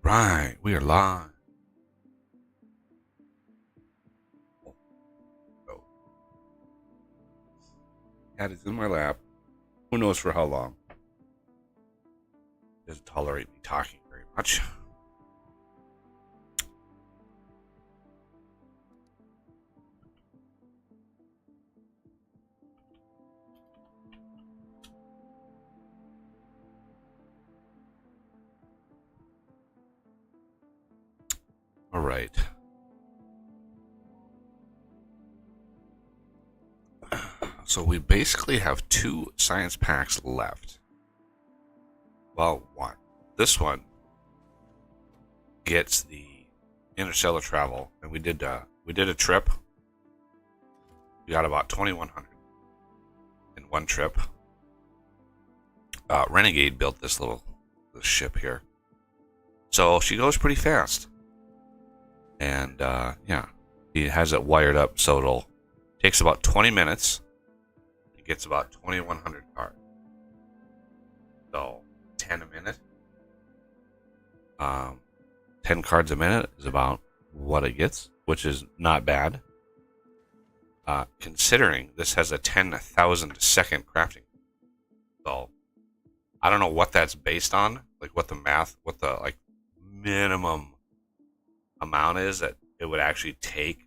Right, we are live. Oh, cat is in my lap. Who knows for how long? Doesn't tolerate me talking very much. All right. So we basically have 2 science packs left. Well, one. This one gets the interstellar travel, and we did a trip. We got about 2,100 in one trip. Renegade built this ship here, so she goes pretty fast. And yeah, he has it wired up so it'll takes about 20 minutes. It gets about 2,100 cards. So 10 a minute. 10 cards a minute is about what it gets, which is not bad. Considering this has a 10,000 second crafting. So I don't know what that's based on, like what the minimum amount is that it would actually take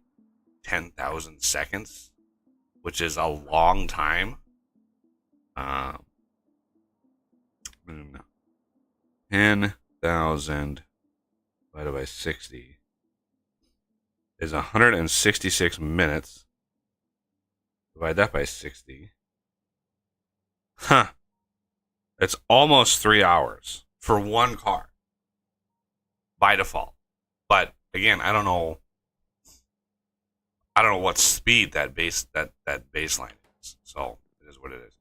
10,000 seconds, which is a long time. 10,000 divided by 60 is 166 minutes. Divide that by 60. Huh. It's almost 3 hours for one car by default. But again, I don't know what speed that baseline is. So it is what it is.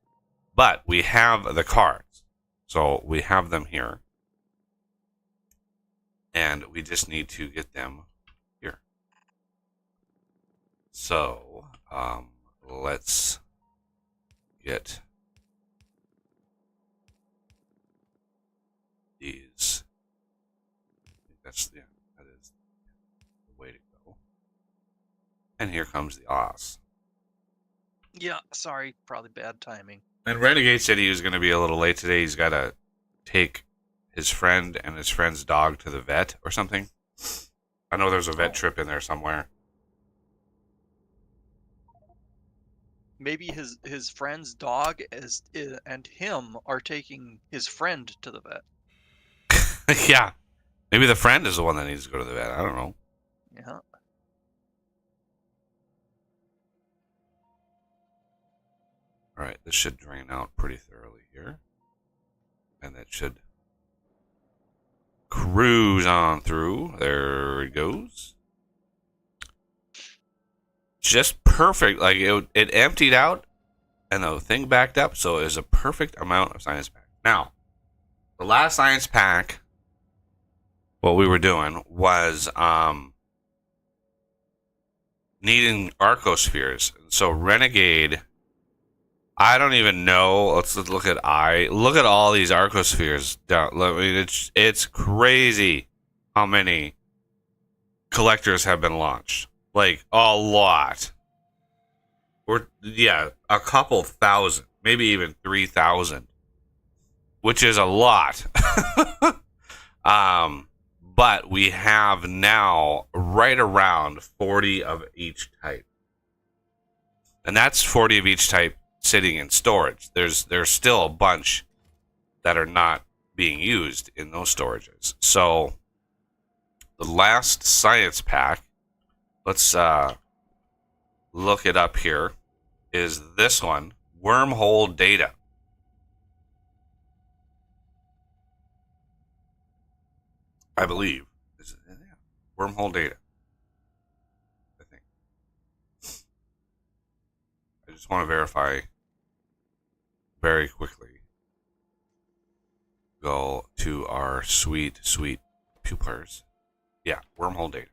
But we have the cards. So we have them here. And we just need to get them here. So let's get these. That is the way to go. And here comes the Oz. Yeah, sorry, probably bad timing. And Renegade said he was going to be a little late today. He's got to take his friend and his friend's dog to the vet or something. I know there's a vet trip in there somewhere. Maybe his friend's dog and him are taking his friend to the vet. Yeah. Maybe the friend is the one that needs to go to the vet. I don't know. Yeah. All right, this should drain out pretty thoroughly here. And that should cruise on through. There it goes. Just perfect. Like it emptied out and the thing backed up, so it was a perfect amount of science pack. Now, the last science pack, what we were doing was needing arcospheres. So Renegade, I don't even know. Let's look at look at all these arcospheres. I mean, it's crazy how many collectors have been launched. Like a lot. Or yeah, a couple thousand, maybe even 3,000, which is a lot. But we have now right around 40 of each type. And that's 40 of each type sitting in storage. There's still a bunch that are not being used in those storages. So the last science pack, let's look it up here, is this one, Wormhole Data. I believe. Wormhole Data. I think. I just want to verify very quickly. Go to our sweet pupilers. Yeah, Wormhole Data.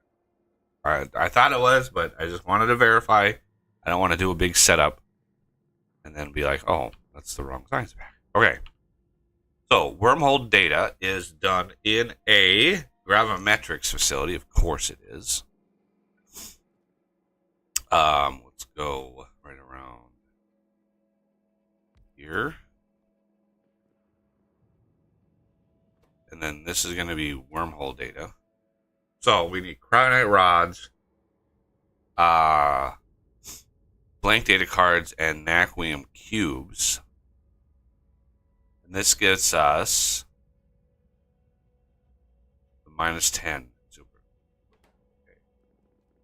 I thought it was, but I just wanted to verify. I don't want to do a big setup and then be like, oh, that's the wrong science pack. Okay. So, Wormhole Data is done in a gravimetrics facility. Of course it is. Let's go right around here. And then this is going to be wormhole data. So we need cryonite rods, blank data cards, and naquium cubes. And this gets us the -10. Super. Okay.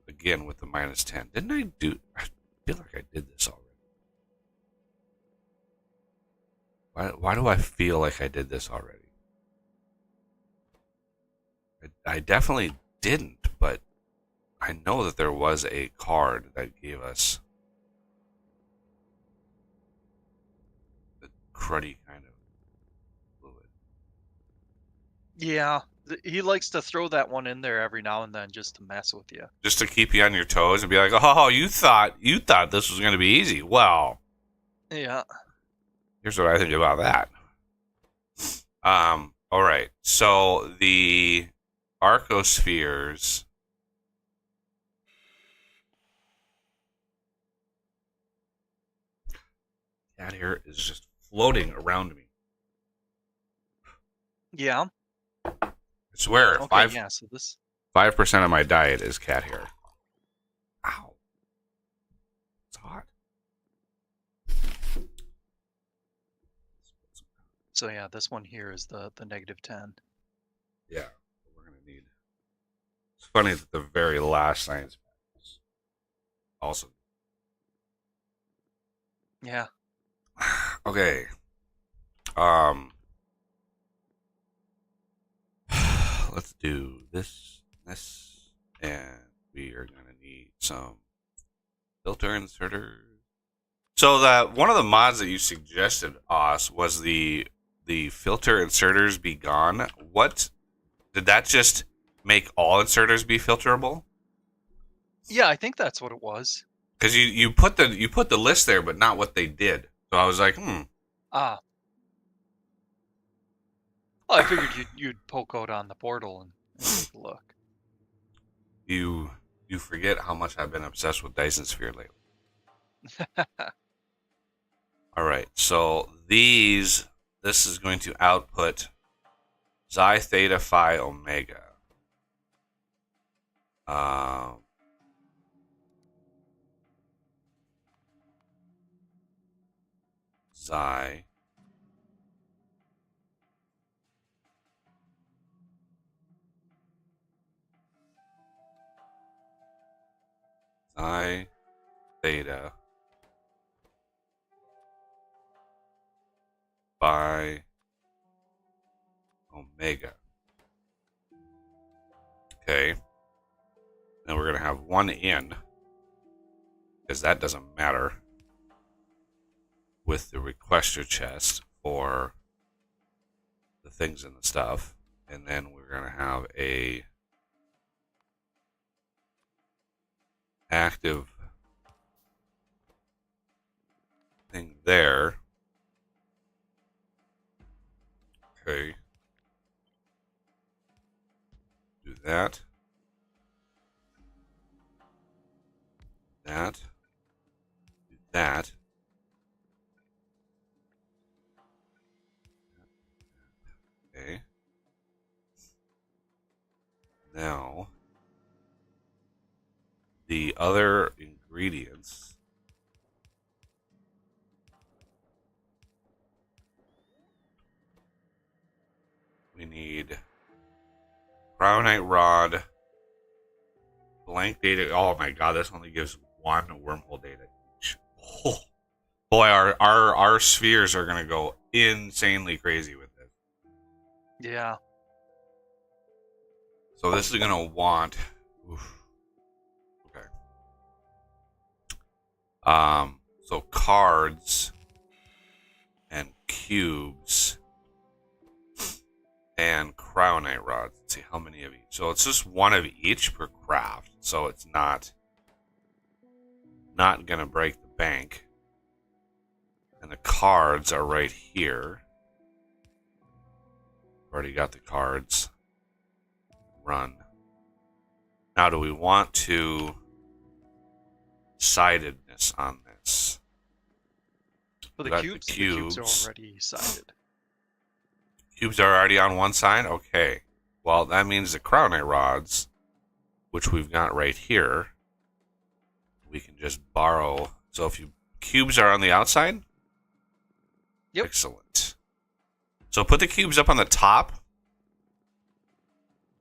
Again with the -10. Didn't I do? I feel like I did this already. Why do I feel like I did this already? I definitely didn't, but I know that there was a card that gave us the cruddy kind of fluid. Yeah, he likes to throw that one in there every now and then just to mess with you. Just to keep you on your toes and be like, oh, you thought this was going to be easy. Well, yeah. Here's what I think about that. All right. So the arcospheres. Cat hair is just floating around me. Yeah. I swear, Okay, yeah, so this 5% of my diet is cat hair. Ow. It's hot. So yeah, this one here is the -10. Yeah, we're gonna need. It's funny that the very last science pack is also. Yeah. Okay. Let's do this, and we are gonna need some filter inserters. So that one of the mods that you suggested, Os, was the filter inserters be gone. What did that just make all inserters be filterable? Yeah, I think that's what it was. Because you put the list there, but not what they did. So I was like, Ah. Well, I figured you'd poke out on the portal and take a look. You forget how much I've been obsessed with Dyson Sphere lately. All right, so this is going to output Xi Theta Phi Omega. Xi Theta Phi Omega. Okay. Then we're going to have one in, because that doesn't matter, with the requester chest for the things and the stuff. And then we're going to have a active thing there. Okay. Do that. That. Do that. Okay. Now, the other ingredients. We need cryonite rod, blank data. Oh my god, this only gives one wormhole data each. Oh, boy, our spheres are gonna go insanely crazy with this. Yeah. So this is gonna want. Oof, okay. So cards and cubes and cryonite rods. Let's see how many of each. So it's just one of each per craft. So it's not gonna break the bank. And the cards are right here. Already got the cards. run. Now, do we want to sidedness on this? For We the got cubes, the cubes are already sided. Cubes are already on one side? Okay. Well, that means the croutonite rods, which we've got right here, we can just borrow. So if you cubes are on the outside? Yep. Excellent. So put the cubes up on the top.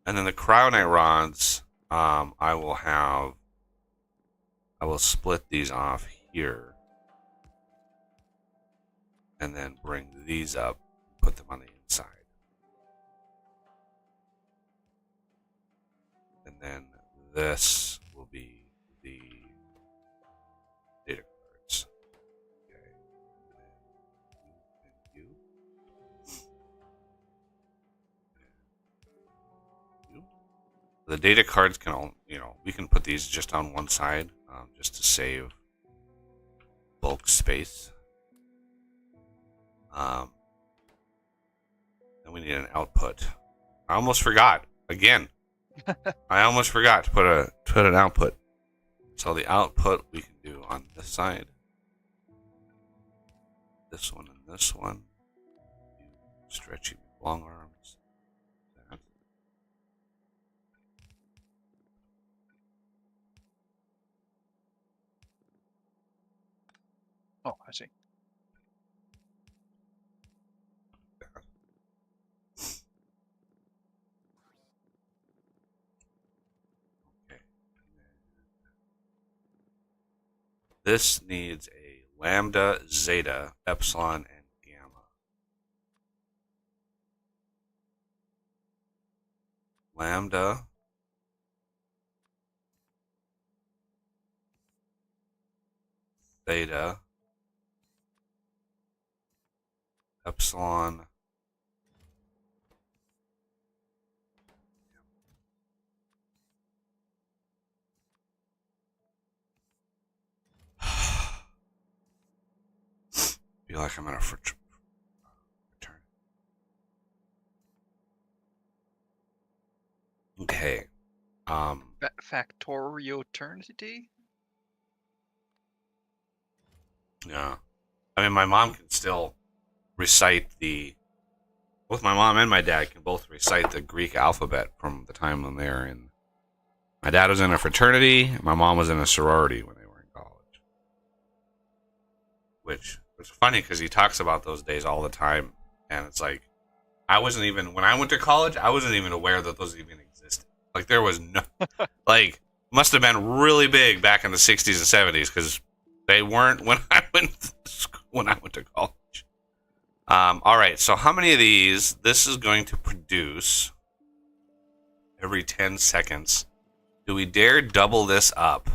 And then the croutonite rods, I will split these off here. And then bring these up, put them on the inside. And then this will be the data cards. Okay. And you. And you. The data cards can, we can put these just on one side, just to save bulk space. Then we need an output. I almost forgot. Again. I almost forgot to put an output. So the output we can do on this side. This one and this one. Stretchy long arms. That. Oh, I see. This needs a lambda, zeta, epsilon, and gamma. Lambda, theta, epsilon, feel like I'm gonna return. Okay. Factorio eternity? Yeah. I mean, my mom can still recite both my mom and my dad can both recite the Greek alphabet from the time when they were in. My dad was in a fraternity. My mom was in a sorority when they were in college. Which was funny because he talks about those days all the time. And it's like, when I went to college, I wasn't even aware that those even existed. Like, there was no, like, must have been really big back in the 60s and 70s because they weren't when I went to college. All right, so how many of these? This is going to produce every 10 seconds. Do we dare double this up?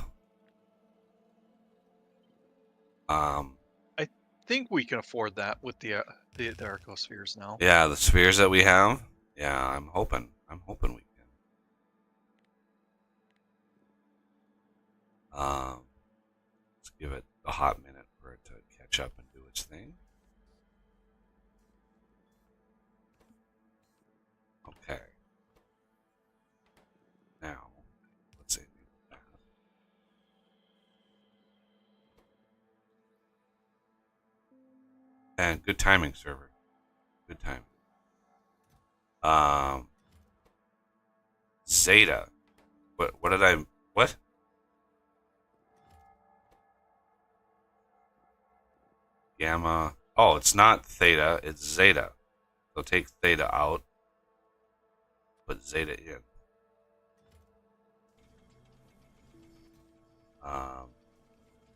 I think we can afford that with the arcospheres now. Yeah, the spheres that we have. Yeah, I'm hoping we can. Let's give it a hot minute for it to catch up and do its thing. Okay. Now, let's see. And good timing, server. Good timing. Zeta. What did I... What? Gamma. Oh, it's not theta. It's zeta. So take theta out. Put zeta in.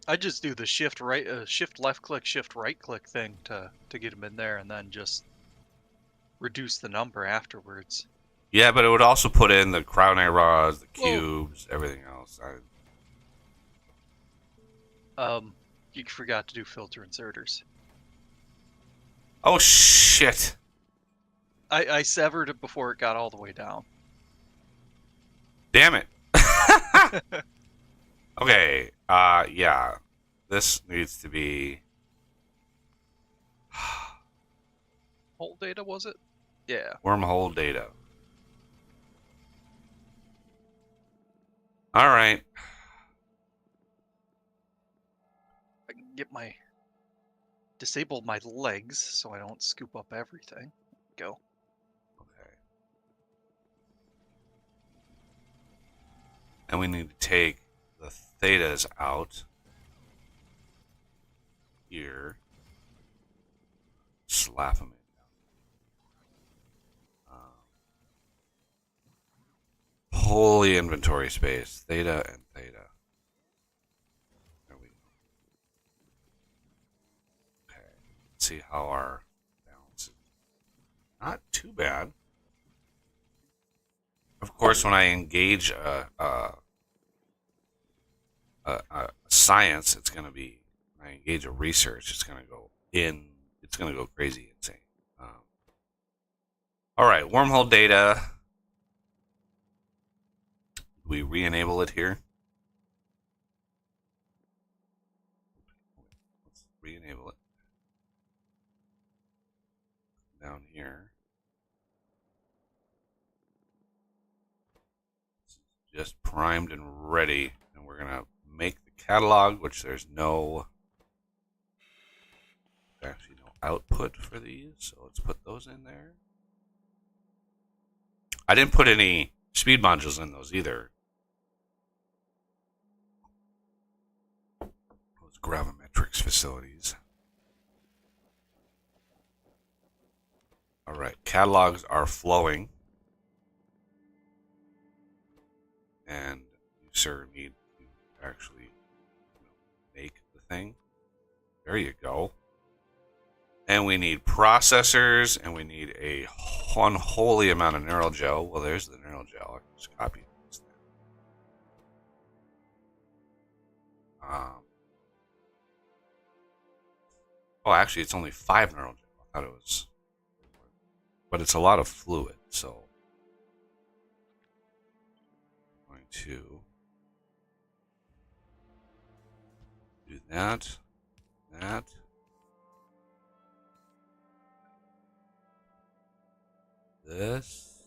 I just do the shift left click, shift right click thing to get them in there, and then just reduce the number afterwards. Yeah, but it would also put in the croutonite rods, the cubes, everything else. You forgot to do filter inserters. Oh shit! I severed it before it got all the way down. Damn it! Okay. Yeah. This needs to be Whole data, was it? Yeah. wormhole data. All right. I can get my disable my legs so I don't scoop up everything. Go. Okay. And we need to take the thetas out here. Slap them in. Holy inventory space. Theta and theta. There we go. Okay. Let's see how our balance is. Not too bad. Of course, when I engage a science, it's going to be, when I engage a research, it's going to go in, it's going to go crazy insane. All right, wormhole data. We re-enable it here. Let's re-enable it. Down here. Just primed and ready. And we're going to make the catalog, which there's no, actually no output for these. So let's put those in there. I didn't put any speed modules in those either. Those gravimetrics facilities. All right, catalogs are flowing. And you, sir, need to actually make the thing. There you go. And we need processors, and we need a unholy amount of neural gel. Well, there's the neural gel. I can just copy and paste that. Oh, actually, it's only 5 neural gel. I thought it was, but it's a lot of fluid. So I'm going to do that. This.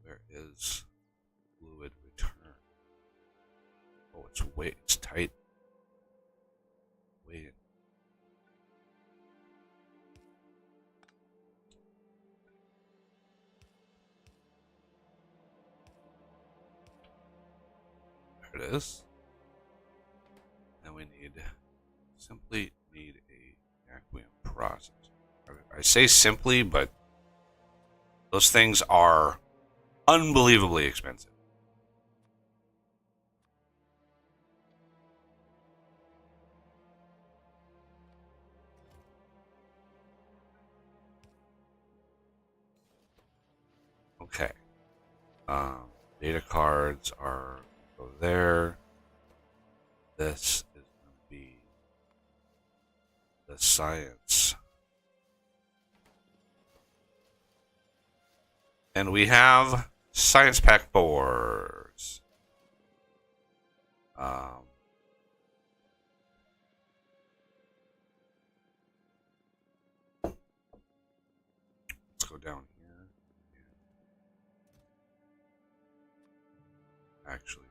Where is fluid return? Oh, it's tight. Wait. There it is. And we simply need a vacuum process. I say simply, but those things are unbelievably expensive. Okay. Data cards are go there. This is going to be the science. And we have science pack boards. Let's go down here. Actually,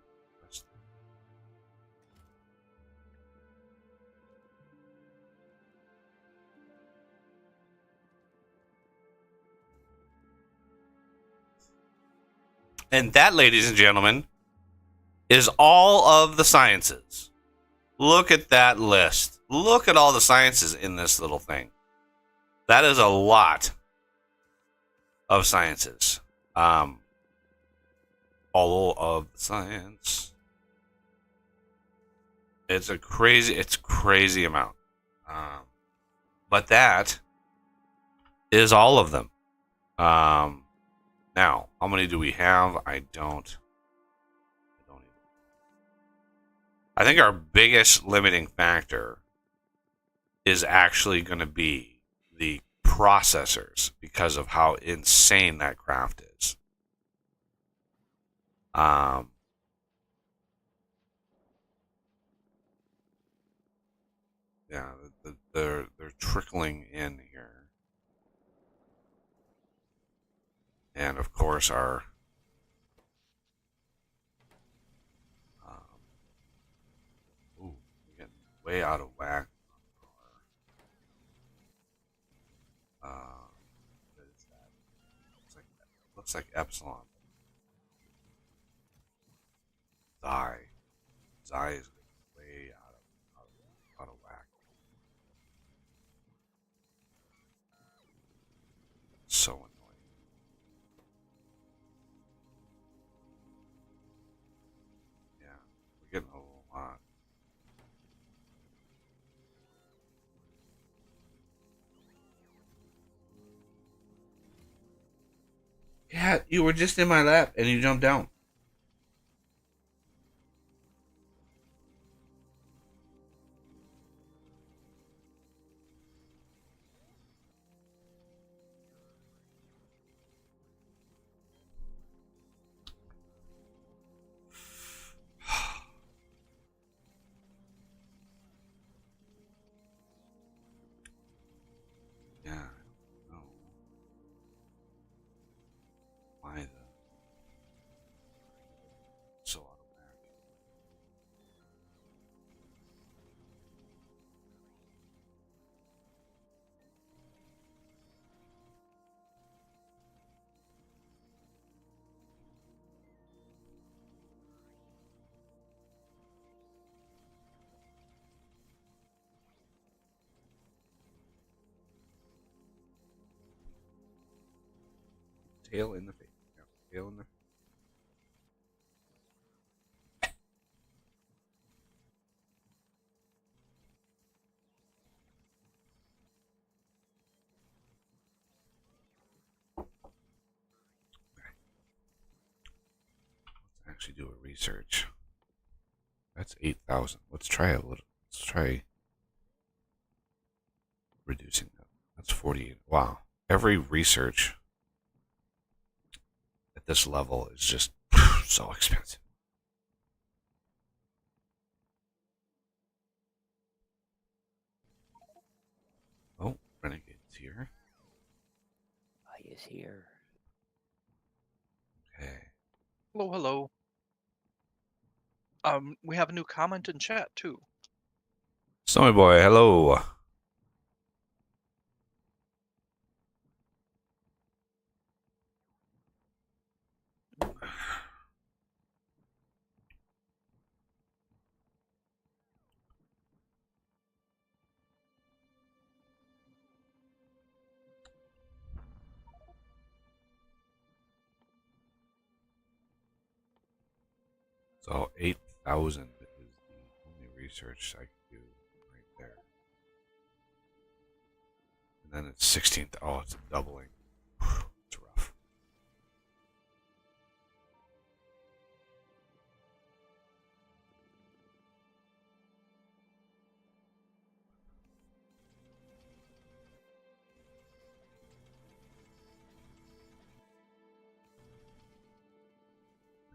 and that, ladies and gentlemen, is all of the sciences. Look at that list. Look at all the sciences in this little thing. That is a lot of sciences. All of the science. It's crazy amount. But that is all of them. Now, how many do we have? I don't even. I think our biggest limiting factor is actually going to be the processors because of how insane that craft is. Yeah, they're trickling in here. And of course, our way out of whack. What is that? Looks like epsilon. Xi. Xi is way out of whack. So annoying. Yeah, we're getting a lot. Yeah, you were just in my lap and you jumped down. Yeah, no. Why the so out of whack? Tail in the face. Yeah, tail in the. Let's actually do a research. That's 8,000. Let's try a little. Let's try reducing that. That's 48. Wow. Every research at this level is just so expensive. Oh, Renegade's here. I is here. Okay. Hello, hello. We have a new comment in chat too. Snowy Boy, hello. So 8,000 is the only research I can do right there. And then it's 16th. Oh, it's a doubling. It's rough.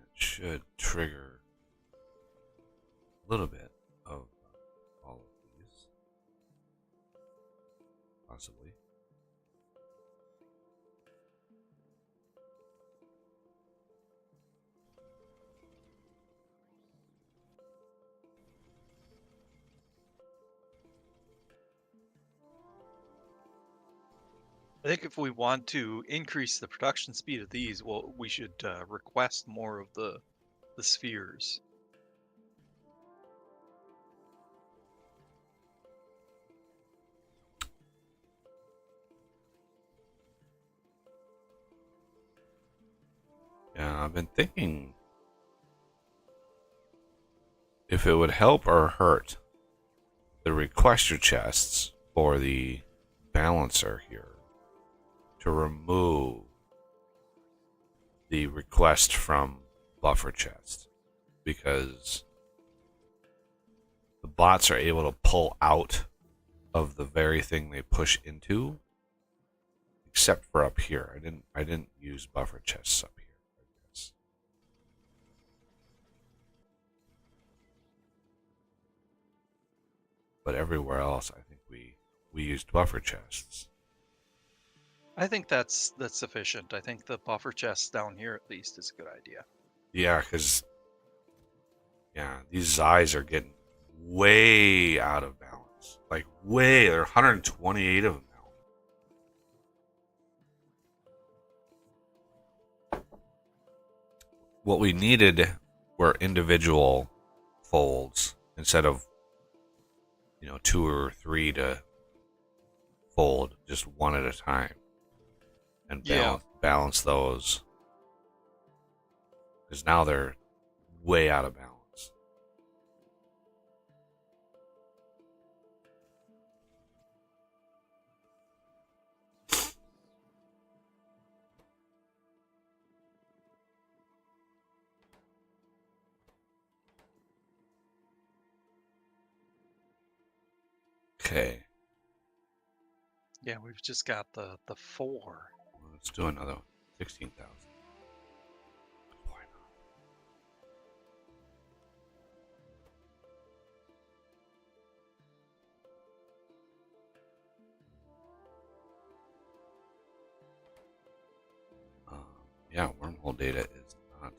It should trigger a little bit of all of these, possibly. I think if we want to increase the production speed of these, well, we should request more of the spheres. Yeah, I've been thinking if it would help or hurt the requester chests for the balancer here to remove the request from buffer chest, because the bots are able to pull out of the very thing they push into, except for up here. I didn't use buffer chests up here, I guess. But everywhere else, I think we used buffer chests. I think that's sufficient. I think the buffer chests down here at least is a good idea. Yeah, because these eyes are getting way out of balance. Like way, there are 128 of them now. What we needed were individual folds instead of, 2 or 3 to fold, just one at a time, and balance those, because now they're way out of balance. Okay. Yeah, we've just got the 4. Let's do another one. 16,000. Why not? Yeah, wormhole data is not.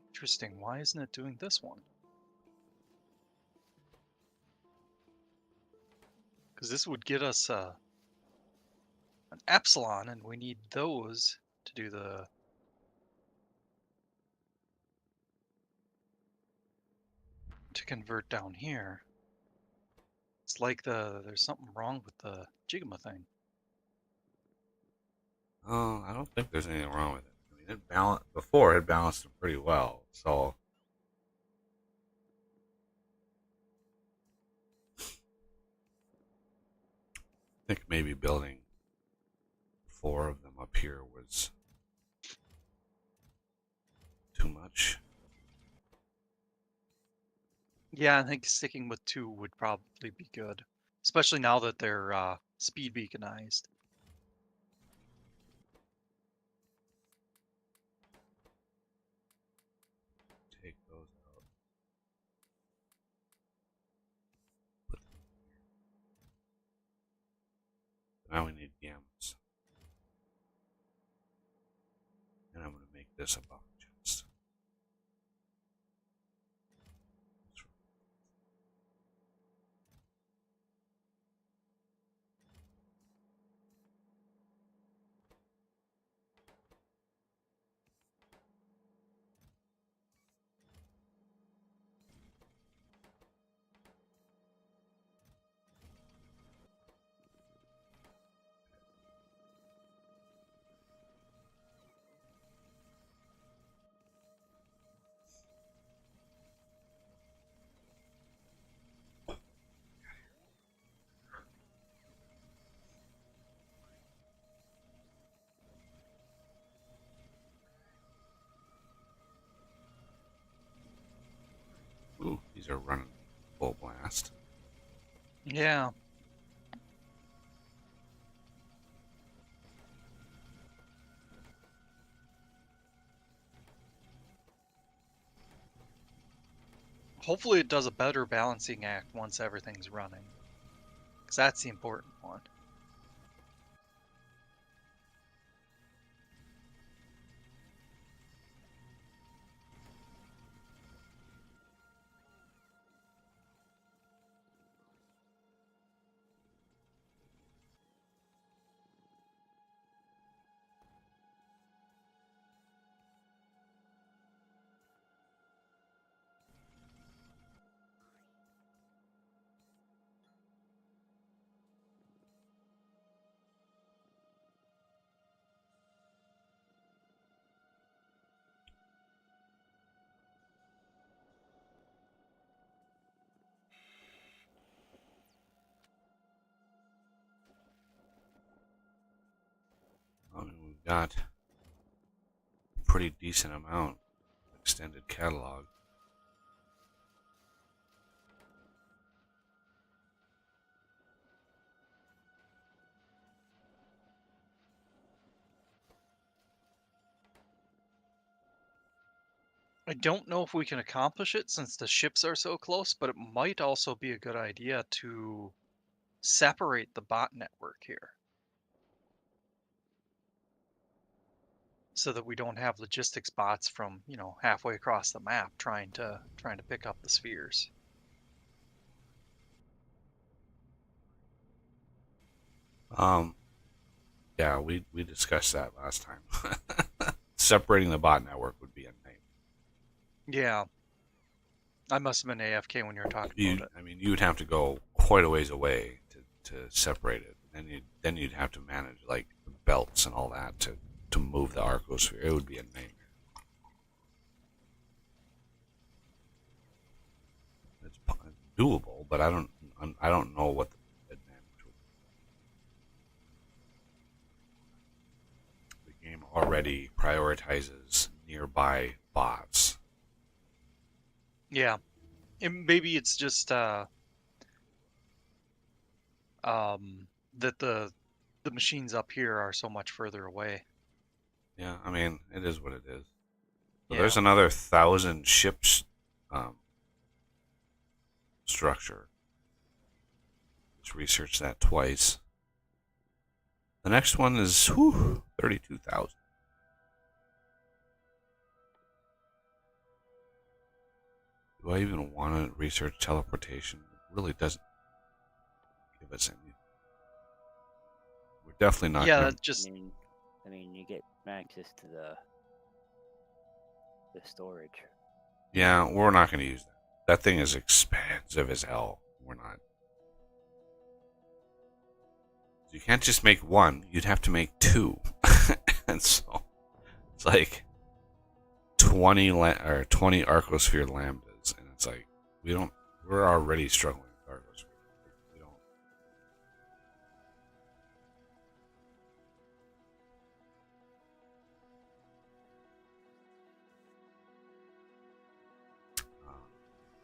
Interesting. Why isn't it doing this one? Because this would get us an epsilon, and we need those to do to convert down here. It's like there's something wrong with the Jigma thing. Oh, I don't think there's anything wrong with it. I mean, before it balanced them pretty well, so. I think maybe building 4 of them up here was too much. Yeah, I think sticking with 2 would probably be good, especially now that they're speed beaconized. Take those out. Put them here. Now we need gammas. And I'm going to make this a buffer chest. Ooh, these are running full blast. Yeah. Hopefully it does a better balancing act once everything's running, because that's the important one. I mean, we've got a pretty decent amount of extended catalog. I don't know if we can accomplish it since the ships are so close, but it might also be a good idea to separate the bot network here so that we don't have logistics bots from, halfway across the map trying to pick up the spheres. Yeah, we discussed that last time. Separating the bot network would be a name. Yeah. I must have been AFK when you were talking about it. I mean, you would have to go quite a ways away to separate it, and then you'd have to manage like the belts and all that to move the arcosphere. It would be a nightmare. It's doable, but I don't know what the advantage would be. The game already prioritizes nearby bots. Yeah. And maybe it's just that the machines up here are so much further away. Yeah, I mean, it is what it is. So Yeah. there's another 1,000 ships structure. Let's research that twice. The next one is 32,000. Do I even want to research teleportation? It really doesn't give us any. We're definitely not. Yeah, gonna... that just I mean, you get access to the storage. Yeah, we're not going to use that. That thing is expensive as hell. We're not. You can't just make one. You'd have to make two, and so it's like 20 Arcosphere lambdas, and it's like we're already struggling with Arcosphere. We don't.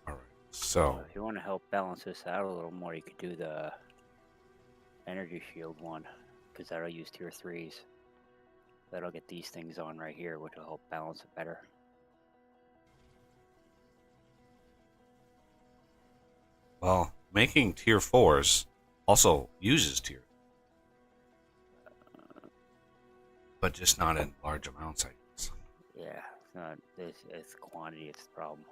All right. So If you want to help balance this out a little more, you could do the energy shield one, because that'll use tier 3s. That'll get these things on right here, which will help balance it better. well, making tier 4s also uses tier, but just not in large amounts, I guess. Yeah, it's not. It's quantity. It's the problem.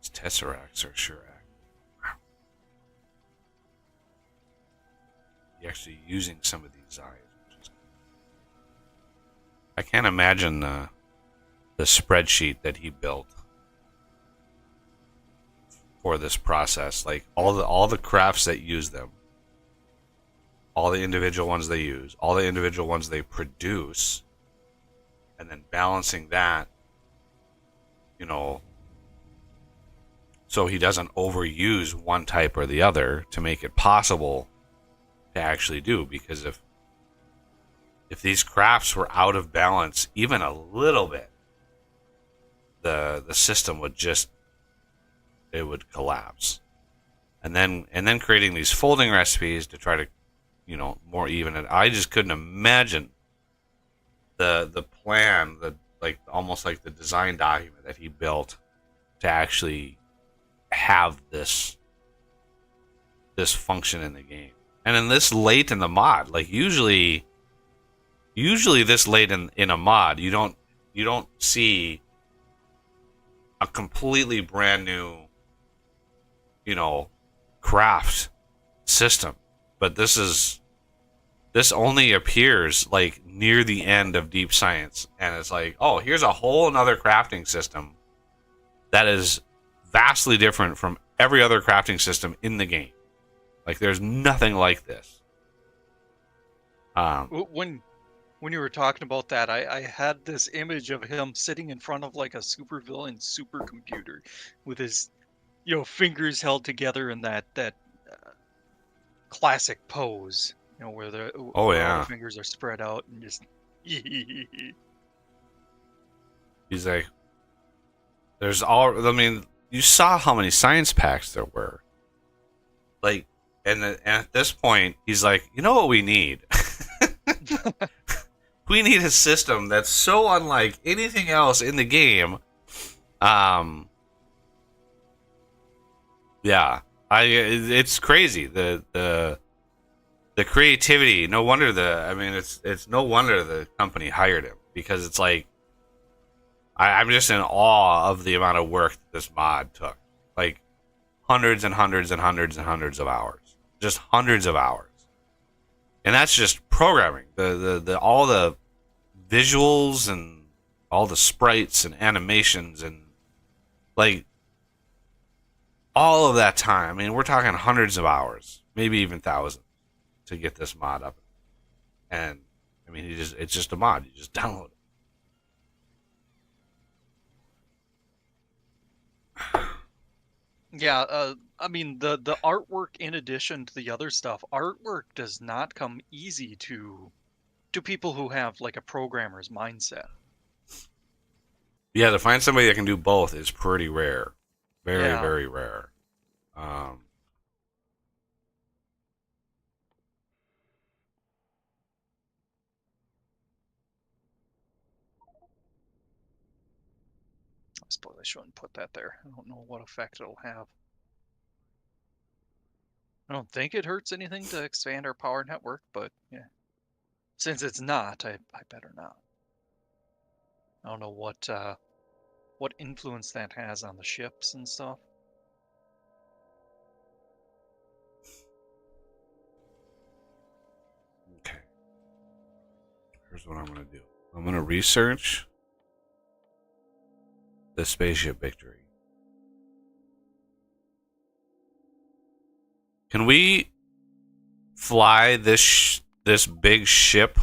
These tesseracts are sure act. Wow. You're actually using some of these eyes. I can't imagine the spreadsheet that he built for this process. Like all the crafts that use them, all the individual ones they use, all the individual ones they produce, and then balancing that, so he doesn't overuse one type or the other to make it possible to actually do. Because if these crafts were out of balance even a little bit, the system would collapse. And then creating these folding recipes to try to more even it. I just couldn't imagine the plan, almost like the design document that he built to actually have this function in the game. And then this late in the mod, like usually this late in a mod, you don't see a completely brand new craft system. But this only appears like near the end of Deep Science, and it's like, oh, here's a whole another crafting system that is vastly different from every other crafting system in the game. Like there's nothing like this. when you were talking about that, I had this image of him sitting in front of like a supervillain supercomputer with his fingers held together in that classic pose, where all the fingers are spread out and just. He's like, I mean, you saw how many science packs there were. Like, And at this point, he's like, you know what we need? We need a system that's so unlike anything else in the game. Yeah, it's crazy the creativity. No wonder it's no wonder the company hired him, because it's like I'm just in awe of the amount of work that this mod took. Like hundreds and hundreds and hundreds and hundreds of hours, just hundreds of hours, and that's just programming. The all the visuals and all the sprites and animations and like all of that time. I mean, we're talking hundreds of hours, maybe even thousands, to get this mod up. And I mean, it's just a mod. You just download it. Yeah, I mean the artwork, in addition to the other stuff, artwork does not come easy to people who have like a programmer's mindset. Yeah, to find somebody that can do both is pretty rare. Very, Yeah. very rare. I suppose I shouldn't put that there. I don't know what effect it'll have. I don't think it hurts anything to expand our power network, but yeah. Since it's not, I better not. I don't know what influence that has on the ships and stuff. Okay. Here's what I'm going to do. I'm going to research the spaceship Victory. Can we fly this big ship?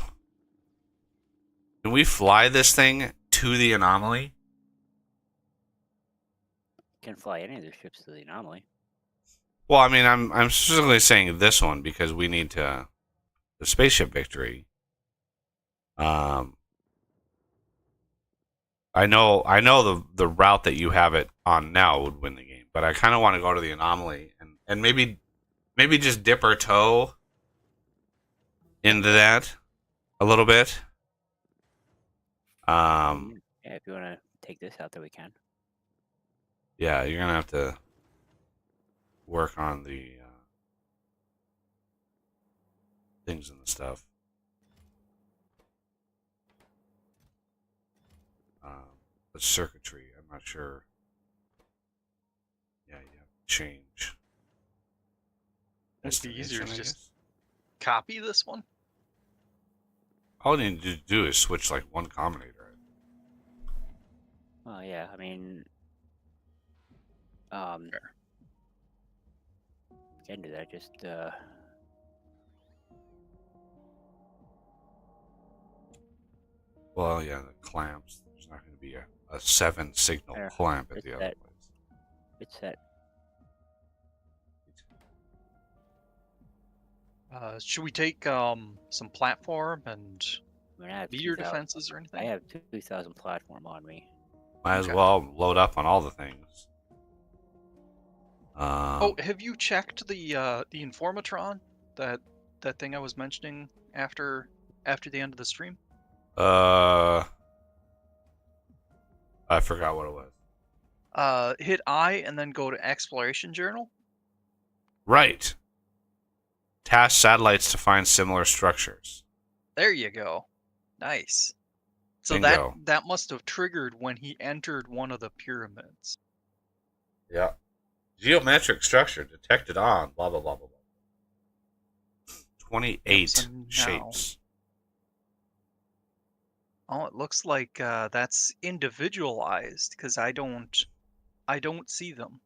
Can we fly this thing to the anomaly? Can fly any of the ships to the anomaly. Well, I mean, I'm specifically saying this one because we need the spaceship Victory. I know the route that you have it on now would win the game, but I kind of want to go to the anomaly and maybe just dip our toe into that a little bit. Yeah, if you want to take this out, there we can. Yeah, you're gonna have to work on the things and the stuff. The circuitry, I'm not sure. Yeah, you have to change. It'd be easier Destination, to I just guess. copy this one. All you need to do is switch like one combinator. Well, yeah, I mean, can do that. Just Well, yeah, the clamps. There's not going to be a 7 signal there. clamp at It's the other set. place. It's set. Should we take some platform and I mean, I have meteor 2,000 defenses or anything? I have 2,000 platform on me. Might as Okay. well load up on all the things. Oh, have you checked the Informatron? That thing I was mentioning after the end of the stream? I forgot what it was. Hit I and then go to Exploration Journal. Right. Task satellites to find similar structures. There you go. Nice. So Bingo. that must have triggered when he entered one of the pyramids. Yeah. Geometric structure detected on blah blah blah blah blah. 28 So now- shapes. Oh, it looks like that's individualized because I don't see them.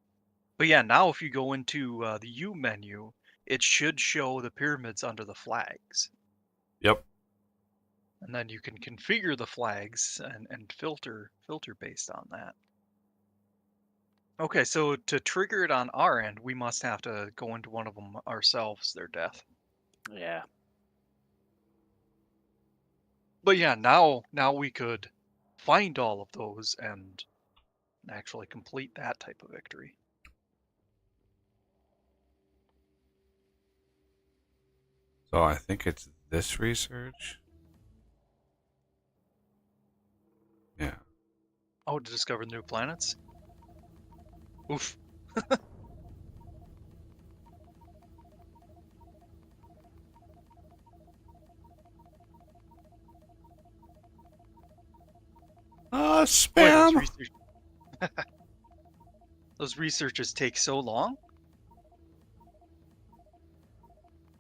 But yeah, now if you go into the U menu, it should show the pyramids under the flags. Yep. And then you can configure the flags and filter based on that. Okay, so to trigger it on our end, we must have to go into one of them ourselves, their death. Yeah. But yeah, now we could find all of those and actually complete that type of victory. So I think it's this research. Yeah. Oh, to discover new planets? Oof. Boy, Spam. those researches take so long.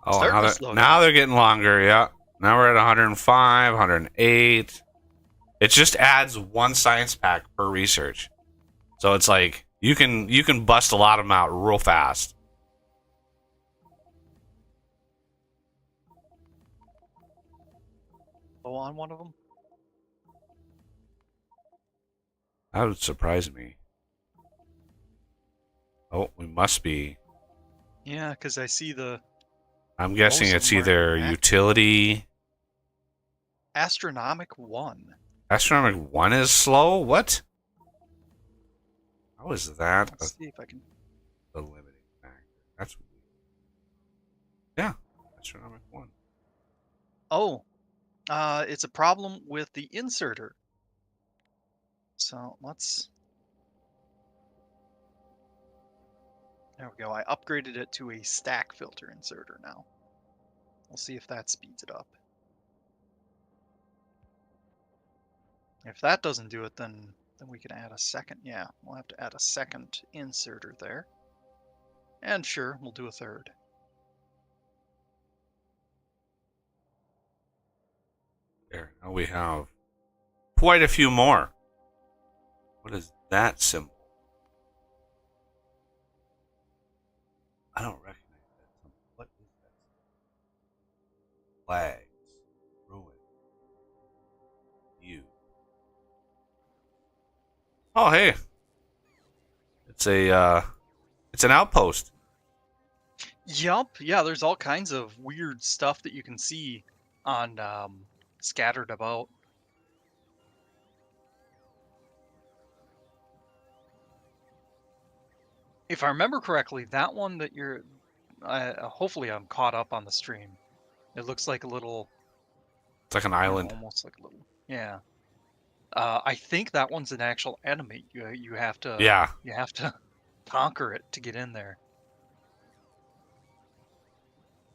Oh, Starting to slow now down. they're getting longer. Yeah. Now we're at 105, 108. It just adds one science pack per research. So it's like you can bust a lot of them out real fast. Go on one of them. That would surprise me. Oh, we must be. Yeah, because I see the I'm guessing most of it's them are either max. utility. Astronomic 1. Astronomic 1 is slow? What? How is that Let's see if I can. a limiting factor? That's yeah, astronomic 1. Oh, it's a problem with the inserter. So let's. There we go. I upgraded it to a stack filter inserter now. We'll see if that speeds it up. If that doesn't do it, then we can add a second. Yeah, we'll have to add a second inserter there. And sure, we'll do a third. There. Now we have quite a few more. What is that symbol? I don't recognize that symbol. What is that symbol? Flags. Ruin. You. Oh hey. It's an outpost. Yup, yeah, there's all kinds of weird stuff that you can see on scattered about. If I remember correctly, that one that you're hopefully I'm caught up on the stream. It looks like a little, It's like an you know, island. almost like a little, yeah. I think that one's an actual enemy. You have to Yeah. conquer it to get in there,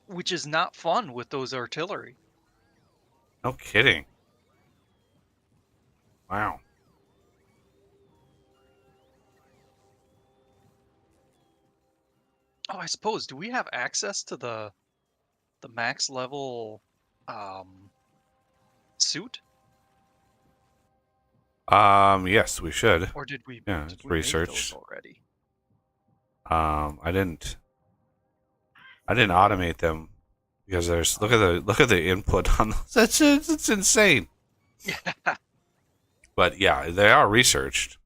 which is not fun with those artillery. No kidding. Wow. Oh, I suppose, do we have access to the max level suit, Yes, we should. or did we Yeah, did it's we make those research. already? I didn't automate them because there's look at the input on those. It's insane. Yeah. But yeah, they are researched.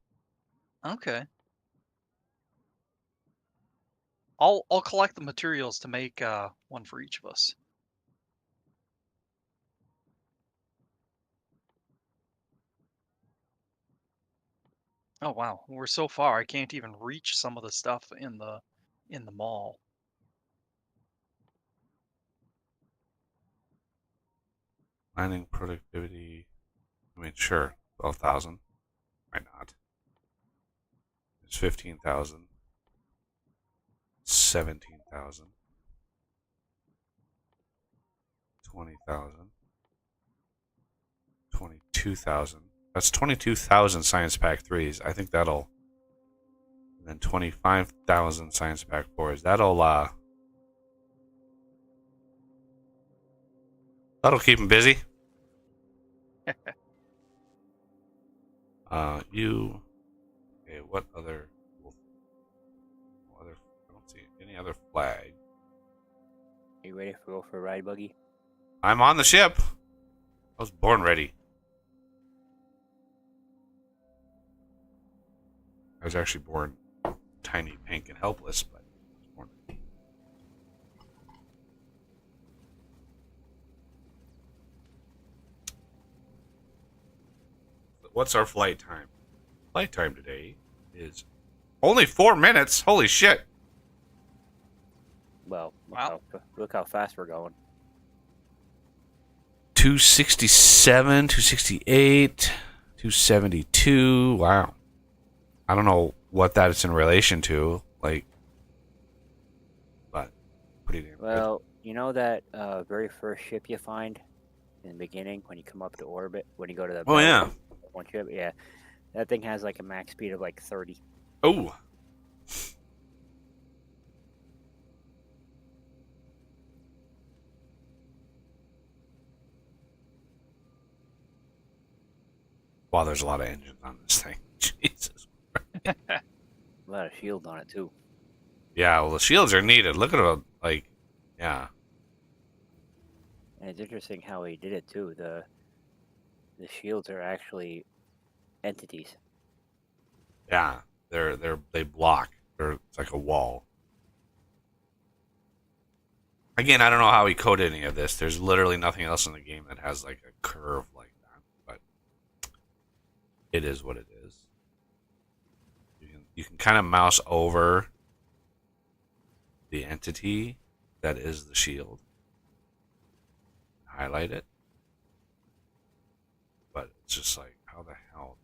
Okay. I'll collect the materials to make one for each of us. Oh wow, we're so far I can't even reach some of the stuff in the mall. Mining productivity. I mean, sure, 12,000. Why not? It's 15,000. 17,000. 20,000. 22,000. That's 22,000 science pack 3s. I think that'll. And then 25,000 science pack 4s. That'll keep him busy. You. Okay, what other? I don't see any other flag. Are you ready to go for a ride, Buggy? I'm on the ship. I was born ready. I was actually born tiny, pink, and helpless, but I was born ready. What's our flight time? Flight time today is only 4 minutes. Holy shit. Well, Wow. look how fast we're going. 267, 268, 272. Wow. I don't know what that is in relation to. Like, but pretty damn good. Well, you know that very first ship you find in the beginning when you come up to orbit, when you go to the Oh, yeah. one ship, yeah, that thing has like a max speed of like 30. Oh. Wow, there's a lot of engines on this thing. Jesus. A lot of shield on it too. Yeah, well, the shields are needed. Look at it, like, yeah. And it's interesting how he did it too. The shields are actually entities. Yeah, they block. It's like a wall. Again, I don't know how he coded any of this. There's literally nothing else in the game that has like a curve like that, but it is what it is. You can kind of mouse over the entity that is the shield, highlight it, but it's just like, how the hell?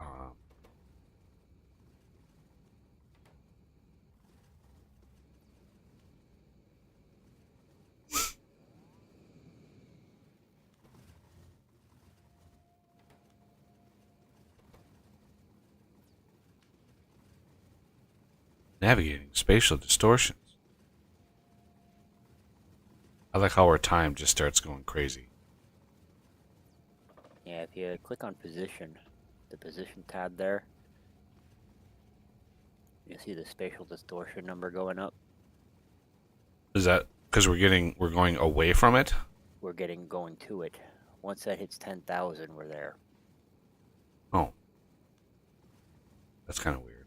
Um, navigating spatial distortions. I like how our time just starts going crazy. Yeah, if you click on position, the position tab there, you see the spatial distortion number going up. Is that because we're going away from it? We're going to it. Once that hits 10,000, we're there. Oh, that's kind of weird.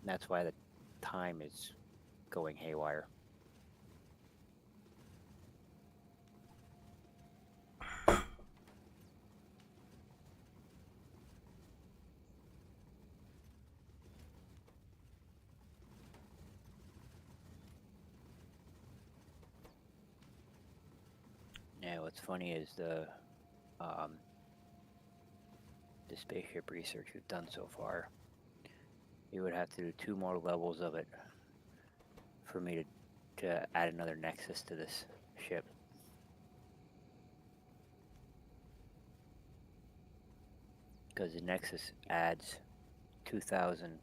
That's why the time is going haywire. Yeah, what's funny is the spaceship research you've done so far. You would have to do 2 more levels of it for me to add another nexus to this ship. Because the nexus adds 2,000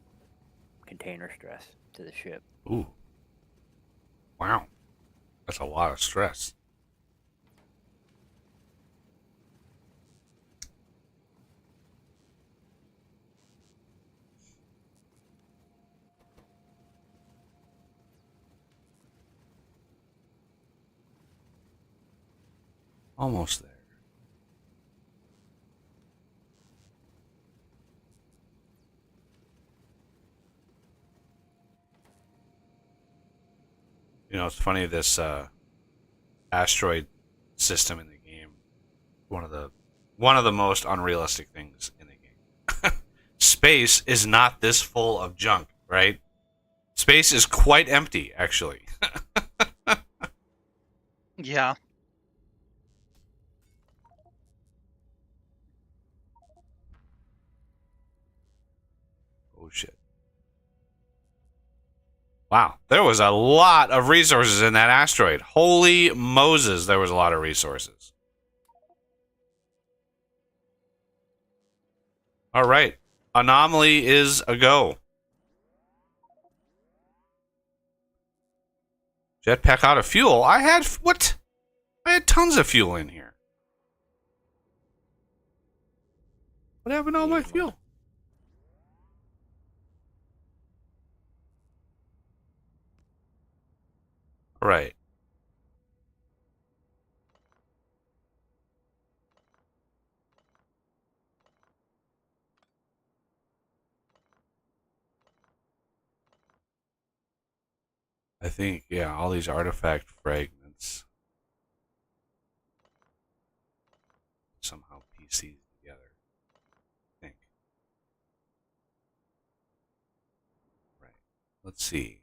container stress to the ship. Ooh, wow, that's a lot of stress. Almost there. You know, it's funny, this asteroid system in the game, one of the most unrealistic things in the game. Space is not this full of junk, right? Space is quite empty, actually. Yeah. Oh shit. Wow, there was a lot of resources in that asteroid. Holy Moses, there was a lot of resources. All right, anomaly is a go. Jetpack out of fuel. I had what? I had tons of fuel in here. What happened to all my fuel? Right. I think, yeah, all these artifact fragments somehow piece these together. I think. Right. let's see.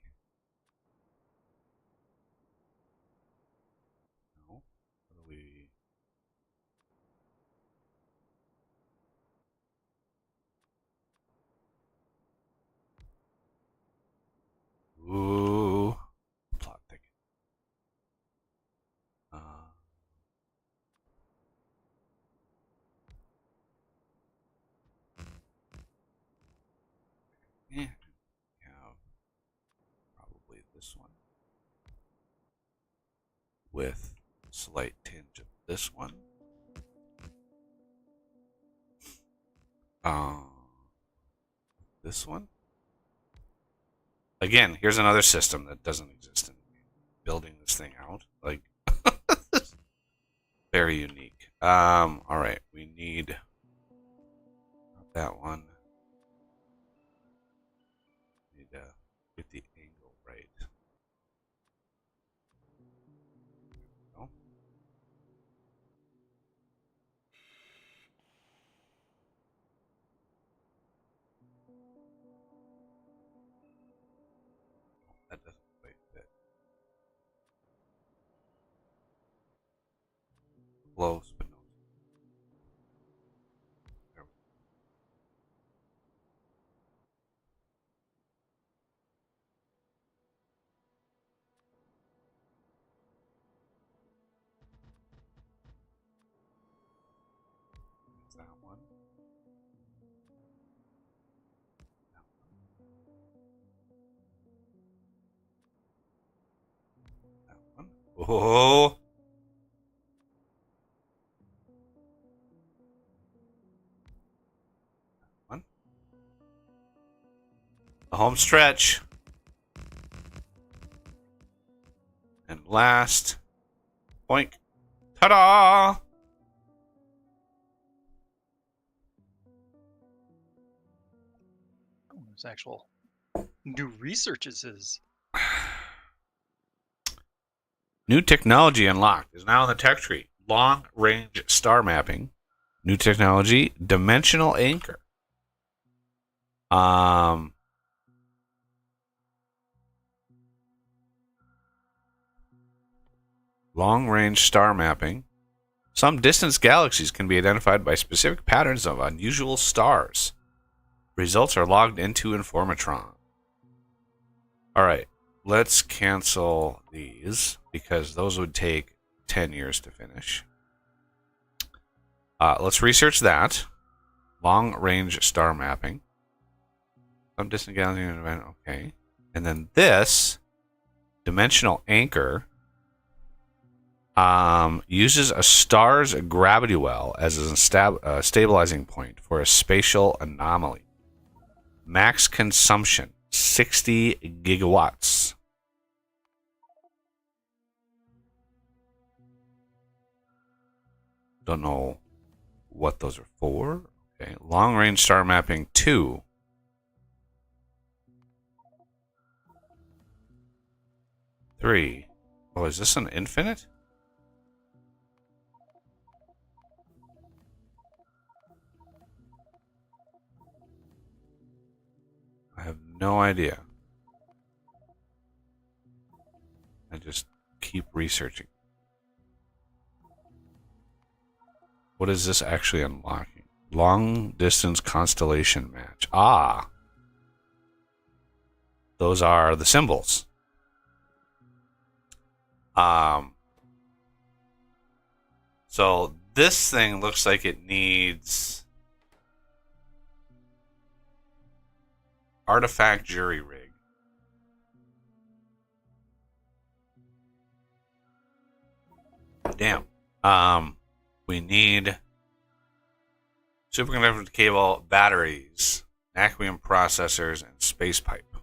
No. What do we? Ooh. Plot thicket. Yeah. Have probably this one with a slight tinge of this one. This one. Again, here's another system that doesn't exist in building this thing out. Like, very unique. All right, we need that one. Need to get the angle right. No. That doesn't quite fit. Close, but no. There we go. That's that one. That one. Oh. One. The home stretch. And last. Boink. Ta-da! Oh, there's actual new researches. New technology unlocked is now in the tech tree. Long range star mapping. New technology, dimensional anchor. Long range star mapping. Some distant galaxies can be identified by specific patterns of unusual stars. Results are logged into Informatron. All right, let's cancel these because those would take 10 years to finish. Let's research that. Long range star mapping. Some distant galaxies, okay. And then this dimensional anchor uses a star's gravity well as a stabilizing point for a spatial anomaly. Max consumption 60 gigawatts. Don't know what those are for. Okay, long range star mapping 2. 3. Oh, is this an infinite? I have no idea. I just keep researching. What is this actually unlocking? Long distance constellation match. Ah. Those are the symbols. So this thing looks like it needs artifact jury rig. Damn. We need superconductor cable, batteries, Naquium processors, and space pipe.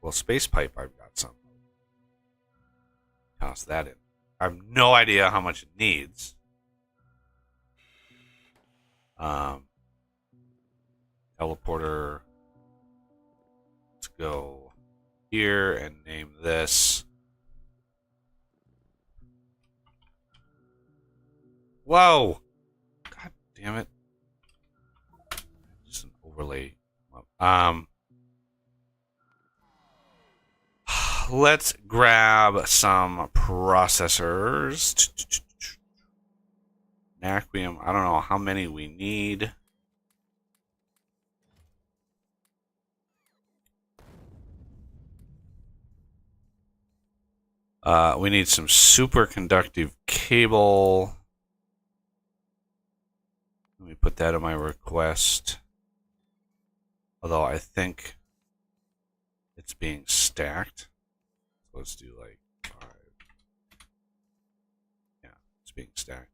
Well, space pipe, I've got some. Toss that in. I have no idea how much it needs. Teleporter. Let's go here and name this. Whoa! God damn it. Just an overlay. let's grab some processors. Naquium, I don't know how many we need. We need some superconductive cable. Let me put that in my request. Although I think it's being stacked. So let's do like 5. Yeah, it's being stacked.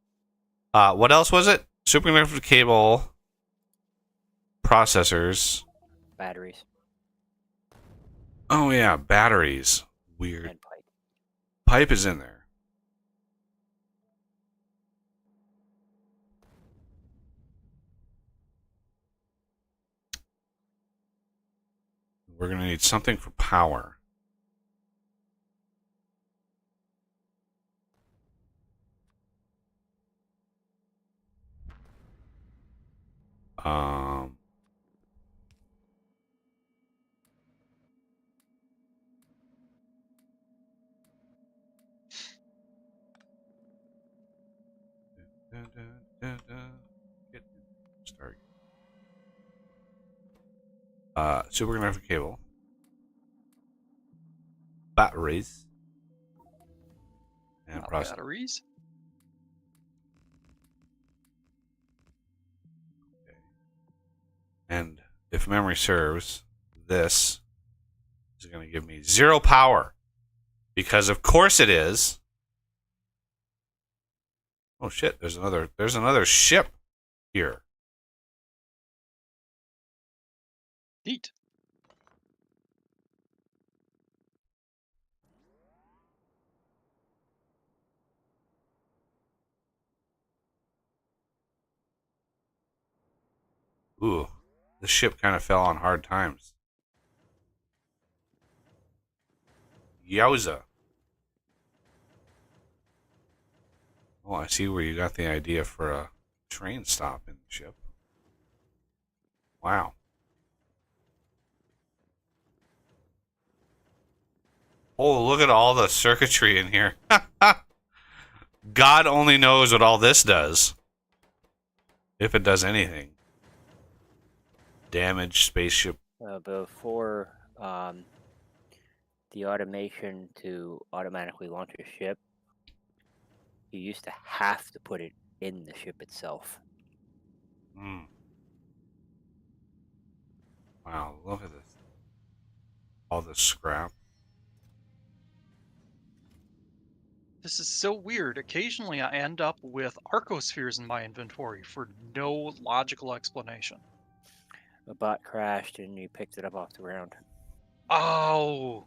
What else was it? Superconductive cable, processors. Batteries Oh yeah, batteries. Weird. and pipe. Pipe is in there. We're gonna need something for power. Um, Get start. Superconductor cable, batteries, and Not process. batteries. Okay. And if memory serves, this is going to give me 0 power. Because of course it is. Oh shit, there's another ship here. Neat. Ooh, this ship kind of fell on hard times. Yowza. Oh, I see where you got the idea for a train stop in the ship. Wow. Oh, look at all the circuitry in here. God only knows what all this does. If it does anything. Damage spaceship. Before the automation to automatically launch a ship, you used to have to put it in the ship itself. Mm. Wow, look at this. All this scrap. This is so weird. Occasionally I end up with arcospheres in my inventory for no logical explanation. A bot crashed and you picked it up off the ground. Oh,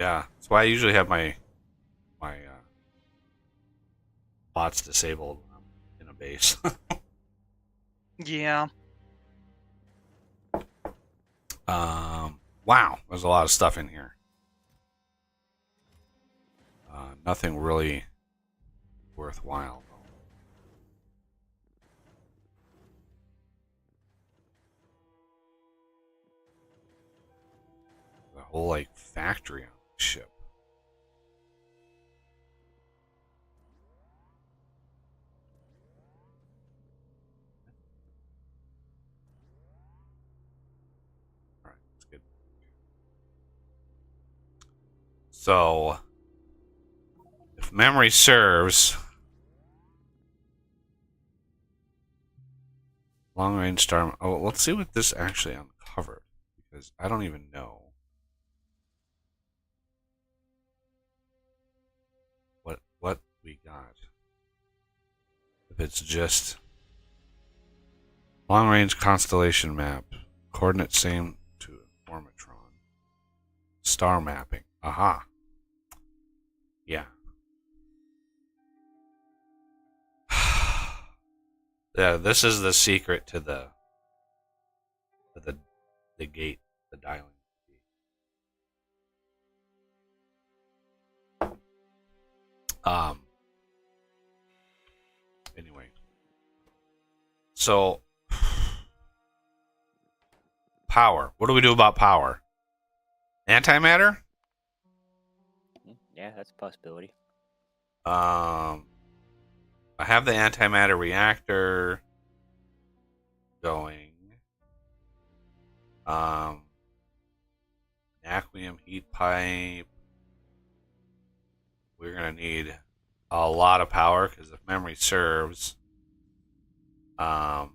Yeah, that's why I usually have my bots disabled when I'm in a base. yeah. Wow, there's a lot of stuff in here. Nothing really worthwhile, though. The whole, like, factory on the ship. Alright, that's good. So, if memory serves, long range star. Oh, let's see what this actually uncovered, because I don't even know what we got. If it's just long range constellation map, coordinates same to Formatron, star mapping. Aha. Yeah. Yeah, this is the secret to the gate, the dialing. Anyway. So power. What do we do about power? Antimatter? Yeah, that's a possibility. I have the antimatter reactor going. Aqueum heat pipe. We're gonna need a lot of power because if memory serves, It's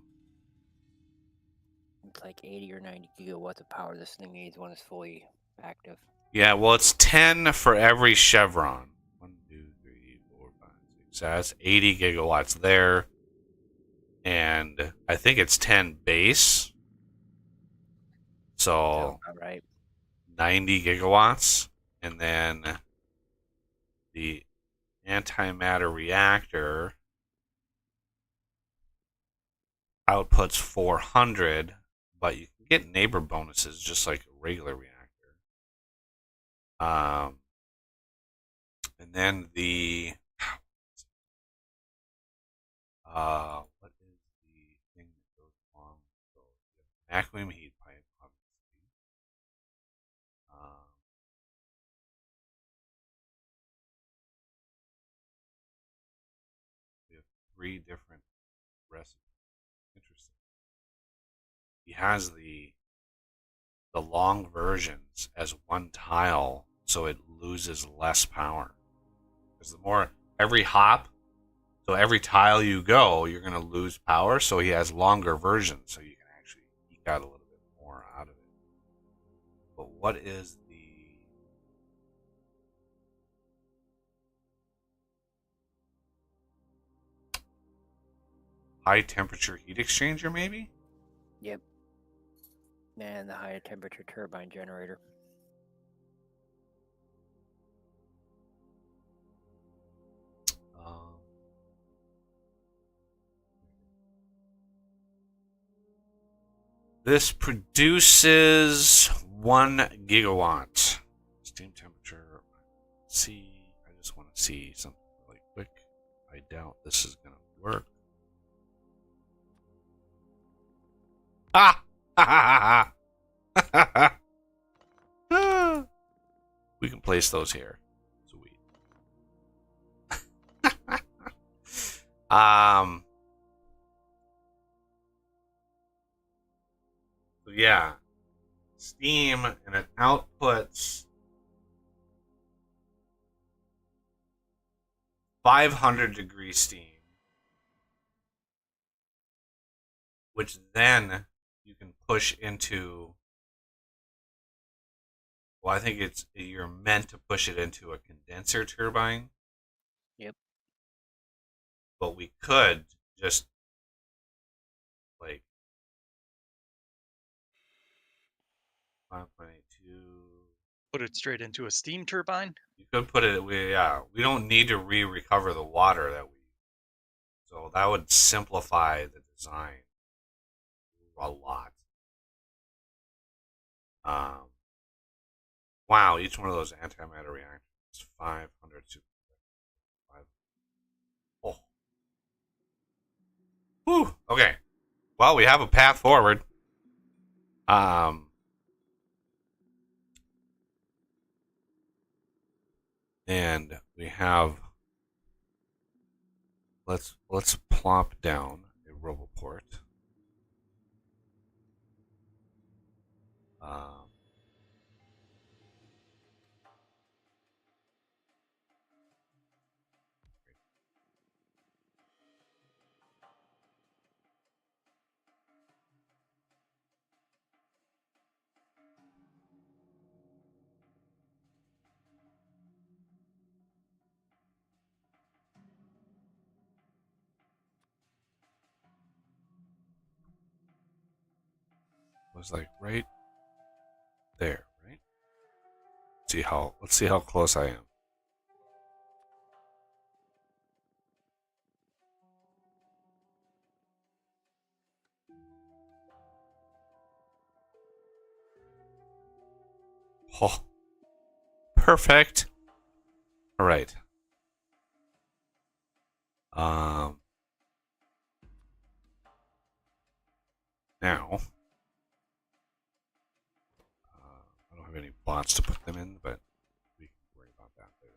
like 80 or 90 gigawatts of power this thing needs when it's fully active. yeah, well, it's 10 for every chevron. 1, 2, 3, 4, 5, 6. So that's 80 gigawatts there, and I think it's 10 base. So Sounds about right. 90 gigawatts, and then the antimatter reactor outputs 400, but you can get neighbor bonuses just like a regular reactor. And then the what is the thing that goes along with those? Vacuum heat pipe, obviously. We have 3 different recipes. Interesting. He has the long versions as one tile, so it loses less power. Because the more every hop, so every tile you go, you're going to lose power. So he has longer versions, so you can actually eke out a little bit more out of it. But what is the high temperature heat exchanger? Maybe. Yep. And the high temperature turbine generator. This produces 1 gigawatt. Steam temperature. See, I just want to see something really quick. I doubt this is going to work. Ah! We can place those here. Sweet. So yeah, steam, and it outputs 500 degree steam, which then you can push into. Well, I think you're meant to push it into a condenser turbine. Yep. But we could just like 5.82. Put it straight into a steam turbine. You could put it. We don't need to recover the water that we. So that would simplify the design a lot. Wow, each one of those antimatter reactors is 500 super. Oh. Whew. Okay. Well, we have a path forward. And we have. Let's plop down a Roboport. Was like right there, right? Let's see how close I am. Oh, perfect. All right. Now, I don't have any bots to put them in, but we can worry about that later.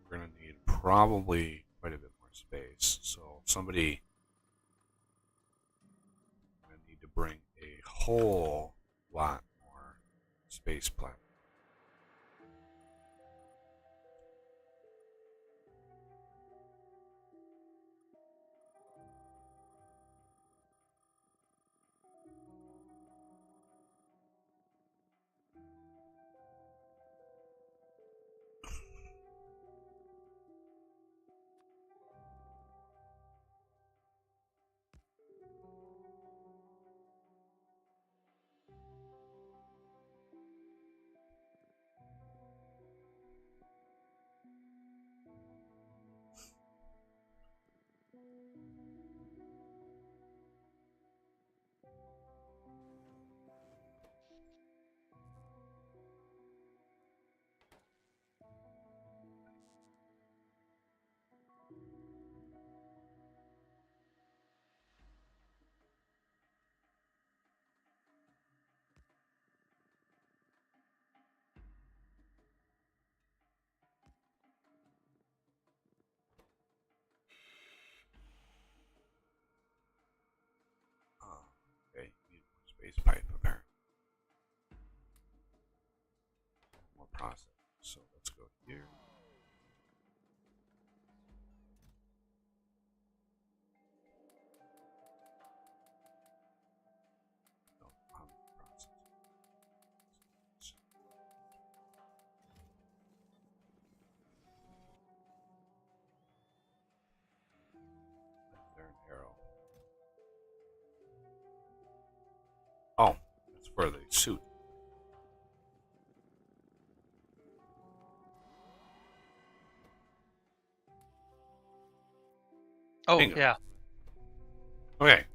We're going to need probably quite a bit more space. So somebody going to need to bring a whole lot more space platform. Okay, need more space pipe apparently. More process. So let's go here. No, process. There an arrow. Oh, that's for the suit. Oh, Bingo. yeah. Okay.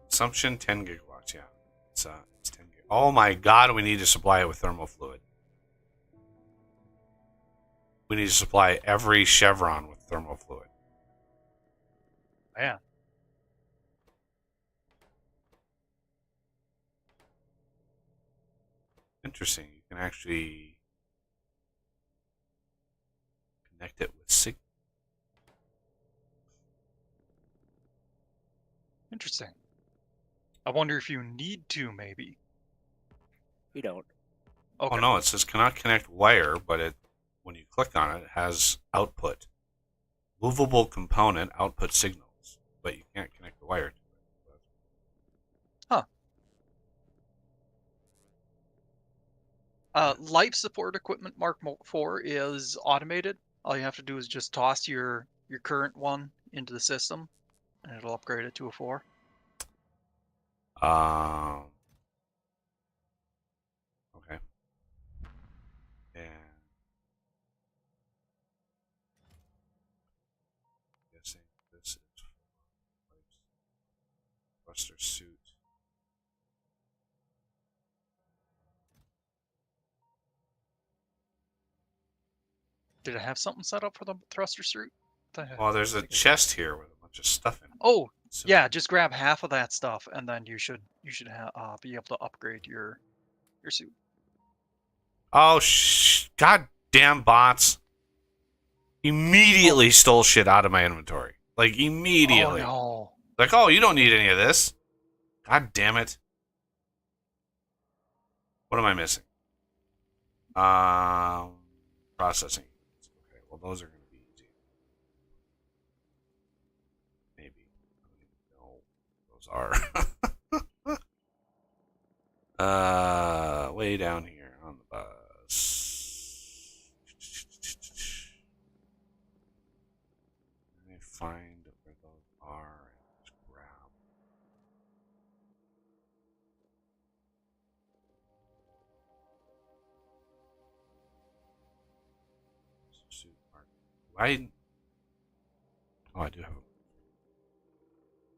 Consumption 10 gigawatts. Yeah, it's 10 gig. Oh my god, we need to supply it with thermal fluid. We need to supply every chevron with thermal fluid. Man. Interesting. You can actually connect it with SIG. Interesting. I wonder if you need to, maybe. You don't. Okay. Oh no, it says cannot connect wire, but it when you click on it, it has output. Movable component output signals, but you can't connect the wire to it. Huh. Life support equipment Mark 4 is automated. All you have to do is just toss your current one into the system, and it'll upgrade it to a 4. Okay. And guessing this is thruster suit. Did it have something set up for the thruster suit? Well, there's a chest here with a bunch of stuff in it. Oh, So yeah. Just grab half of that stuff, and then you should be able to upgrade your suit. Oh, goddamn bots. Immediately stole shit out of my inventory. Like, immediately. Oh, no. Like, oh, you don't need any of this. God damn it. What am I missing? Processing. Okay, well, those are going to be easy. Maybe. I don't even know those are. Way down here on the bus. Let me find where those are and just grab. I? Oh, I do have.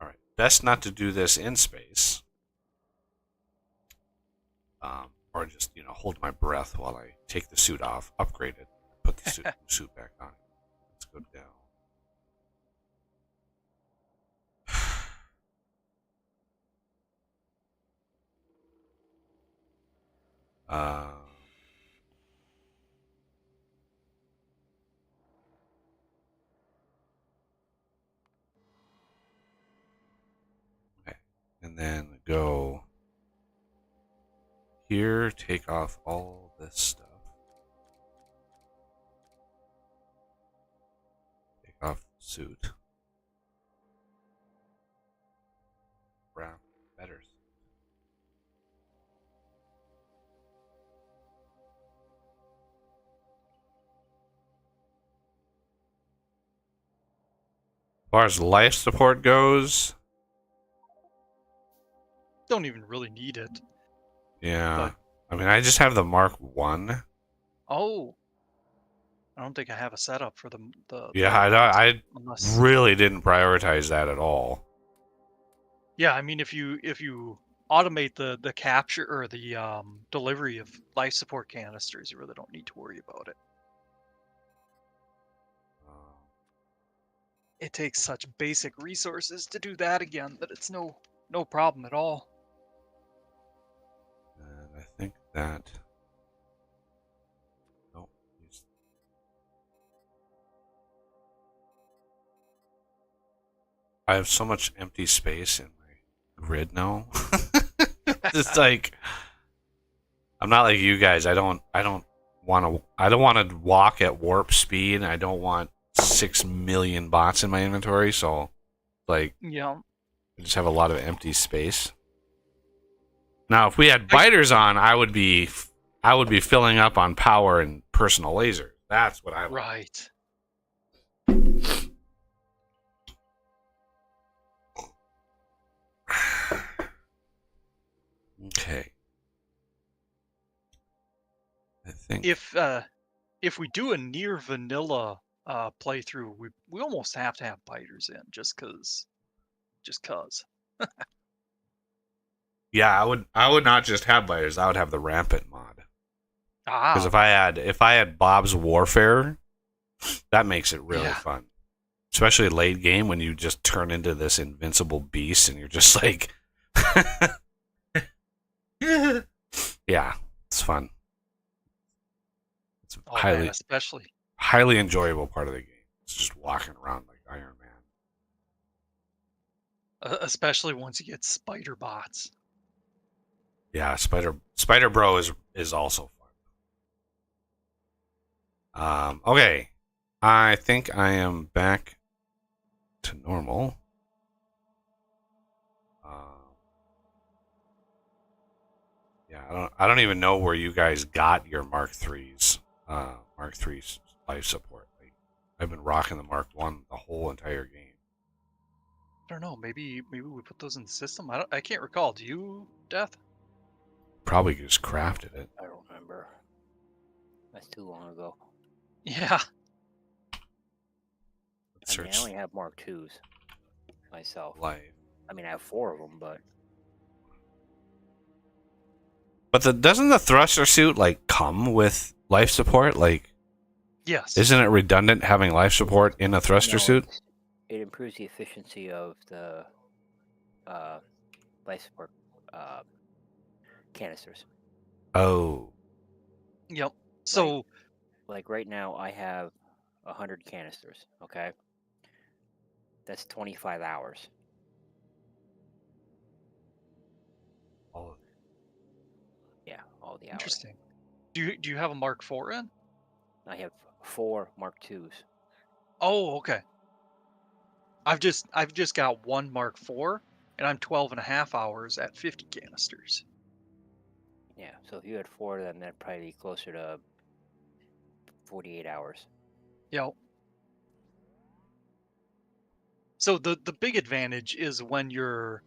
All right. Best not to do this in space. Or just hold my breath while I take the suit off, upgrade it, put the suit back on. Let's go down. Uh, okay. And then go here, take off all this stuff. Take off the suit. Wrap better. As far as life support goes, Don't even really need it. yeah. I mean, I just have the Mark 1. Oh, I don't think I have a setup for the Yeah, I unless. really didn't prioritize that at all. Yeah, I mean, if you automate the capture or the delivery of life support canisters, you really don't need to worry about it. It takes such basic resources to do that again that it's no problem at all. And I think that. No. I have so much empty space in my grid now. It's like I'm not like you guys. I don't want to walk at warp speed, and I don't want 6 million bots in my inventory. So, like, Yeah. I just have a lot of empty space. Now, if we had biters on, I would be filling up on power and personal lasers. That's what I like. Right. Okay. I think If we do a near vanilla playthrough, we almost have to have biters in just cause. yeah, I would not just have biters. I would have the rampant mod. Because Ah. if I had Bob's Warfare, that makes it really Yeah. fun. Especially late game when you just turn into this invincible beast and you're just like yeah, it's fun. It's Oh man, especially. highly enjoyable part of the game. It's just walking around like Iron Man. Especially once you get spider bots. Yeah, Spider Bro is also fun. Okay. I think I am back to normal. Yeah, I don't even know where you guys got your Mark III's life support. Like, I've been rocking the Mark 1 the whole entire game. I don't know. Maybe we put those in the system. I can't recall. Do you, Death? Probably just crafted it. I don't remember. That's too long ago. Yeah. I mean, I only have Mark IIs myself. Life. I mean, I have 4 of them, but Doesn't the thruster suit like come with life support? Like, Yes. isn't it redundant having life support in a thruster suit? It improves the efficiency of the life support canisters. Oh. Yep. So, like right now, I have 100 canisters. Okay, that's 25 hours. Oh. Yeah, all the hours. Interesting. Do you have a Mark IV in? I have 4 Mark IIs. Oh, okay. I've just got 1 Mark IV, and I'm 12.5 hours at 50 canisters. Yeah, so if you had 4 of them, that'd probably be closer to 48 hours. Yep. So the big advantage is when you're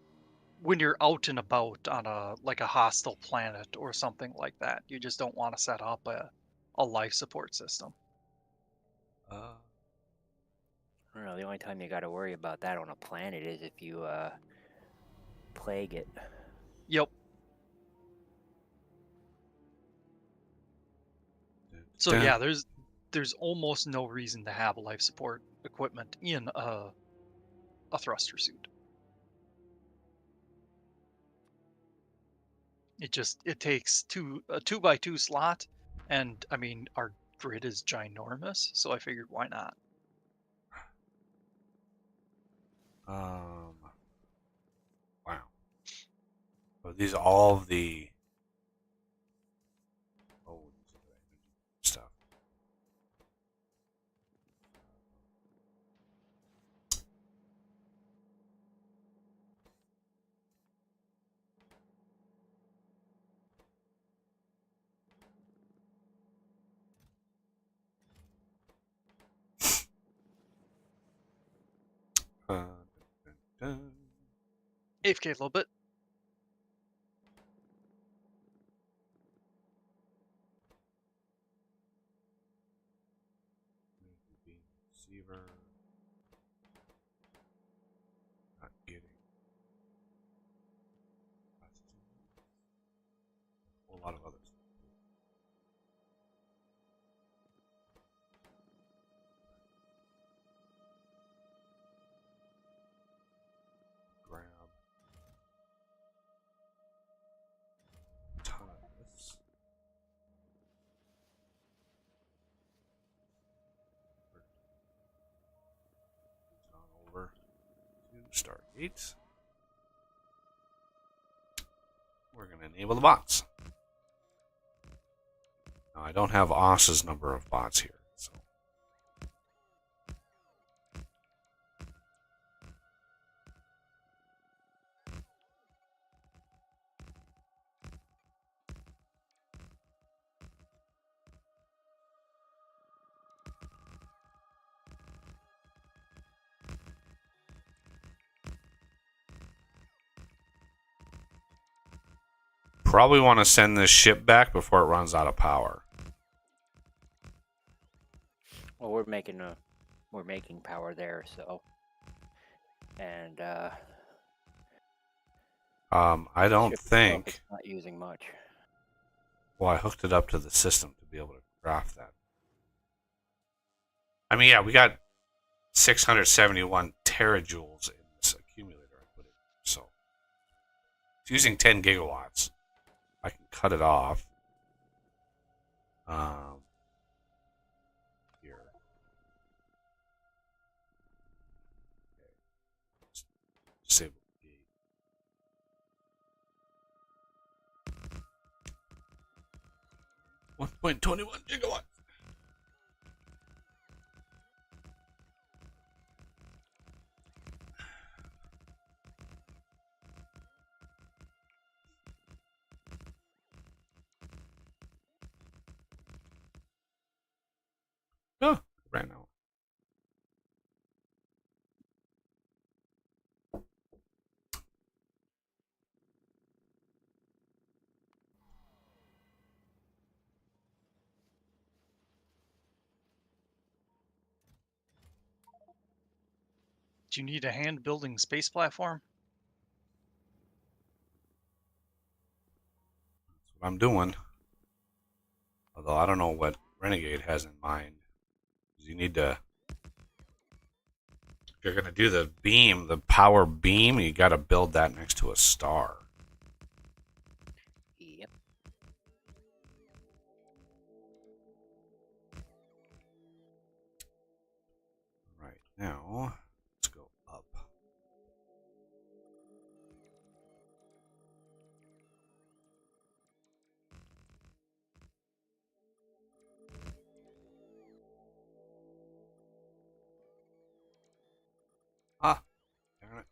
out and about on a hostile planet or something like that. You just don't want to set up a life support system. I don't know. The only time you got to worry about that on a planet is if you plague it. Yep. So yeah, there's almost no reason to have life support equipment in a thruster suit. It takes a 2x2 slot, and I mean our grid is ginormous, so I figured why not. Wow. So these are all of the stuff. Dun, dun. AFK a little bit. Receiver. Not getting. A whole lot of others. Grab. Ton of this. On over to Stargate. We're going to enable the bots. Now, I don't have Oss's number of bots here, so. Probably want to send this ship back before it runs out of power. Well, we're making power there, so. And I don't ship itself think. It's not using much. Well, I hooked it up to the system to be able to craft that. I mean, yeah, we got 671 terajoules in this accumulator I put in. So it's using 10 gigawatts. I can cut it off. Here. Okay. Disable the gate. 1.21 gigawatts. Oh, ran out. Do you need a hand building space platform? That's what I'm doing. Although I don't know what Renegade has in mind. You need to. If you're going to do the beam, the power beam, you got to build that next to a star. Yep. Right now, let's go up. Ah, darn it.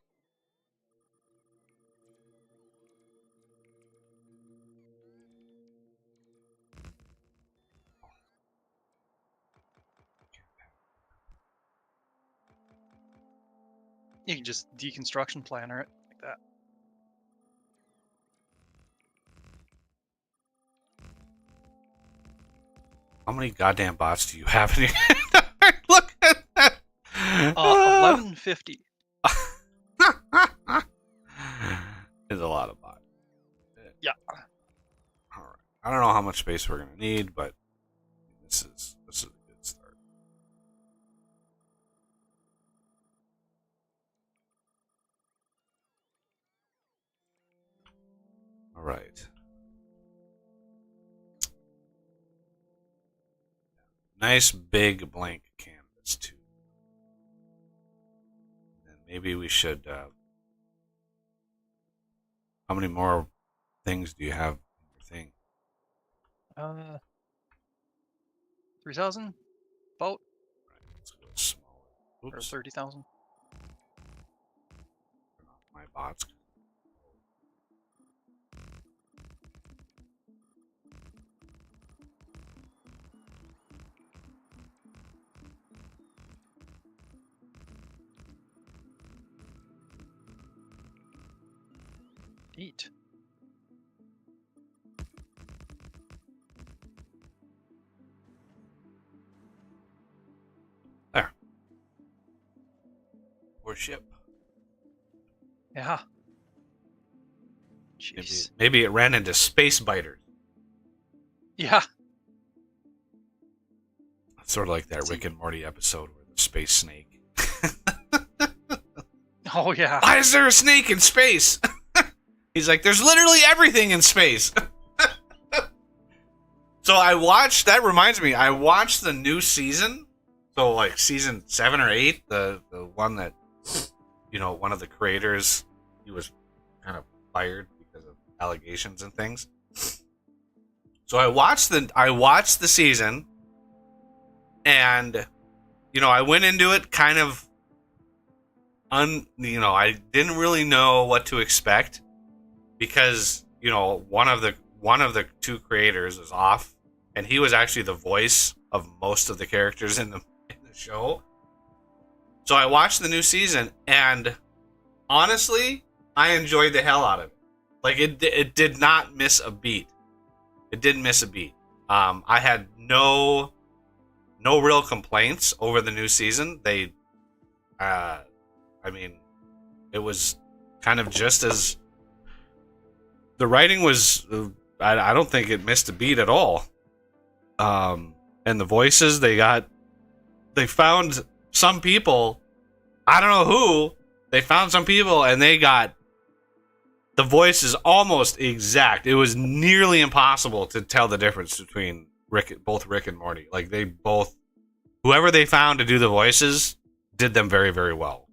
You can just deconstruction planner it like that. How many goddamn bots do you have in here? Look at that. 150. It's a lot of bot. Yeah. All right. I don't know how much space we're gonna need, but this is a good start. All right. Nice big blank canvas too. And maybe we should. How many more things do you have in your thing? 3,000? About? Right. Let's go smaller. Or Oops. 30,000? Turn off my bots. Neat. There. Poor ship. Yeah. Jeez. Maybe it ran into space biters. Yeah. Sort of like that Rick and Morty episode where the space snake. Oh, yeah. Why is there a snake in space? He's like, there's literally everything in space. So that reminds me, I watched the new season. So like season 7 or 8, the one that, one of the creators, he was kind of fired because of allegations and things. So I watched the season, and I went into it kind of I didn't really know what to expect because one of the two creators is off, and he was actually the voice of most of the characters in the show. So I watched the new season, and honestly, I enjoyed the hell out of it. Like it did not miss a beat. It didn't miss a beat. I had no real complaints over the new season. It was kind of just as the writing was. I don't think it missed a beat at all. And the voices they found some people. I don't know who. They found some people and they got the voices almost exact. It was nearly impossible to tell the difference between both Rick and Morty. Like whoever they found to do the voices did them very, very well.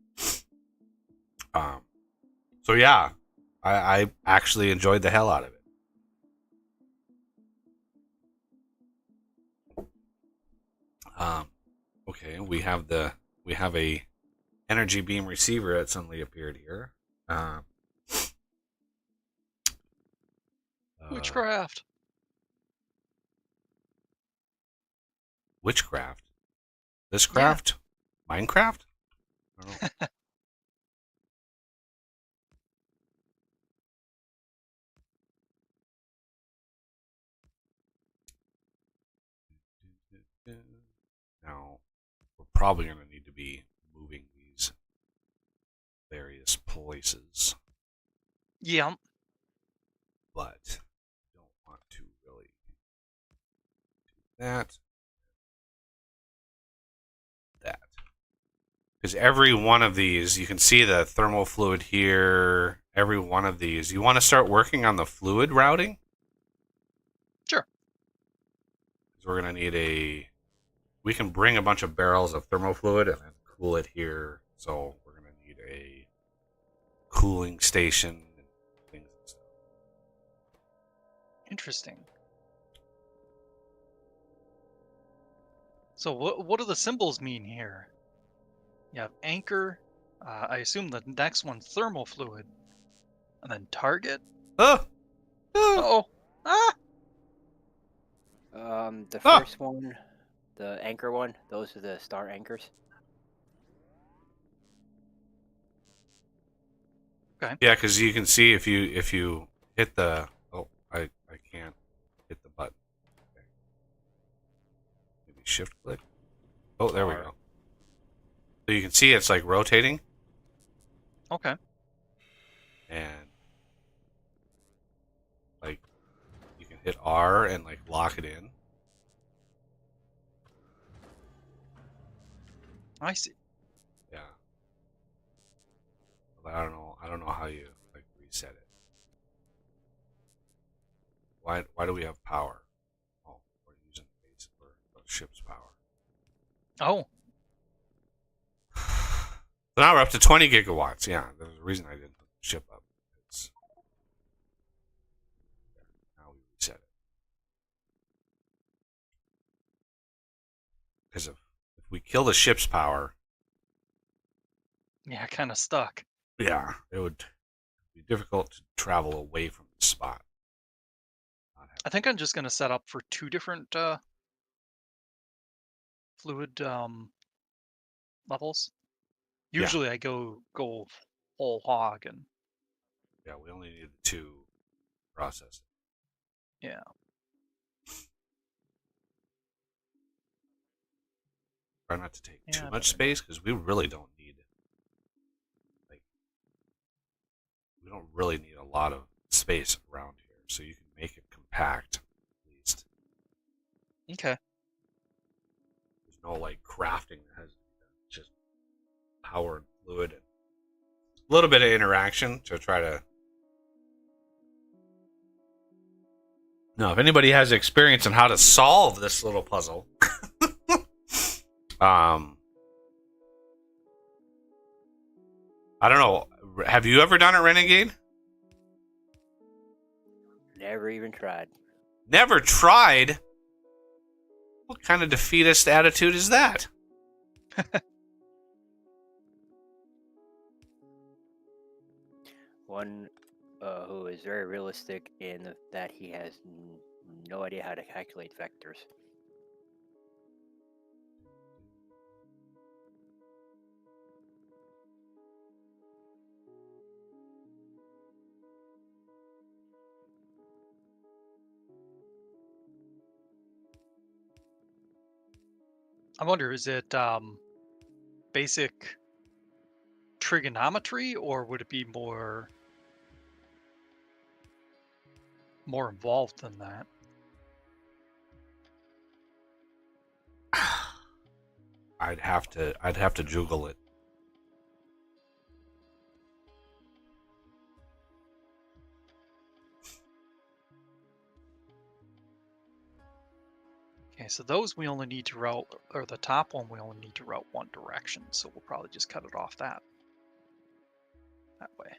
So yeah, I actually enjoyed the hell out of it. Okay, we have a energy beam receiver that suddenly appeared here. Witchcraft. Witchcraft. This craft? Yeah. Minecraft? I don't know. Now, we're probably going to need to be moving these various places. Yeah. But I don't want to really do that. Because every one of these, you can see the thermal fluid here. Every one of these. You want to start working on the fluid routing? Sure. Because we're going to need we can bring a bunch of barrels of thermal fluid and then cool it here. So we're going to need a cooling station and things and stuff. Interesting. So what do the symbols mean here? You have anchor. I assume the next one's thermal fluid. And then target. Oh! Uh-oh. Ah! The first one, the anchor one, those are the star anchors. Okay. Yeah, because you can see if you hit the... Oh, I can't hit the button. Okay. Maybe shift click. Oh, there we go. So you can see it's like rotating, Okay. and like you can hit R and like lock it in. I see. Yeah. But I don't know. I don't know how you like reset it. Why do we have power? Oh, we're using base for the ship's power. Oh, So now we're up to 20 gigawatts. Yeah, there's a reason I didn't put the ship up. It's now we reset it because if we kill the ship's power, yeah, kind of stuck. yeah, it would be difficult to travel away from the spot. I think I'm just gonna set up for 2 different fluid levels. Yeah. Usually I go whole hog, and Yeah, we only need the 2 processing. yeah. Try not to take Yeah, too I much better space because we really don't need like we don't really need a lot of space around here. So you can make it compact at least. Okay. There's no like crafting that has just power and fluid and a little bit of interaction to try to. Now, if anybody has experience on how to solve this little puzzle, I don't know. Have you ever done a Renegade? Never even tried. Never tried? What kind of defeatist attitude is that? One who is very realistic in that he has no idea how to calculate vectors. I wonder, is it basic trigonometry, or would it be more involved than that? I'd have to juggle it. Okay, so those we only need to route, or the top one we only need to route one direction, so we'll probably just cut it off that way.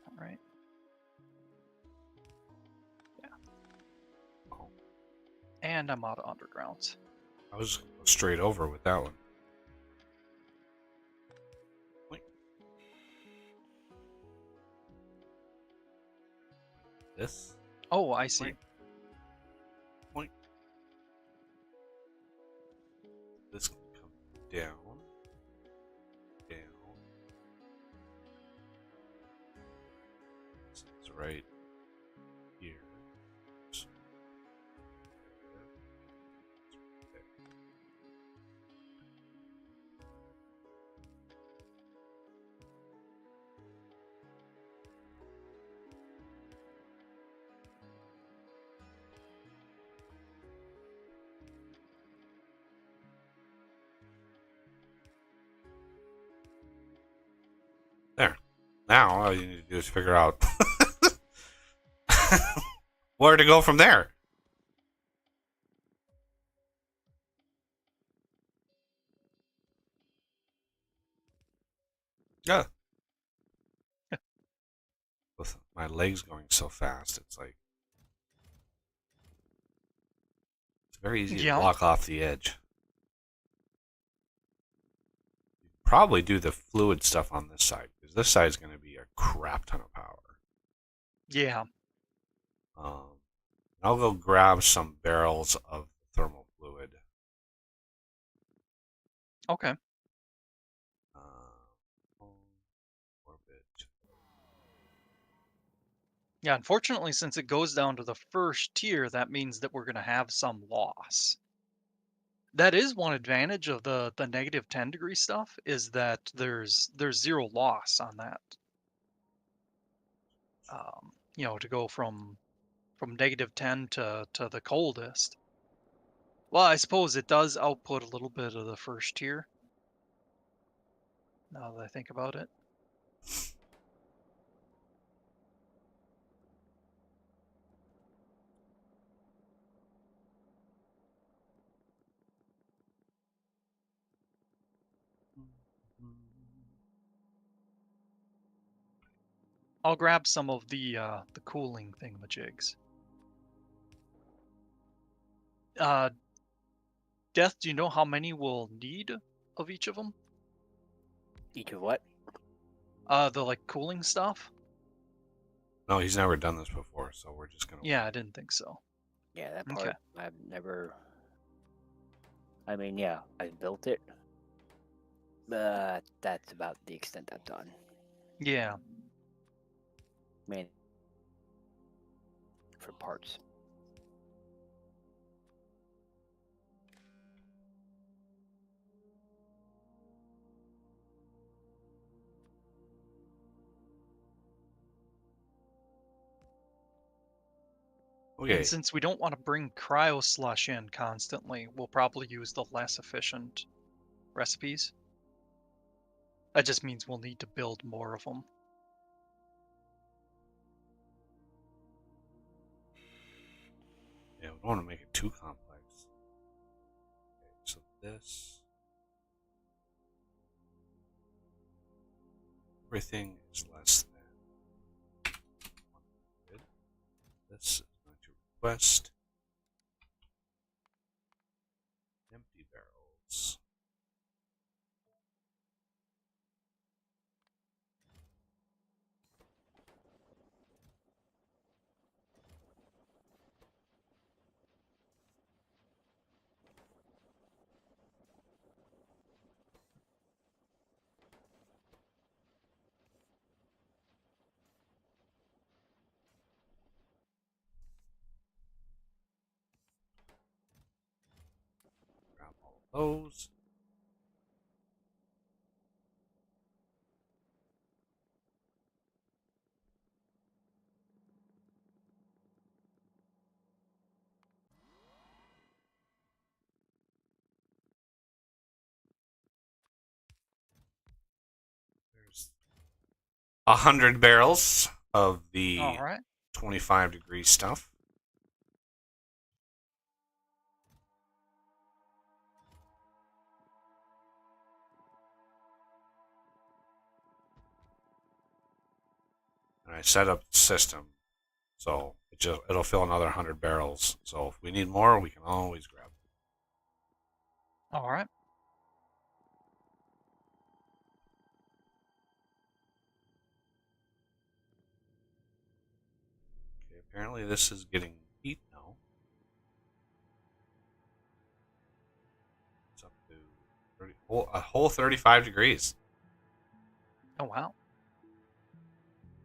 All right. Yeah. Oh, And I'm out of undergrounds. I was straight over with that one. Wait. This? Oh, I see. Wait. Point. This can come down. Down. This is right here. There. There. Now all you need to do is figure out where to go from there. Yeah. With my legs going so fast, it's like it's very easy to Yeah. walk off the edge. Probably do the fluid stuff on this side because this side is going to be a crap ton of power. Yeah. I'll go grab some barrels of thermal fluid. Okay. Orbit. Yeah, unfortunately, since it goes down to the first tier, that means that we're going to have some loss. That is one advantage of the negative 10 degree stuff, is that there's zero loss on that. To go from negative 10 to the coldest. Well, I suppose it does output a little bit of the first tier, now that I think about it. I'll grab some of the cooling thingamajigs. Death, do you know how many we'll need of each of them? Each of what? The like cooling stuff? No, he's never done this before, so we're just gonna. Yeah, I didn't think so. Yeah, that Okay. part I've never. I mean, yeah, I've built it, but that's about the extent I've done. Yeah. I mean, for parts. Okay. And since we don't want to bring cryo slush in constantly, we'll probably use the less efficient recipes. That just means we'll need to build more of them. Yeah, we don't want to make it too complex. Okay, so this. Everything is less than 100. This is going to request empty barrels. Grab all of those. There's 100 barrels of the All right. 25-degree stuff. And I set up the system so it'll fill another 100 barrels. So if we need more, we can always grab them. All right. Okay, apparently this is getting heat now. It's up to 30, a whole 35 degrees. Oh, wow.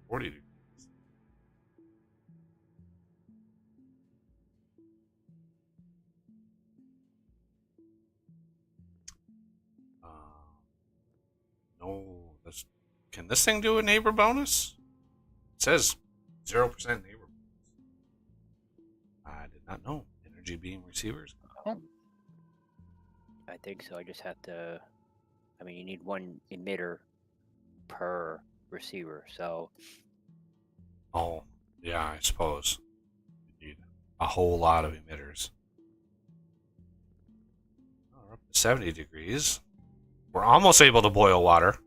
40 degrees. No, can this thing do a neighbor bonus? It says 0% neighbor bonus. I did not know. Energy beam receivers. Oh. I think so. I just have to. I mean, you need one emitter per receiver, so. Oh, yeah, I suppose. You need a whole lot of emitters. Oh, we're up to 70 degrees. We're almost able to boil water.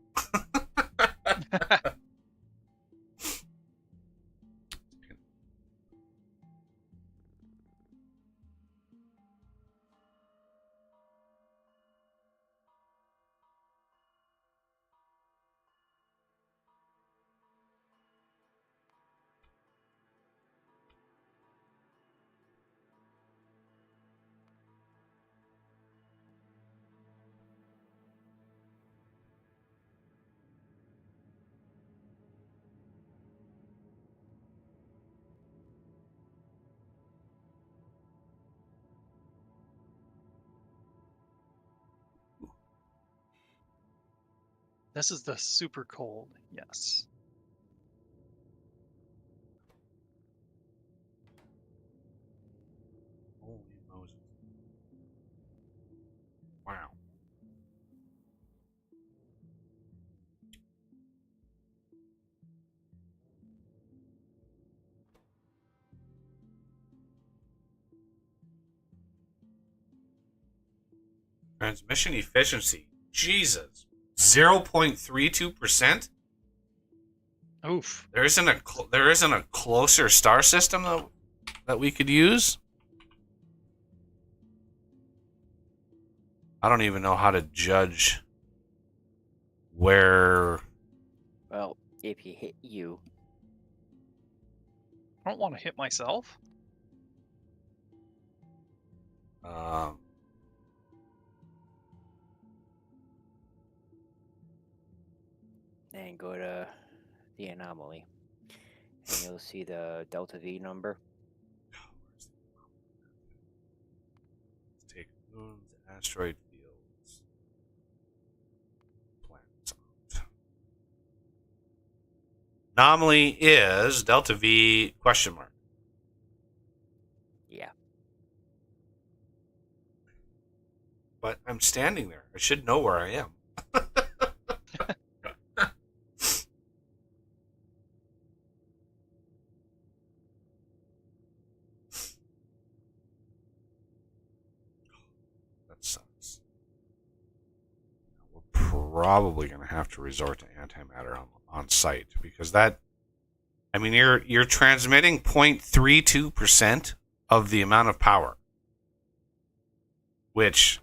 This is the super cold. Yes. Holy Moses. Wow. Transmission efficiency. Jesus. 0.32%? Oof. There isn't a closer star system that we could use? I don't even know how to judge where. Well, if you hit you, I don't want to hit myself. Um, and go to the anomaly, and you'll see the delta V number. let's take moons, asteroid fields, planets. Anomaly is delta V question mark. Yeah. But I'm standing there. I should know where I am. That sucks. We're probably going to have to resort to antimatter on site because that. I mean, you're transmitting 0.32% of the amount of power, which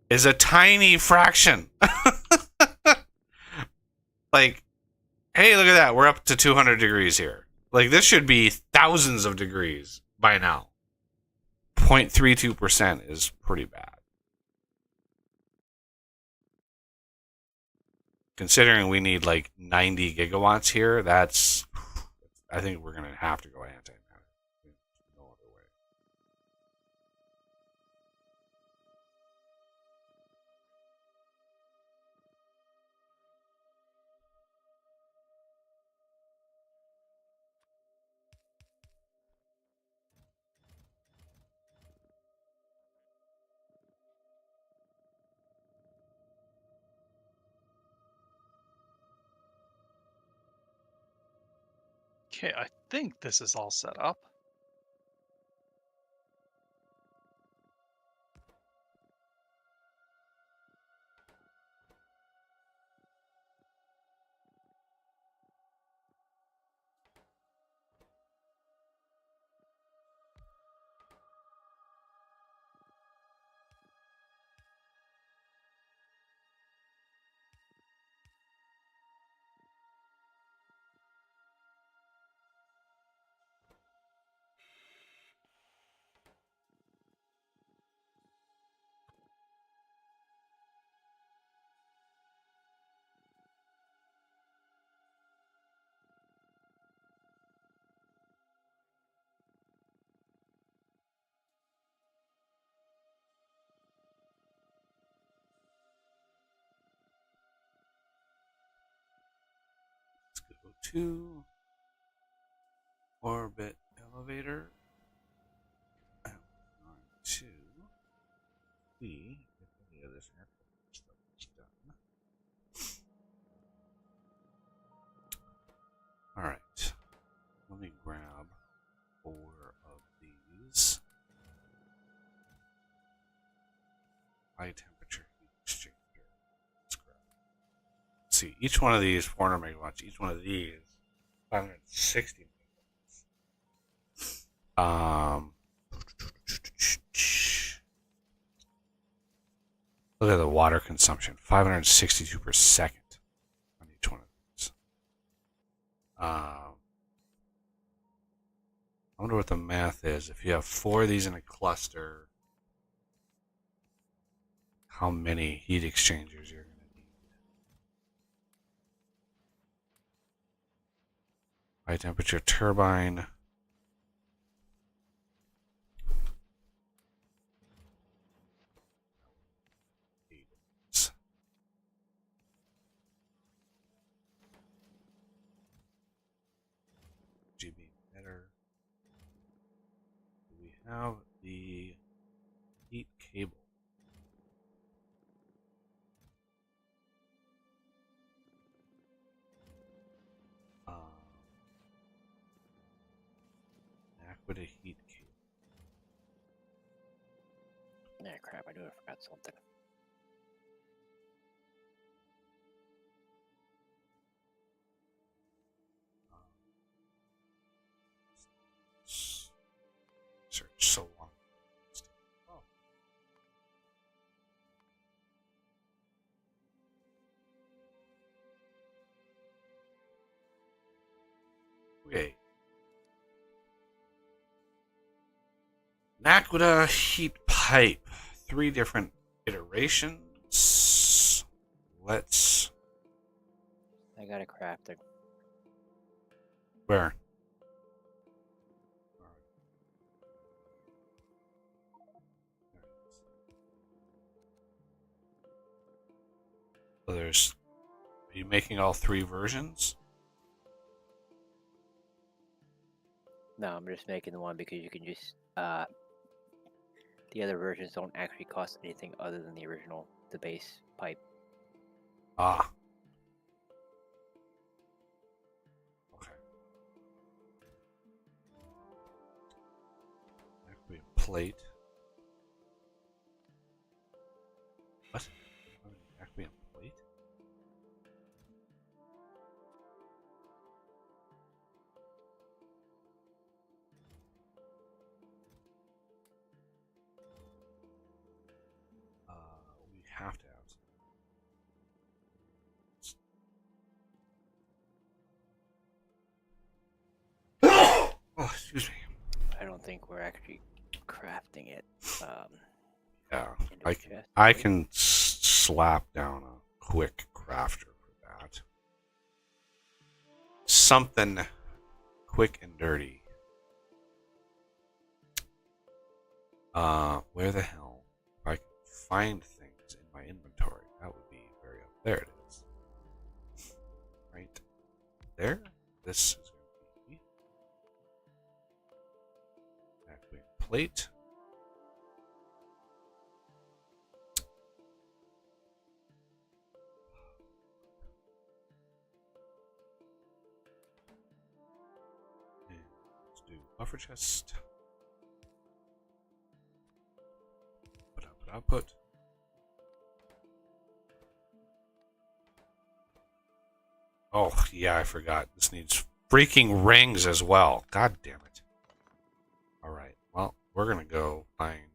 is a tiny fraction. Like, hey, look at that. We're up to 200 degrees here. Like, this should be thousands of degrees by now. 0.32% is pretty bad. Considering we need like 90 gigawatts here, I think we're going to have to go antimatter. No other way. Okay, I think this is all set up. Let's go to orbit elevator. And we're going to see if any of this airport stuff is done. All right. Let me grab 4 of these. High temperature heat exchanger. Let's grab. Let's see, each one of these 400 megawatts. Each one of these 560 megawatts. Look at the water consumption, 562 per second on each one of these. I wonder what the math is. If you have 4 of these in a cluster, how many heat exchangers you're going to need. High temperature turbine. have the heat cable. Aqua heat cable. Yeah, crap, I knew I forgot something. Search so long. Oh. Okay. Naquita heat pipe. 3 different iterations. Let's. I got it crafted. Where? So there's. Are you making all 3 versions? No, I'm just making the one because you can just the other versions don't actually cost anything other than the original, the base pipe. Ah. Okay. That could be a plate. What? That could be a plate? We have to have some. Oh, excuse me. I don't think we're actually crafting it. Yeah, into a chest, I right? can slap down a quick crafter for that. Something quick and dirty. Where the hell? If I can find things in my inventory, that would be very. There it is. Right there. This is going to be that plate. And let's do buffer chest. Output. Oh, yeah, I forgot. This needs freaking rings as well. God damn it. Alright, well, we're going to go find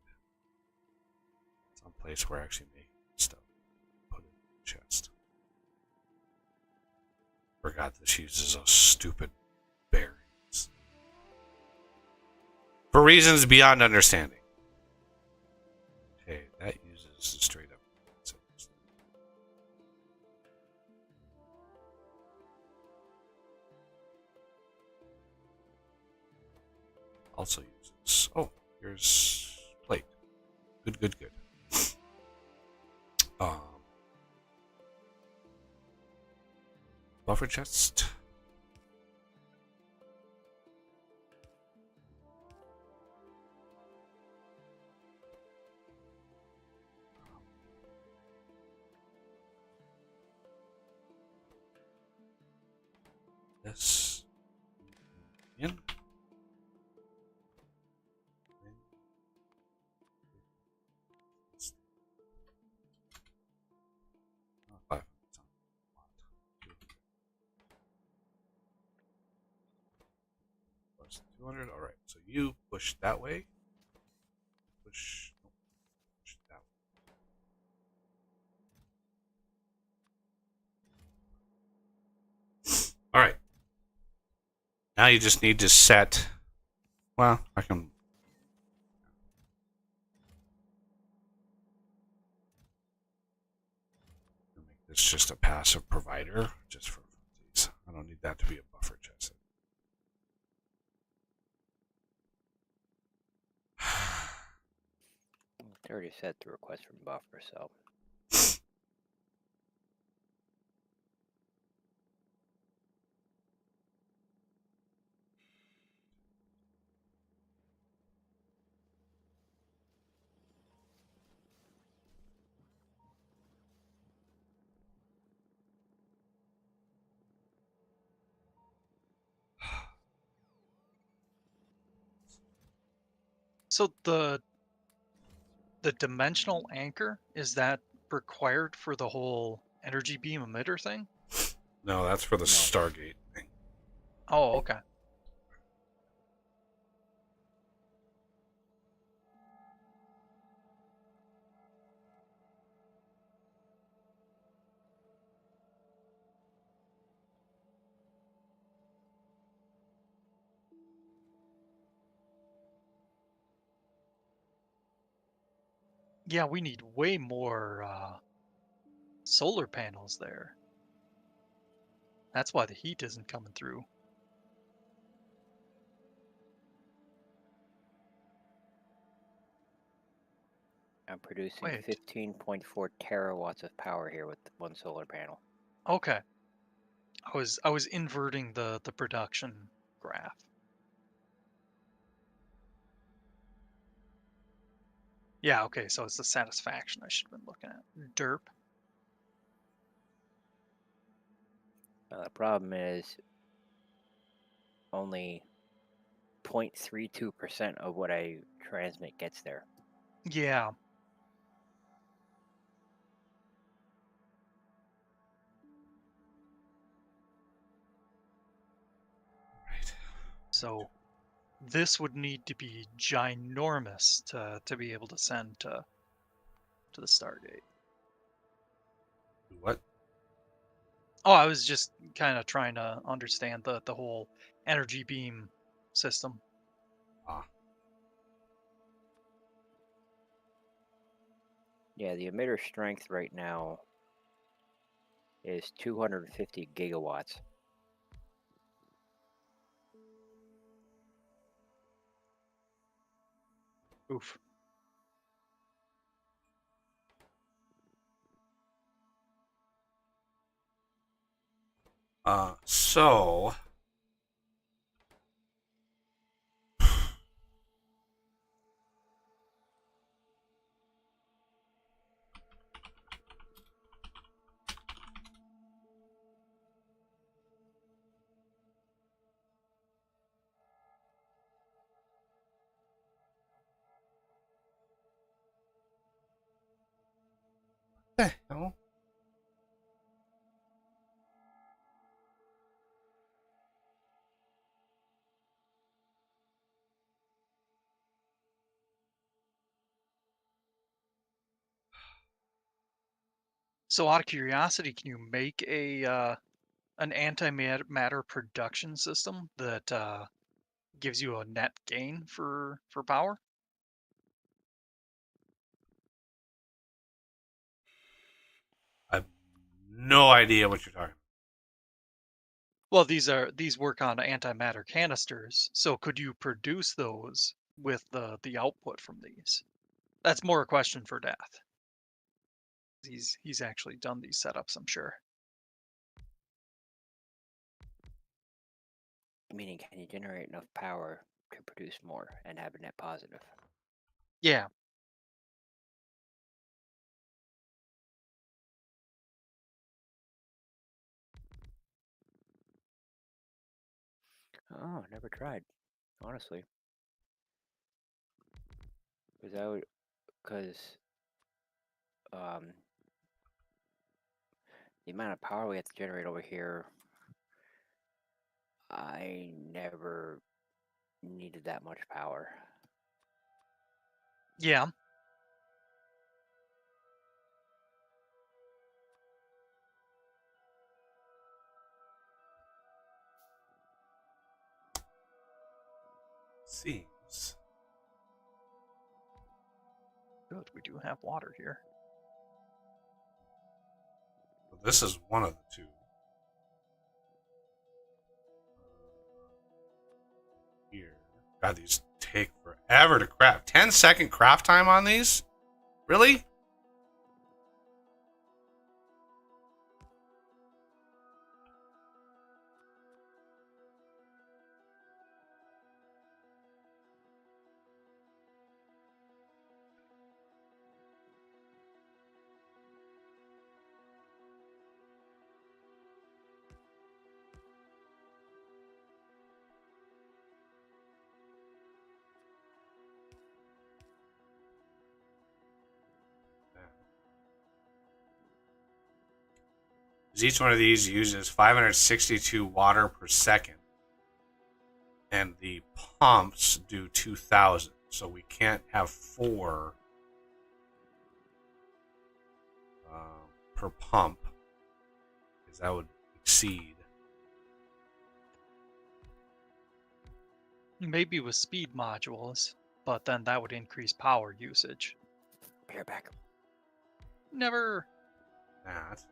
some place where I actually make stuff. Put it in the chest. Forgot this uses those stupid bearings. For reasons beyond understanding. Okay, that uses straight up. Also uses. Oh, here's plate. Good, good, good. Buffer chest. This in. Five. Plus 200. All right. So you push that way. Push. No, push that way. All right. Now you just need to set. Well, I can. Make this just a passive provider, just for these. I don't need that to be a buffer chest. They already set the request from buffer, so. So the dimensional anchor, is that required for the whole energy beam emitter thing? No, that's for the No. Stargate thing. Oh, okay. Yeah, we need way more solar panels there. That's why the heat isn't coming through. I'm producing Wait. 15.4 terawatts of power here with one solar panel. Okay. I was inverting the production graph. Yeah, okay, so it's the satisfaction I should have been looking at. Derp. The problem is only 0.32% of what I transmit gets there. Yeah. Right. So this would need to be ginormous to be able to send to the Stargate. What? Oh, I was just kind of trying to understand the whole energy beam system. Ah. Yeah, the emitter strength right now is 250 gigawatts. Oof. So the hell? So out of curiosity, can you make a an antimatter production system that gives you a net gain for power? I have no idea what you're talking Well, these work on antimatter canisters, so could you produce those with the output from these? That's more a question for Death. He's actually done these setups, I'm sure. Meaning, can you generate enough power to produce more and have a net positive? Yeah. Oh, never tried, honestly. Because I would, because the amount of power we have to generate over here, I never needed that much power. Yeah. Seems. Good, we do have water here. This is one of the two. Here. God, these take forever to craft. 10-second craft time on these? Really? Each one of these uses 562 water per second, and the pumps do 2,000. So we can't have 4 per pump, because that would exceed. Maybe with speed modules, but then that would increase power usage. Bear back. Never. That.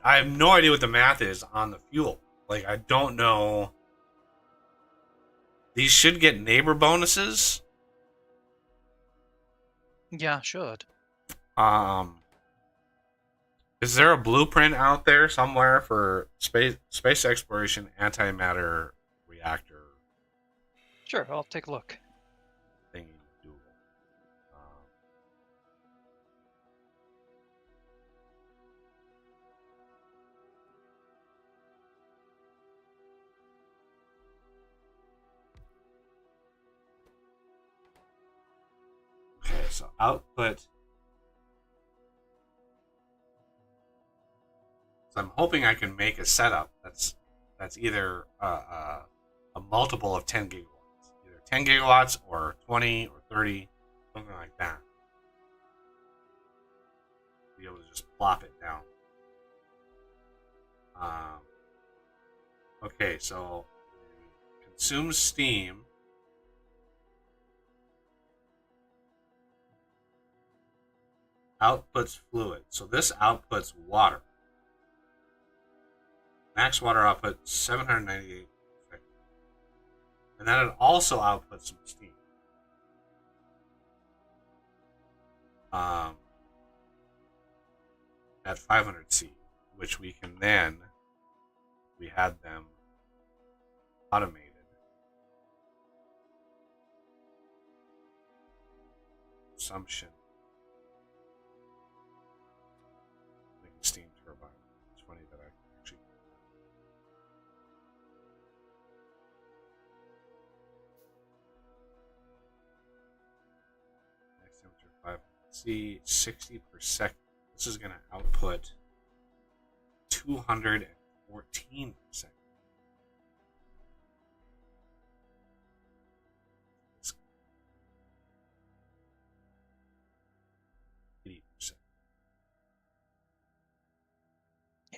I have no idea what the math is on the fuel. Like, I don't know. These should get neighbor bonuses. Yeah, should. Is there a blueprint out there somewhere for space exploration antimatter reactor Sure, I'll take a look. thingy doodle? Okay, so output. So I'm hoping I can make a setup that's either a multiple of 10 gigawatts, either 10 gigawatts or 20 or 30, something like that. Be able to just plop it down. Okay, so consumes steam. Outputs fluid. So this outputs water. Max water output 798. And then it also outputs some steam. At 500 C, which we can then, we had them automated. Consumption. Make a steam turbine. It's funny that I can actually. Max temperature 500 C, 60 per second. This is going to output 214 per second.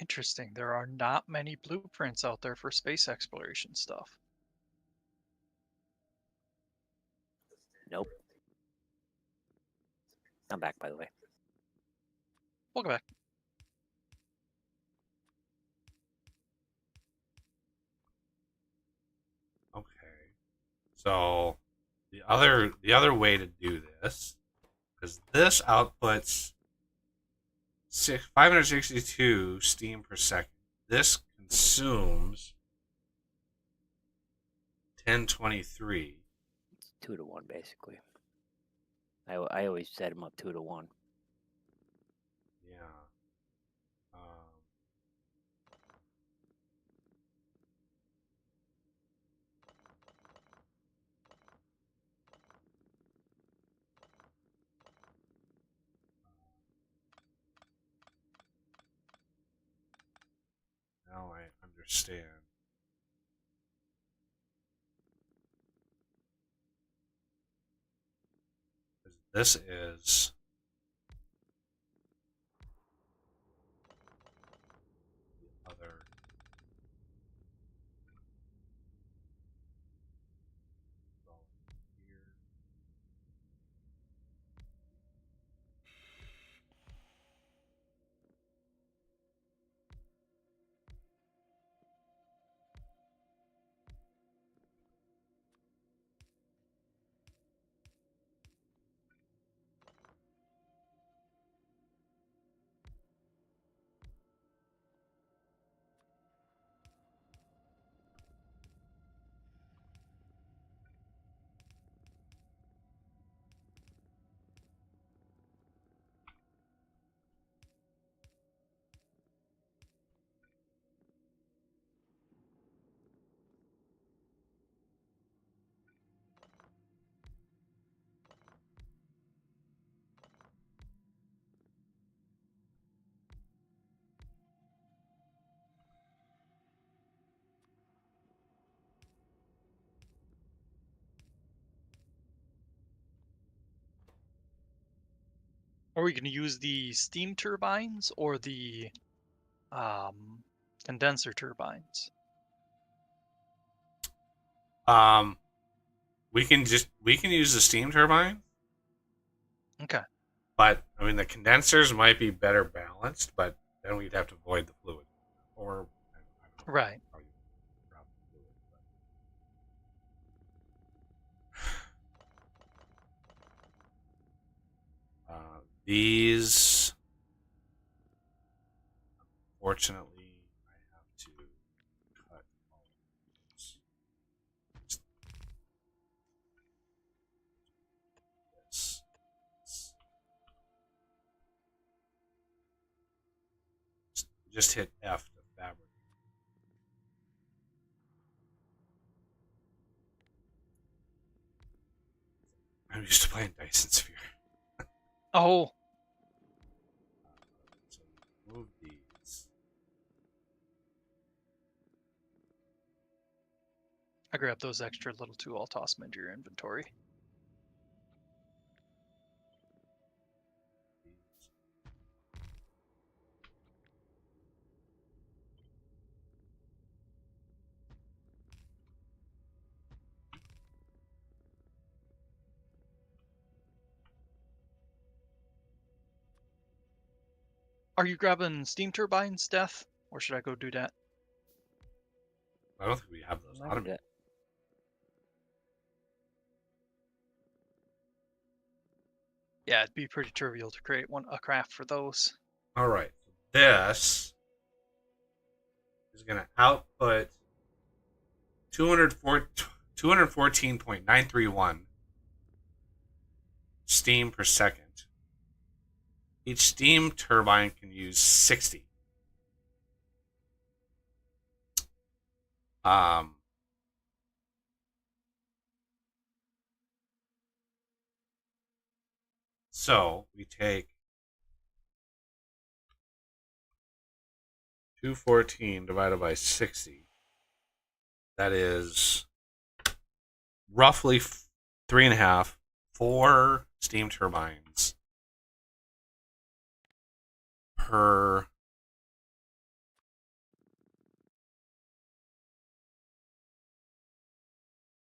Interesting. There are not many blueprints out there for space exploration stuff. Nope. I'm back, by the way. Welcome back. Okay. So the other way to do this, because this outputs 562 steam per second. This consumes 1023. It's 2 to 1, basically. I always set them up 2 to 1. Yeah. Now I understand. This is the other. Here. Are we going to use the steam turbines or the condenser turbines? We can use the steam turbine, Okay. but I mean the condensers might be better balanced, but then we'd have to void the fluid, or I don't know Right. how you drop the fluid. But, these, fortunately, I have to cut all of those. This. Just hit F to fabric. I'm used to playing Dyson Sphere. Oh, So move these. I grabbed those extra little two. I'll toss them into your inventory. Are you grabbing steam turbines, Death? Or should I go do that? I don't think we have those I can do automated. that. Yeah, it'd be pretty trivial to create a craft for those. All right. This is going to output 214.931 steam per second. Each steam turbine can use 60. Um, so we take 214 divided by 60. That is roughly 3.5, 4 steam turbines per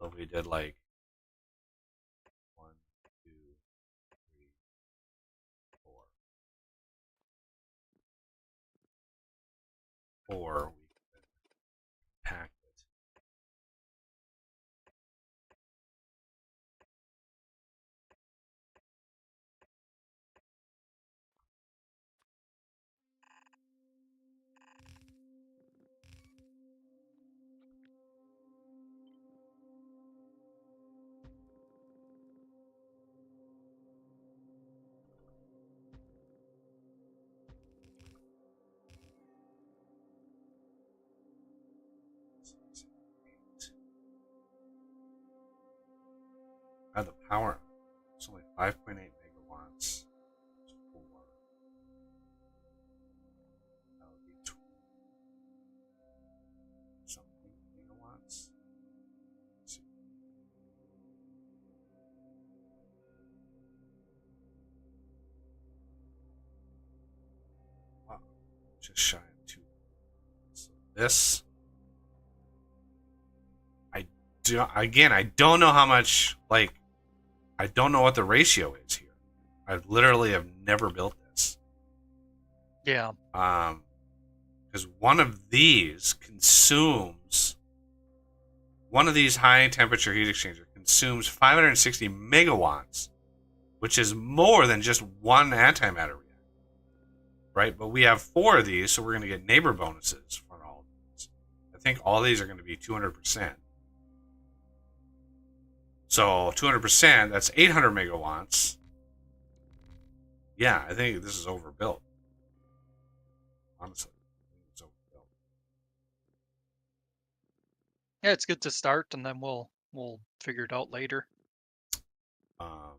so we did like 1, 2, 3, 4. 4 we could pack it. Add the power. It's only 5.8 megawatts. 4. That would be 20 something megawatts. Wow, just shy of 2. So this, I do again. I don't know how much. Like, I don't know what the ratio is here. I literally have never built this. Yeah. Because one of these high temperature heat exchanger consumes 560 megawatts, which is more than just one antimatter reactor, right? But we have 4 of these, so we're going to get neighbor bonuses for all of these. I think all these are going to be 200%. So 200%, that's 800 megawatts. Yeah, I think this is overbuilt. Honestly, it's overbuilt. Yeah, it's good to start, and then we'll figure it out later. Um,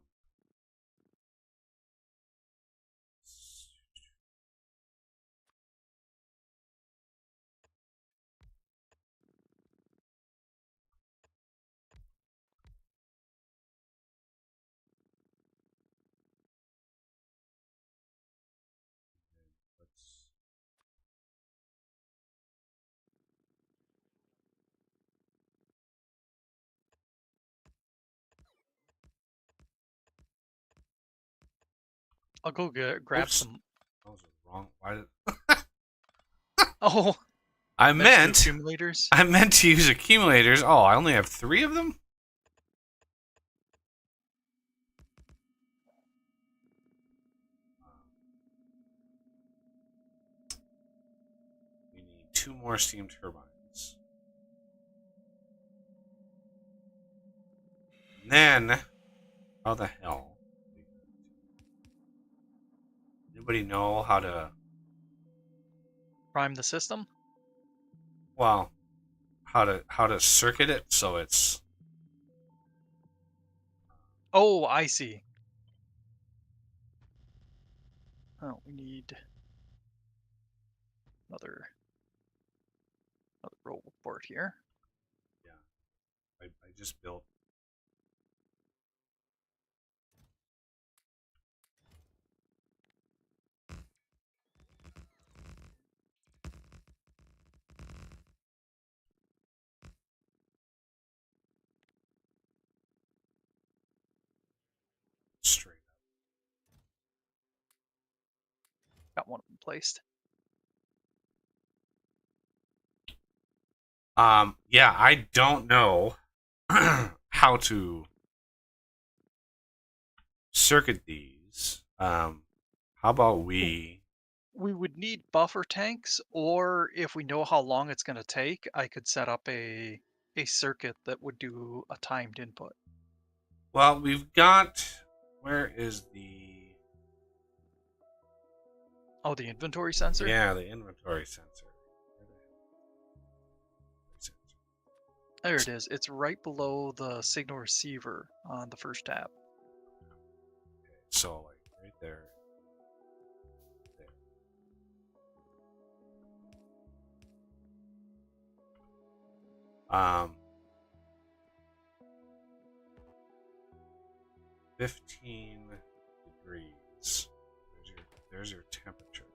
I'll go grab Oops. some. That was wrong. Why did Oh, I meant to do meant accumulators. I meant to use accumulators. Oh, I only have 3 of them? We need 2 more steam turbines. And then, how the hell? Anybody know how to, Prime the system. well, how to circuit it so it's Oh, I see. Oh, we need another robot board here. yeah. I just built straight Got one of them placed. up. Yeah, I don't know how to circuit these. How about we We would need buffer tanks, or if we know how long it's going to take, I could set up a circuit that would do a timed input. Well, we've got, where is the, Oh, the inventory sensor? yeah, the inventory sensor. Where the hell is the There it is. It's right below the signal receiver on the first tab. Okay, so like right there. There. Um 15 degrees. There's your temperature.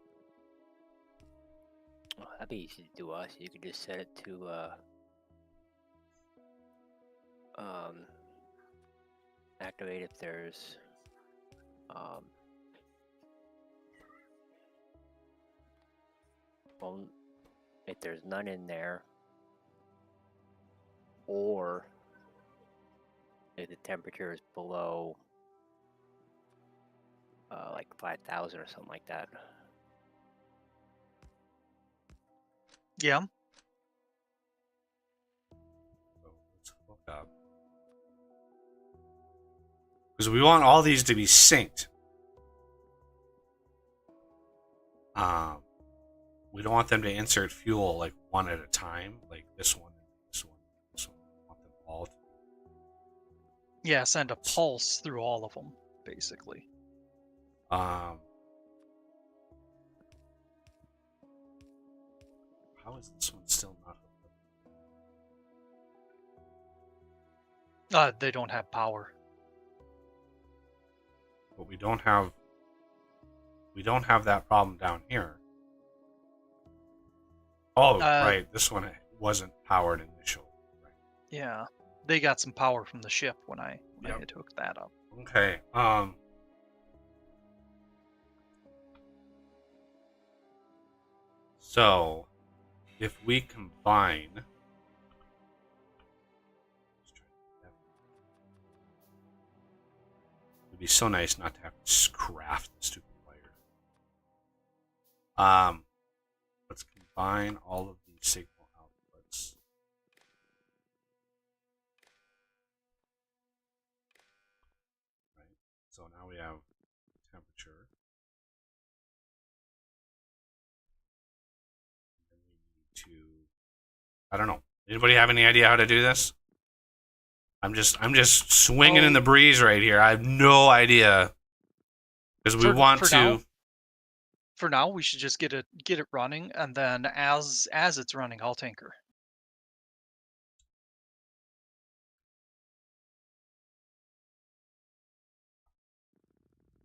Well, that'd be easy to do us. You could just set it to activate if there's well, if there's none in there, or if the temperature is below like 5,000 or something like that. Yeah. So let's hook up. Because we want all these to be synced. We don't want them to insert fuel like one at a time, like this one, this one, this one. We want them all to. Yeah, send a pulse through all of them, basically. How is this one still not hooked up? They don't have power. But we don't have that problem down here. Oh, right. This one wasn't powered initially. Right. Yeah. They got some power from the ship when I had hooked that up. Okay. So if we combine, it'd be so nice not to have to craft the stupid wire. Let's combine all of these signal outputs. Right. So now we have temperature. And we need to, I don't know. Anybody have any idea how to do this? I'm just swinging in the breeze right here. I have no idea because we want to. For now, we should just get it running, and then as it's running, I'll tinker.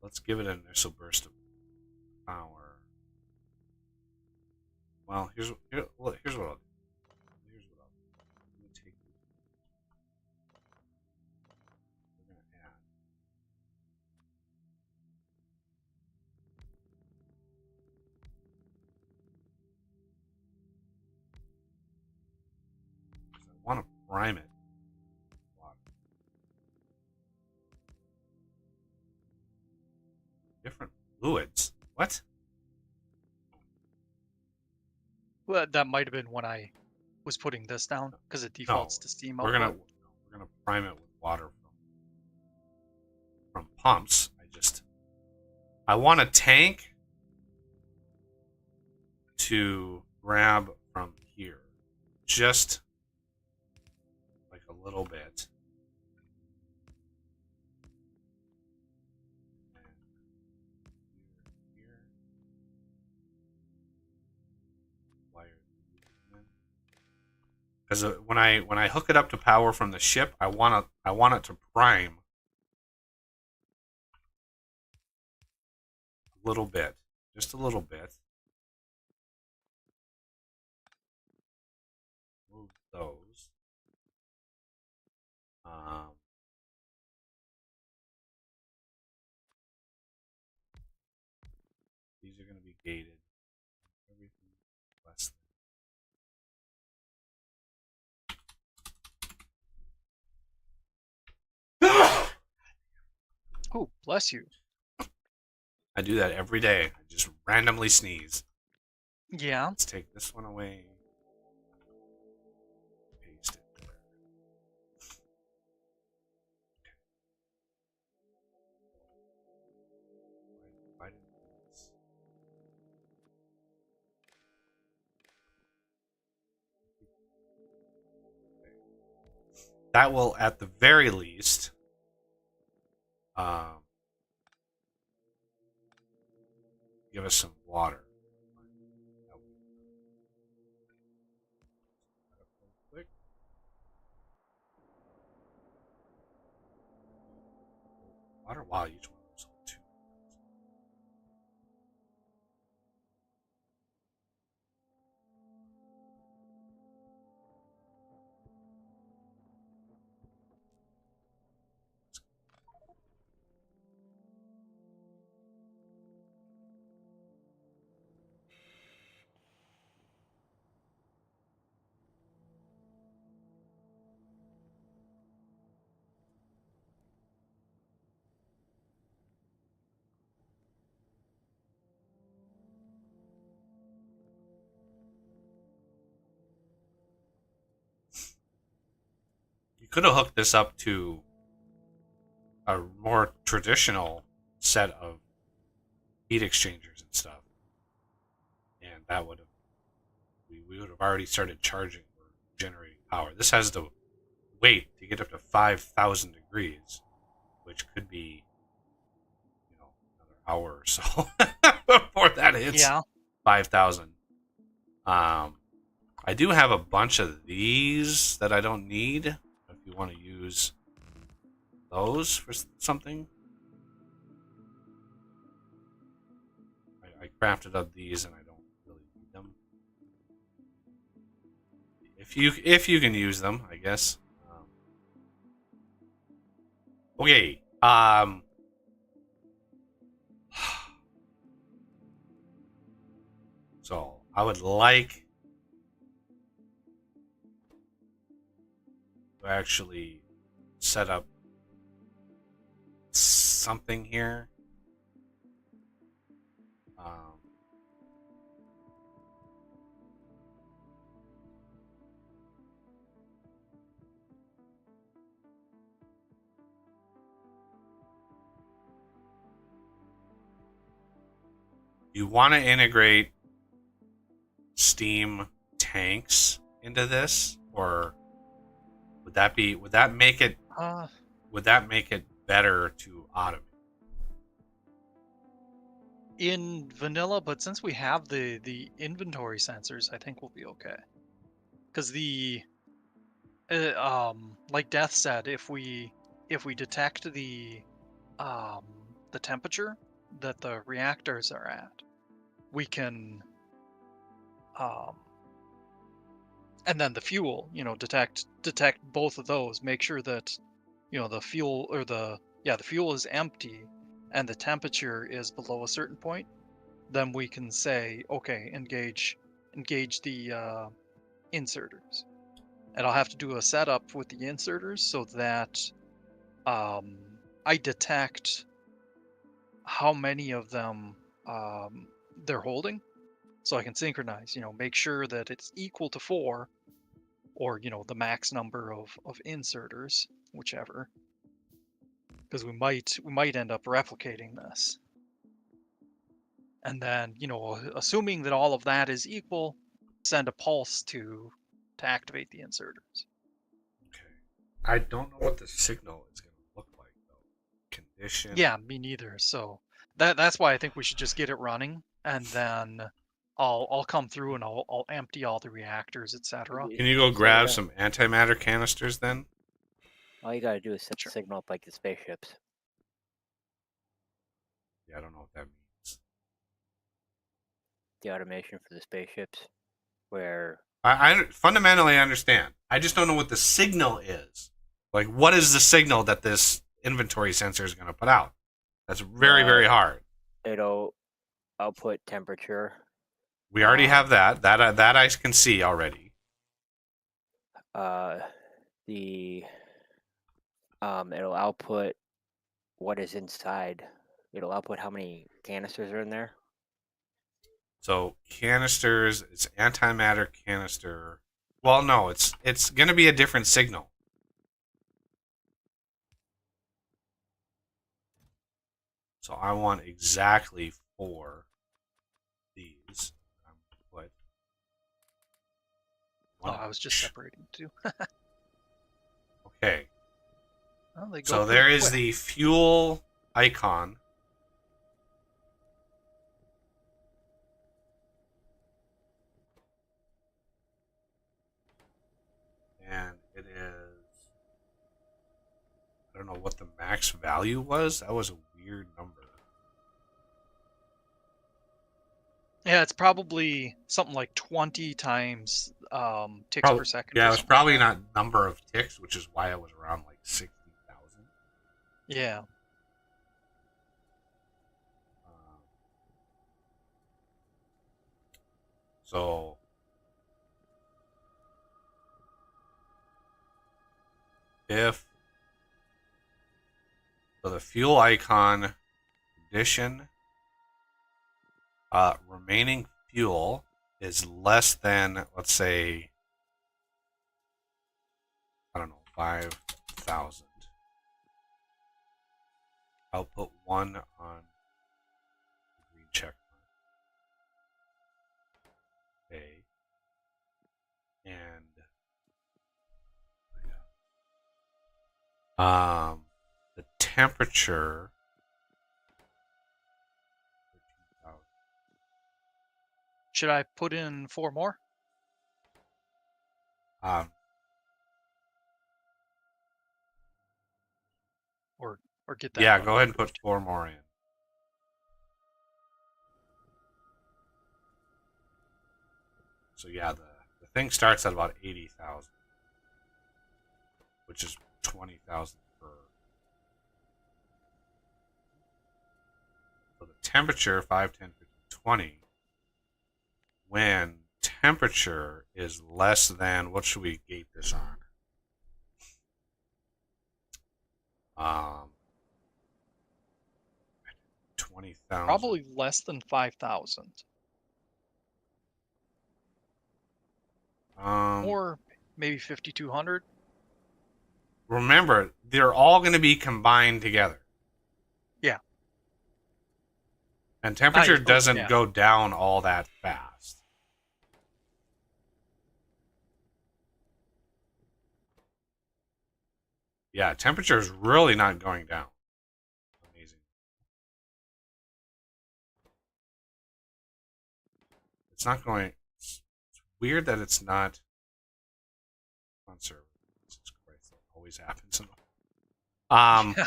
Let's give it an initial burst of power. Well, here's what I'll do. Here's what I'll do. Let me take. We're gonna add. want to prime it. Different fluids. What? Well, that might have been when I was putting this down because it defaults to steam We're output. gonna prime it with water from pumps. I want a tank to grab from here, just like a little bit. Because when I hook it up to power from the ship, I want it to prime a little bit, just a little bit. Move those. These are going to be gated. Everything less than. Oh, bless you. I do that every day. I just randomly sneeze. Yeah. Let's take this one away. Paste it there. Why didn't this? That will, at the very least, give us some water. Water, wow, each one of those hold 2. You could have hooked this up to a more traditional set of heat exchangers and stuff, and that would have we would have already started charging or generating power. This has to wait to get up to 5,000 degrees, which could be, another hour or so before that hits 5,000. I do have a bunch of these that I don't need. If you want to use those for something, I crafted up these and I don't really need them. If you can use them, I guess. Okay. So I would like to actually set up something here. You want to integrate steam tanks into this, or would that make it better to automate? In vanilla, but since we have the inventory sensors, I think we'll be okay. Because like Death said, if we detect the temperature that the reactors are at, we can and then the fuel, detect both of those, make sure that the fuel or the fuel is empty and the temperature is below a certain point, then we can say, okay, engage the inserters. and I'll have to do a setup with the inserters so that I detect how many of them they're holding, so I can synchronize. Make sure that it's equal to 4, or the max number of inserters, whichever, because we might end up replicating this. And then, assuming that all of that is equal, send a pulse to activate the inserters. Okay. I don't know what the signal is going to look like though. Condition. Yeah, me neither. So that's why I think we should just get it running, and then I'll come through and I'll empty all the reactors, etc. Can you go So grab yeah, some antimatter canisters then? all you gotta do is set the Sure. signal up like the spaceships. Yeah, I don't know what that means. The automation for the spaceships, where I fundamentally understand. I just don't know what the signal is. Like, what is the signal that this inventory sensor is going to put out? That's very, very hard. it'll output temperature. We already have that. That I can see already. The it'll output what is inside. It'll output how many canisters are in there. So canisters, it's antimatter canister. Well, no, it's going to be a different signal. So I want exactly 4 these. What? Oh, I was just separating two. Okay. Well, they go So pretty there is quick. the fuel icon. And it is, I don't know what the max value was. That was a weird number. Yeah, it's probably something like 20 times ticks Probably, per second. yeah, or it was something probably like that. not number of ticks, which is why it was around like 60,000. Yeah. So if so, the fuel icon condition remaining fuel is less than, let's say, I don't know, 5,000. Output 1 on the green check mark. Okay. And the temperature 13,000. Should I put in 4 more? Or get that? Yeah, one go ahead and put approved? 4 more in. So yeah, the thing starts at about 80,000, which is 20,000 per. So the temperature 5, 10, 15, 20. When temperature is less than, what should we gate this on? 20,000. Probably less than 5,000. Or maybe 5,200. Remember, they're all going to be combined together. Yeah. And temperature suppose, doesn't yeah. go down all that fast. Yeah, temperature is really not going down. Amazing. It's not going. It's weird that it's not on server. Jesus Christ, that always happens. Yeah.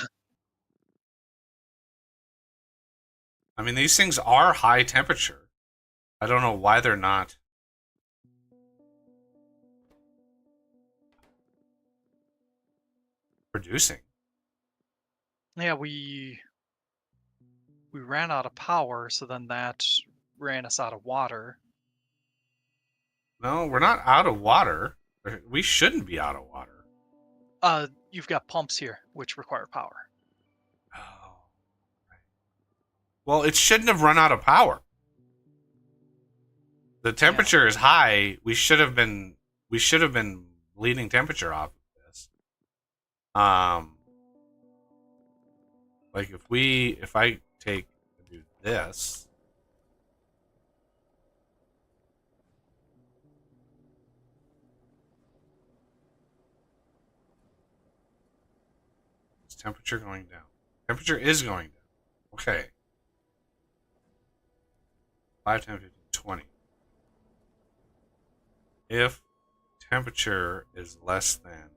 I mean, these things are high temperature. I don't know why they're not producing. Yeah, we ran out of power, so then that ran us out of water. No, we're not out of water. We shouldn't be out of water. You've got pumps here, which require power. Oh. Right. Well, it shouldn't have run out of power. The temperature is high. We should have been bleeding temperature off of this. Like if I take and do this, is temperature going down? Temperature is going down. Okay. 5, 10, 15, 20. If temperature is less than,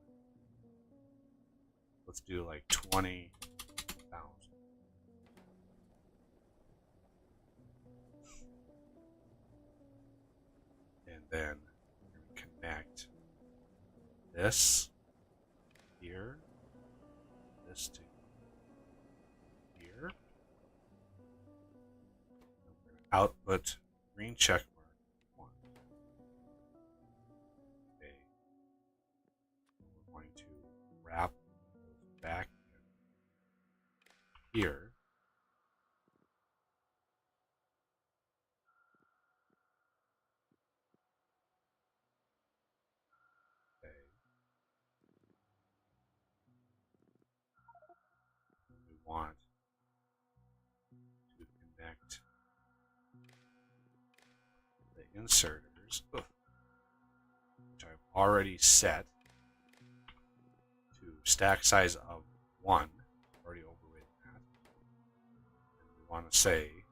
let's do like 20,000. And then connect this here, this to here. Output green check mark 1. Okay. We're going to wrap those back in here. Okay. And we want to connect the inserters, which I've already set to stack size of 1. Already overridden that. And we want to say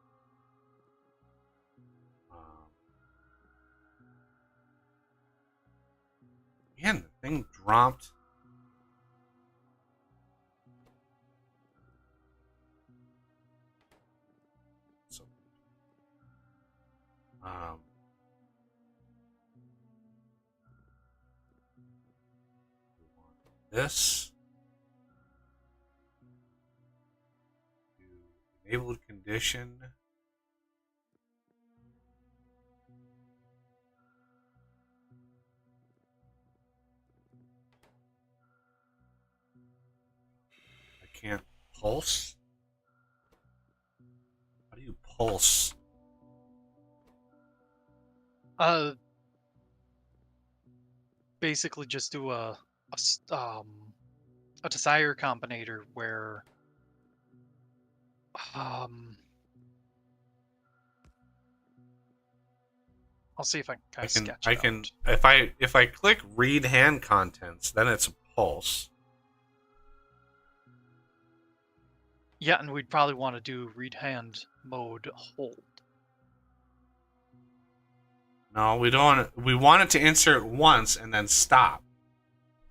man, the thing dropped. So we want this to enabled condition. I can't pulse. How do you pulse? Basically just do a desire combinator where I'll see if I can kind of sketch it out. If I click read hand contents, then it's a pulse. Yeah, and we'd probably want to do read hand mode hold. No, we don't. We want it to insert once and then stop.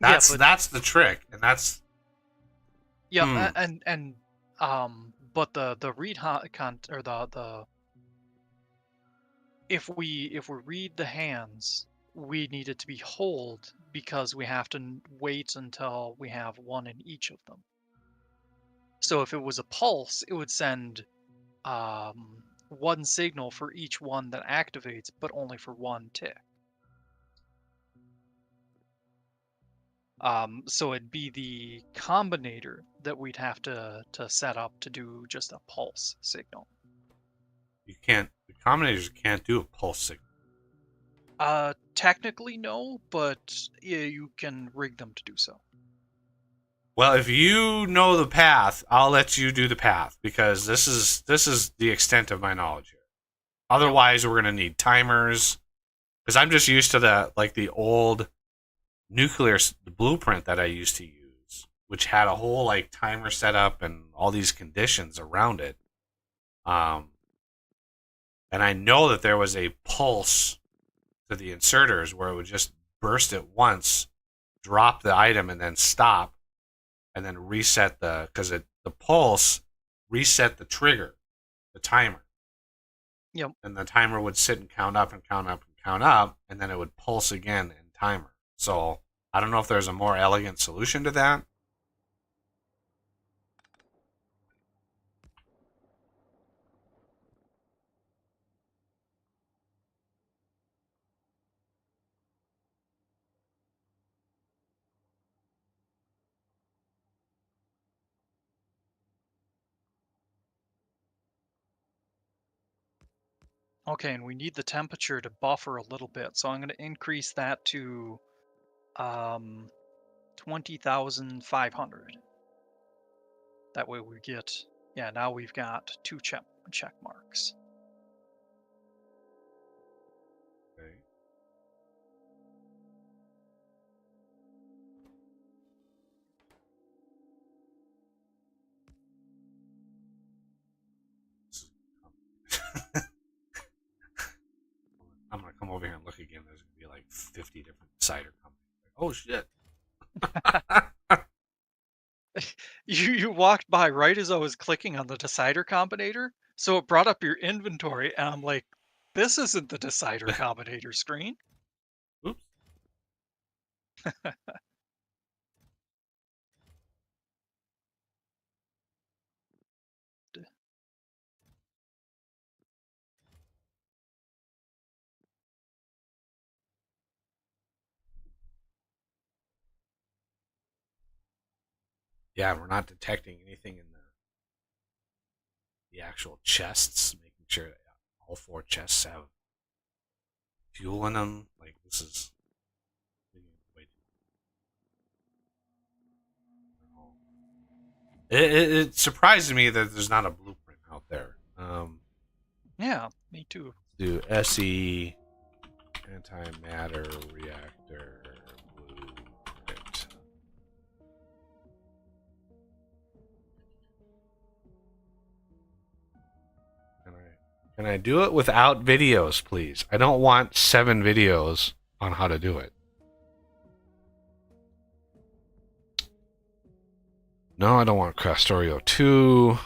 That's the trick, and that's but the read or the if we read the hands, we need it to be hold because we have to wait until we have one in each of them. So if it was a pulse, it would send one signal for each one that activates, but only for one tick. So it'd be the combinator that we'd have to set up to do just a pulse signal. you can't. The combinators can't do a pulse signal. Technically no, but you can rig them to do so. Well, if you know the path, I'll let you do the path because this is the extent of my knowledge here. Otherwise, we're gonna need timers because I'm just used to the old nuclear blueprint that I used to use, which had a whole like timer setup and all these conditions around it. And I know that there was a pulse to the inserters where it would just burst at once, drop the item, and then stop, and then reset because the pulse reset the trigger, the timer. Yep. And the timer would sit and count up and count up and count up, and then it would pulse again in timer. So I don't know if there's a more elegant solution to that. Okay, and we need the temperature to buffer a little bit, so I'm going to increase that to 20,500. That way we get, yeah, now we've got 2 check marks. Okay. I'm gonna come over here and look again. There's gonna be like 50 different cider companies. Oh shit! You walked by right as I was clicking on the decider combinator, so it brought up your inventory, and I'm like, this isn't the decider combinator screen. Oops. Yeah, we're not detecting anything in the actual chests. Making sure that all 4 chests have fuel in them. Like this is way it surprises me that there's not a blueprint out there. Yeah, me too. Do SE antimatter reactor blueprint. Can I do it without videos, please? I don't want 7 videos on how to do it. No, I don't want Factorio 2.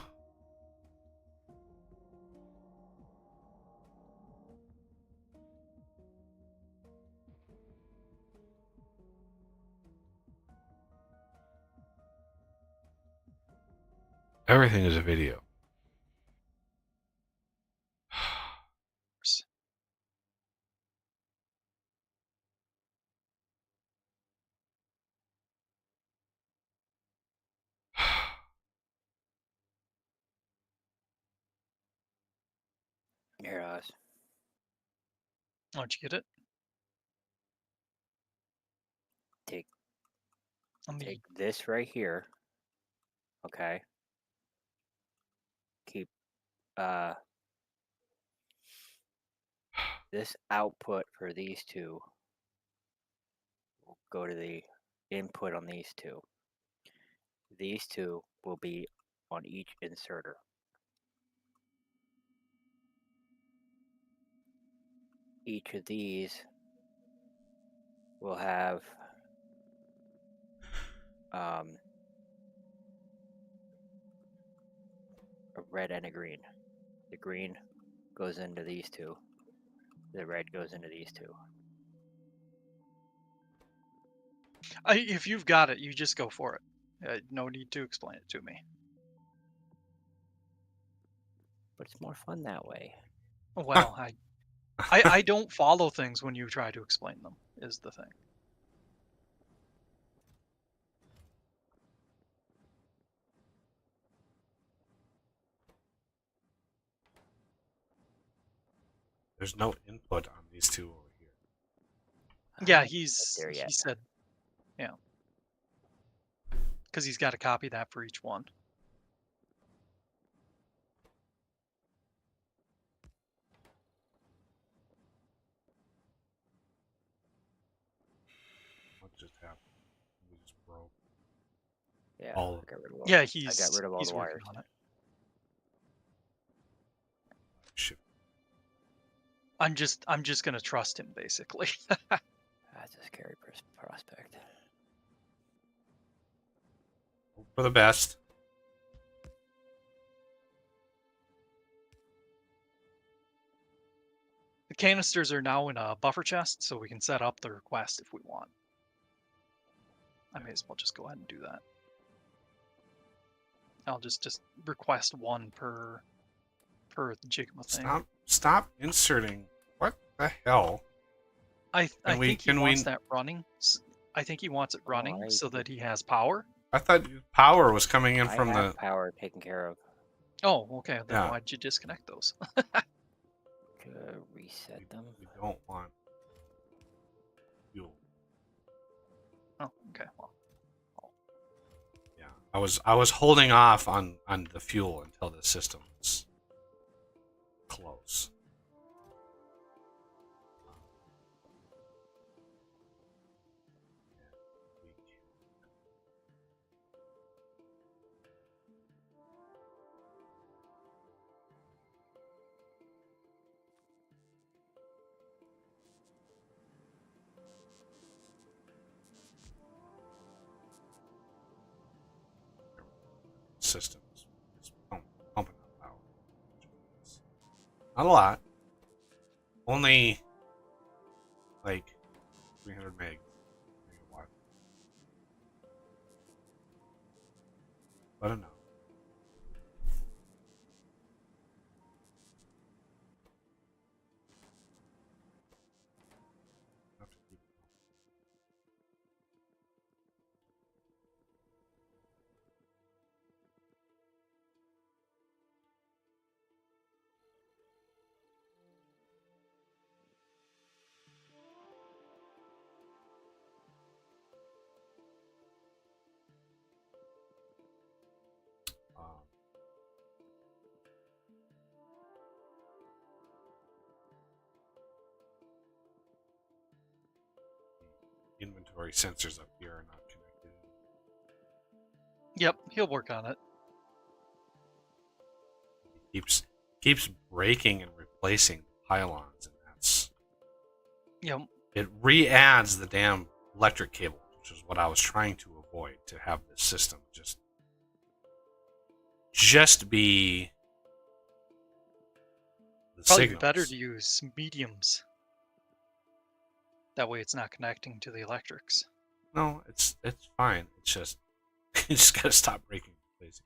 Everything is a video. Here, Oz. How'd you get it? Take Let me. take this right here. Okay. Keep this output for these two will go to the input on these two. These two will be on each inserter. Each of these will have a red and a green. The green goes into these two. The red goes into these two. If you've got it, you just go for it. No need to explain it to me. But it's more fun that way. Well, I don't follow things when you try to explain them, is the thing. There's no input on these 2 over here. Yeah, Not he yet. said, yeah, because he's got to copy that for each one. What just happened? We just broke. Yeah, All I got rid of all. Yeah, I got rid of all he's the working wires. on it. Shit. I'm just gonna trust him basically. That's a scary prospect. Hope for the best. The canisters are now in a buffer chest, so we can set up the request if we want. I may as well just go ahead and do that. I'll just request 1 per Jigma thing. Stop inserting. What the hell? I think he wants we... that running. I think he wants it running so that he has power. I thought power was coming in from I have the power taken care of. Oh, okay. Then Yeah. why'd you disconnect those? Reset them. We don't want fuel. Oh, okay. Well, Yeah, I was holding off on the fuel until the system was close. System is pumping up power. Not a lot. Only like 300 megawatt. But enough. Enough to keep it going. Inventory sensors up here are not connected. yep, he'll work on it. He keeps breaking and replacing pylons, and that's Yep. it re-adds the damn electric cable, which is what I was trying to avoid, to have this system just be the Probably signals. better to use mediums. That way it's not connecting to the electrics. No, it's fine. It's just you just gotta stop breaking and replacing.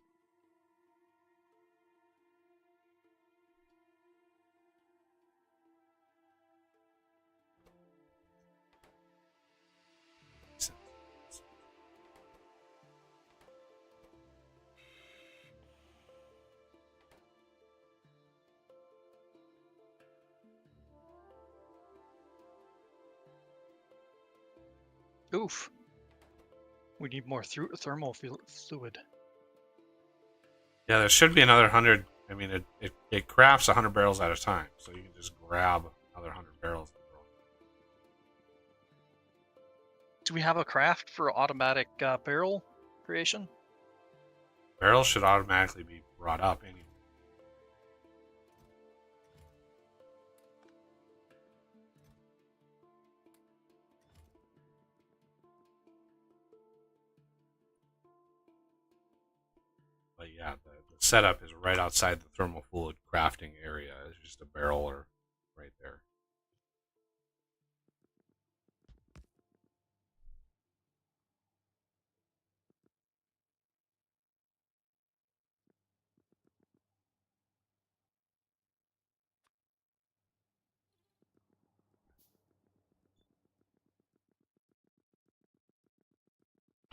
Oof. We need more thermal fluid. Yeah, there should be another 100. I mean, it crafts 100 barrels at a time, so you can just grab another 100 barrels. Do we have a craft for automatic barrel creation? Barrels should automatically be brought up anyway. But yeah, the setup is right outside the thermal fluid crafting area. It's just a barrel or right there.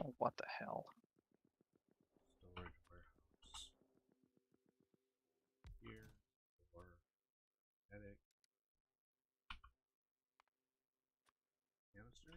Oh, what the hell? Storage warehouse. Here for edit canister.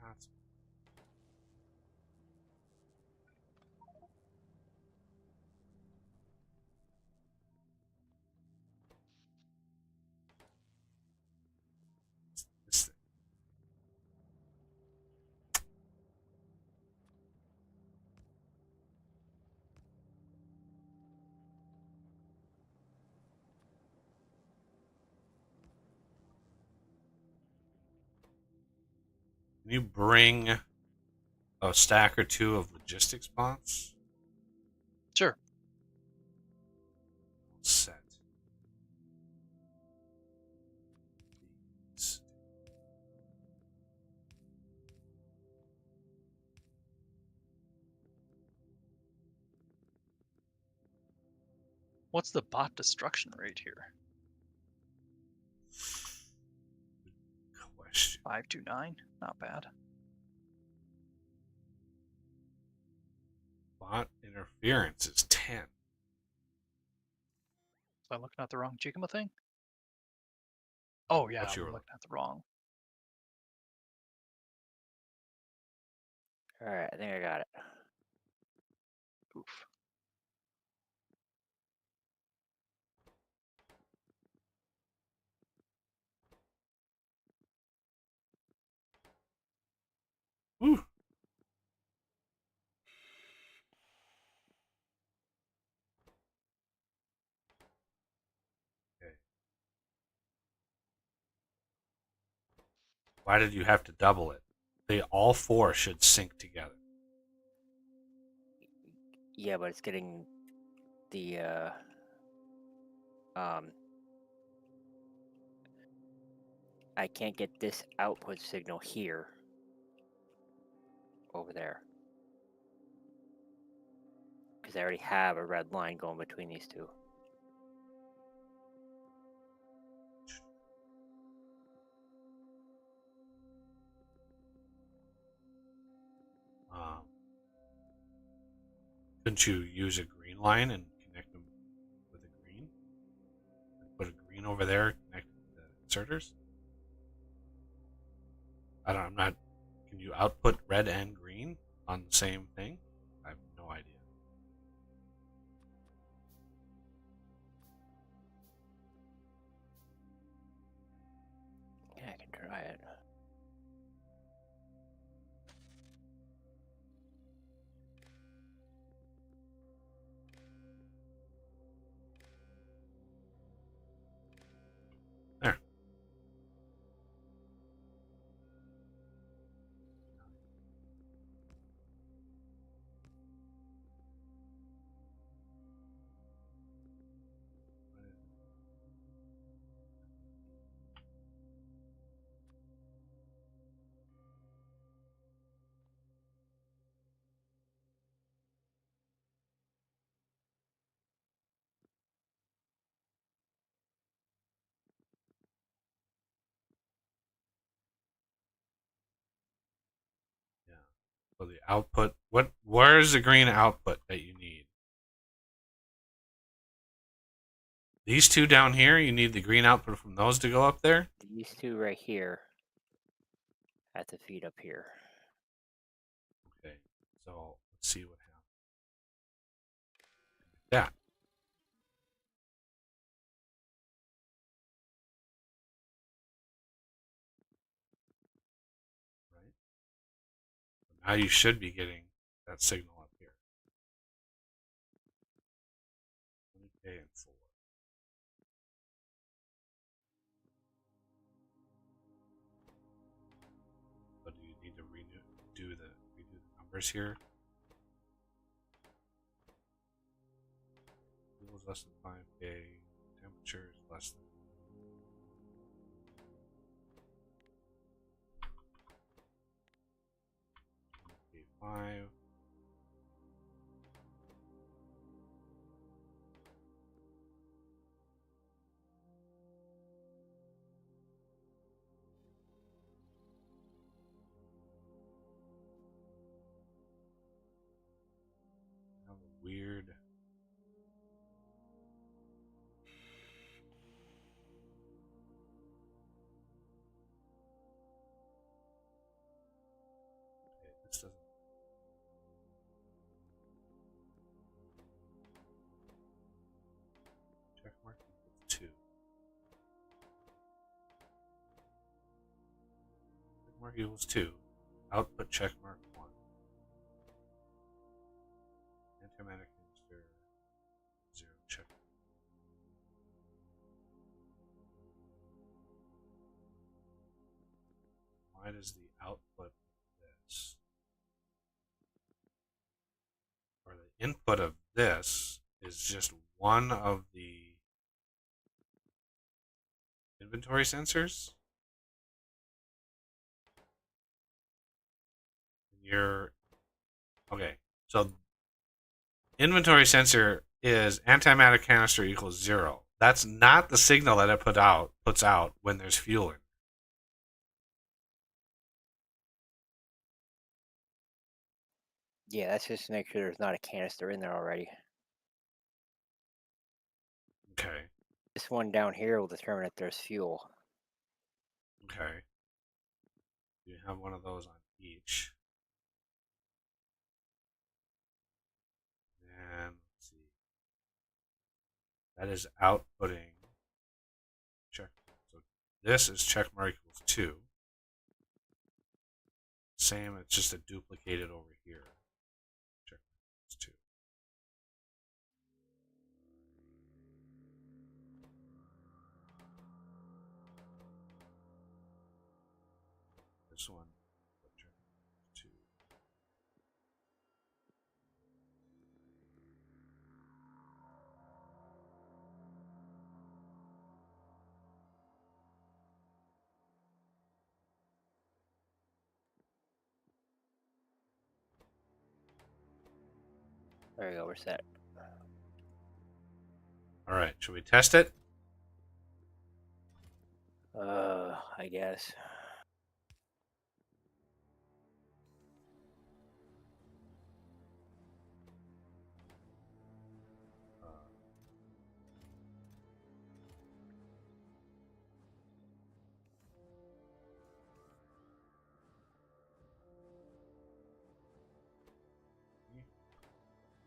That's this thing. Can you bring a stack or two of logistics bots? Sure. Set. These. What's the bot destruction rate here? Question. 529? Not bad. Bot interference is 10. Am I looking at the wrong Jigma thing? Oh yeah, What you I'm were looking at the wrong. Alright, I think I got it. Oof. Woo. Okay. Why did you have to double it? They all 4 should sync together. Yeah, but it's getting the I can't get this output signal here over there. Because I already have a red line going between these two. Couldn't you use a green line and connect them with a green? And put a green over there, connect the inserters? I'm not. Can you output red and green on the same thing? I have no idea. Yeah, I can try it. There. Yeah. So the output. Where's the green output that you need? These 2 down here. You need the green output from those to go up there. These two right here have to feed up here. Okay. So let's see what happens. That. Right. Now you should be getting that signal up here. 20K and 4. So do you need to redo the numbers here? Fuel is less than 5K. Temperature is less than. K5. Have a weird. Okay, this doesn't. Check mark equals 2. Check mark equals 2. Output check mark 1. Antimatter canister 0. Check. Why does the output of this, or the input of this, is just one of the inventory sensors? Okay, so inventory sensor is antimatter canister equals 0. That's not the signal that it puts out when there's fuel in. Yeah, that's just to make sure there's not a canister in there already. Okay. This one down here will determine if there's fuel. Okay. You have one of those on each. And let's see. That is outputting check. So this is check mark equals 2. Same, it's just a duplicated over here. Check mark equals 2. This one, check mark equals 2. There we go, we're set. All right, should we test it? I guess.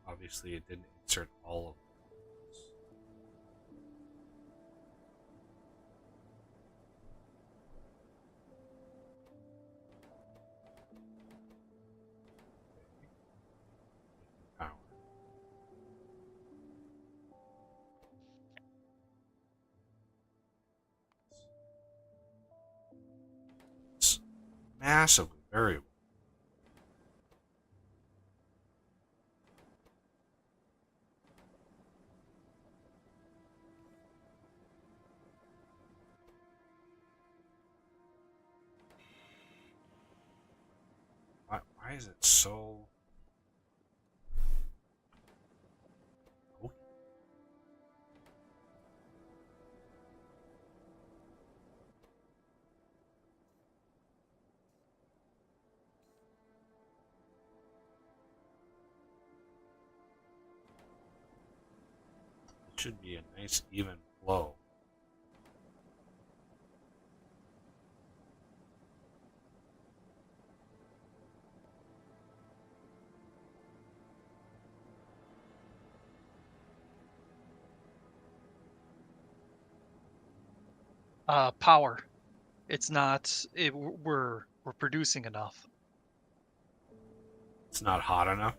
Obviously, it didn't insert all of those. Power. It's massively variable. Why is it so... Okay. It should be a nice even flow. Power. It's not. We're producing enough. It's not hot enough.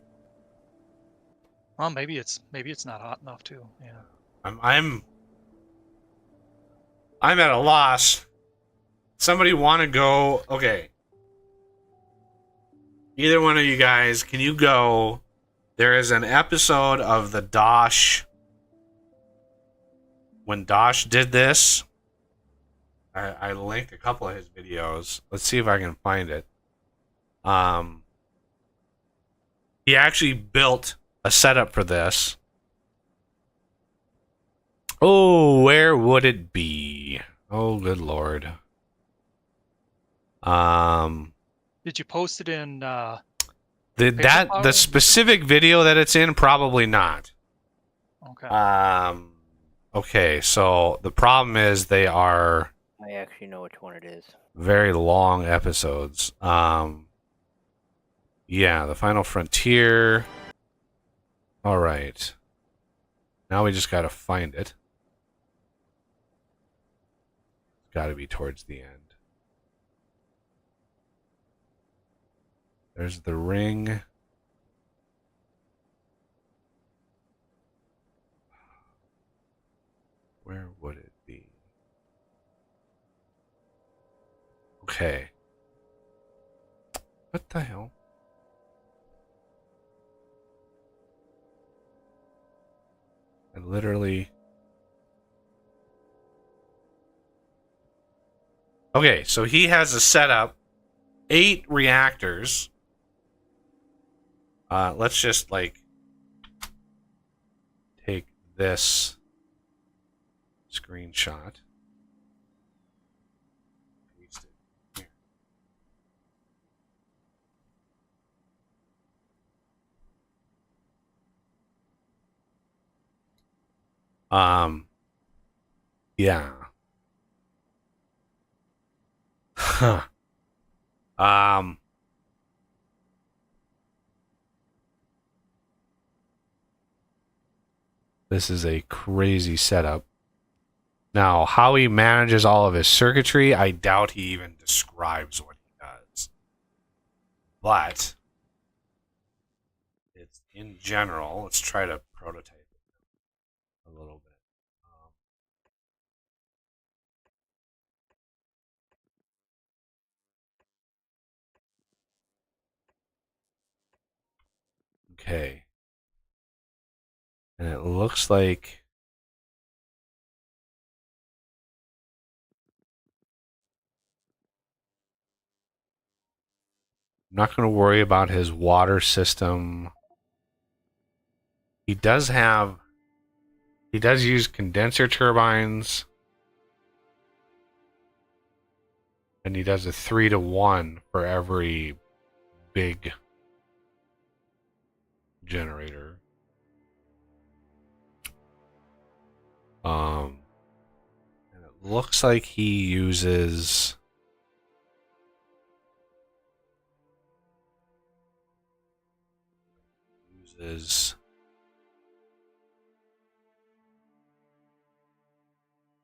Well, maybe it's not hot enough too. Yeah. I'm at a loss. Somebody want to go? Okay. Either one of you guys, can you go? There is an episode of the Dosh. When Dosh did this, I linked a couple of his videos. Let's see if I can find it. He actually built a setup for this. Oh, where would it be? Oh, good lord. Did you post it in? The specific video that it's in, probably not. Okay. Okay, so the problem is they are I actually know which one it is. very long episodes. Yeah, the Final Frontier. All right. Now we just got to find it. It's got to be towards the end. There's the ring. Where would it be? Okay. What the hell? I literally... Okay, so he has a setup. 8 reactors. Let's just, like... this screenshot. Paste it here. Yeah. Huh. This is a crazy setup. Now, how he manages all of his circuitry, I doubt he even describes what he does. But it's in general, let's try to prototype it a little bit. Okay. And it looks like I'm not going to worry about his water system. He does use condenser turbines. And he does a 3-to-1 for every big generator. And it looks like he uses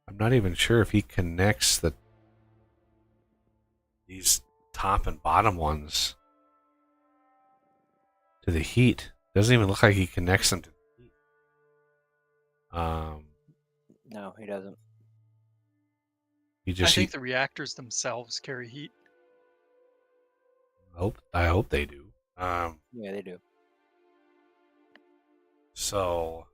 I'm not even sure if he connects these top and bottom ones to the heat. Doesn't even look like he connects them to the heat. No, he doesn't. I think the reactors themselves carry heat. I hope they do. Yeah, they do. So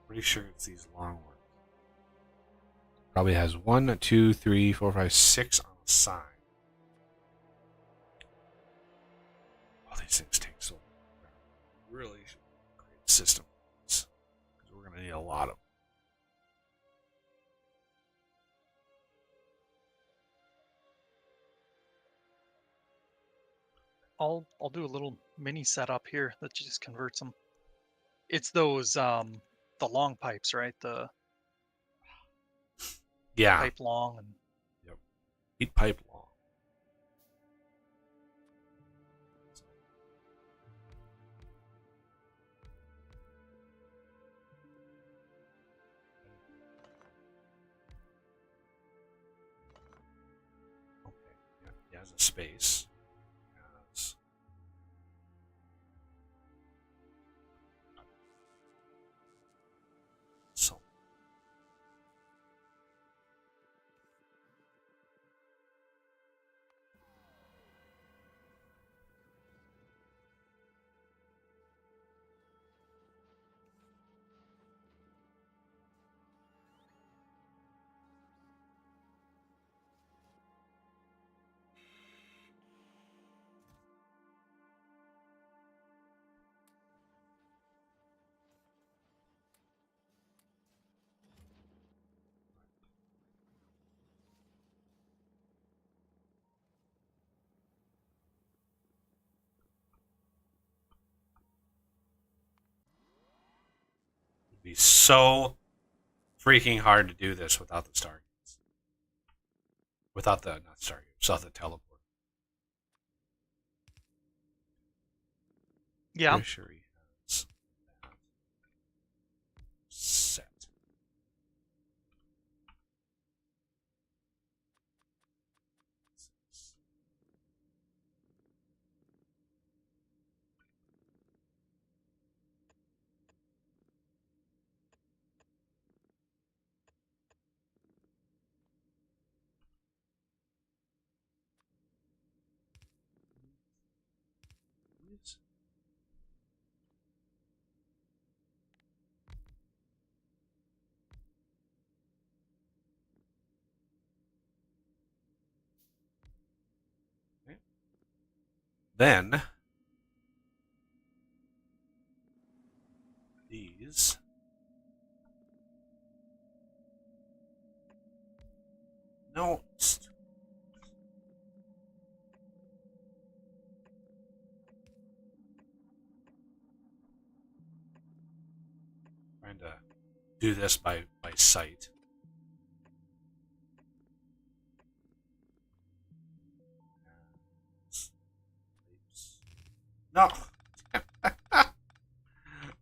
pretty sure it's these long ones. Probably has 1, 2, 3, 4, 5, 6 on the side. All these things take so long. Really should create a system because we're going to need a lot of them. I'll do a little mini setup here that just converts them. It's those the long pipes, right? The pipe long and Yep. Heat pipe long. Okay. Yeah, he has a space. Has so it'd be so freaking hard to do this without the Stargates. Without the not Stargates, without the teleport. yeah. Pretty sure he has that set. these. Okay. Then these. No. Trying to do this by sight. No.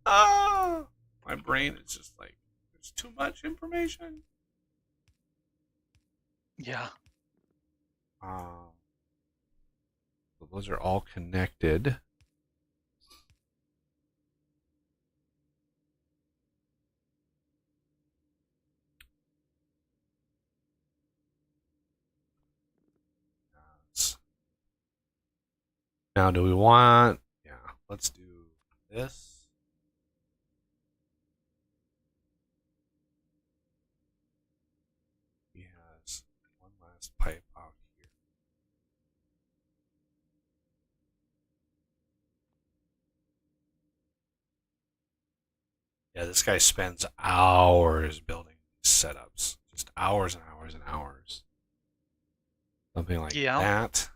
Ah, my brain is just like there's too much information. Yeah. So those are all connected. Now, do we want? Yeah, let's do this. He has one last pipe out here. Yeah, this guy spends hours building these setups. Just hours and hours and hours. Something like Yeah. that.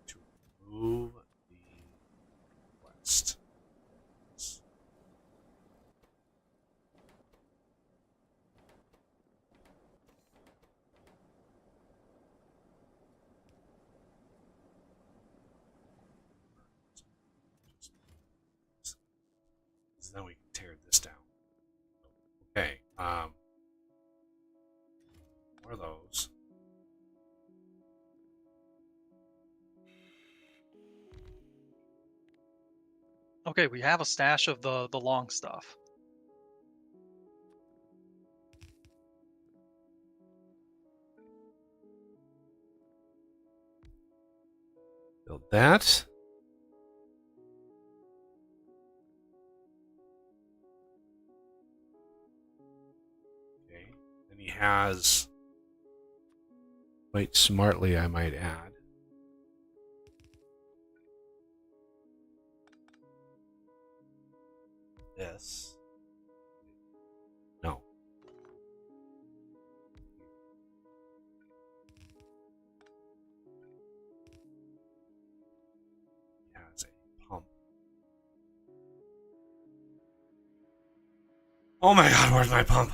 To remove the west. So then we can tear this down. Okay. What are those? Okay, we have a stash of the long stuff. Build that. Okay. Then he has, quite smartly, I might add, this. No. He has a pump. Oh my god, where's my pump?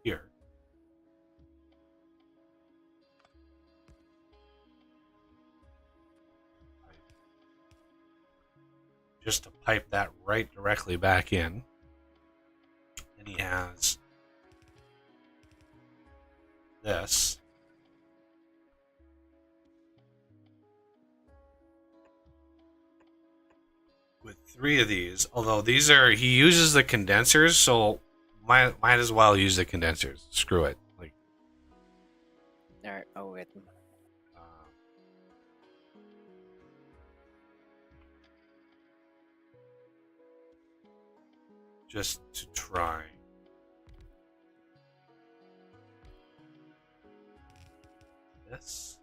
Here. Just to pipe that right directly back in. And he has this. With 3 of these, although these are, he uses the condensers, so might as well use the condensers. Screw it. Like, Alright, I'll get them. Just to try. This.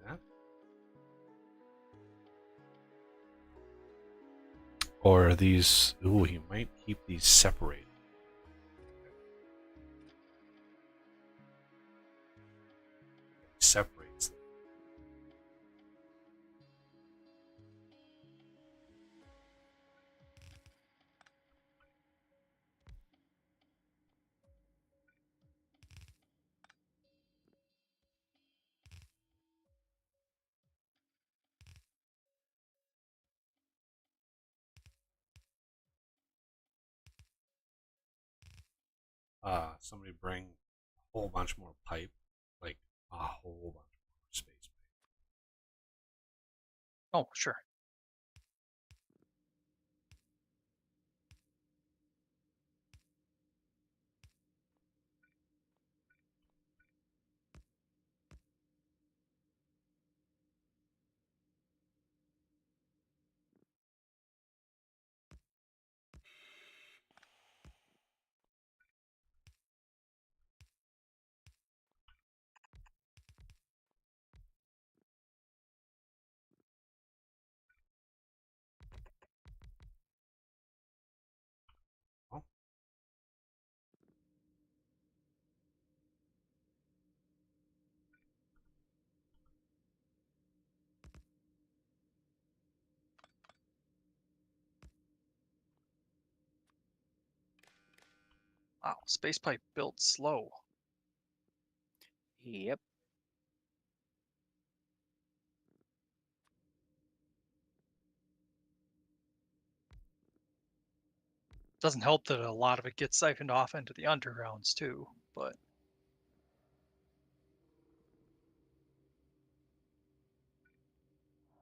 That. Or are these, ooh, he might keep these separated. Separates them. somebody bring a whole bunch more pipe, like a whole bunch more space pipe. Oh, sure. Oh, Wow, space pipe built slow. Yep. Doesn't help that a lot of it gets siphoned off into the undergrounds too, but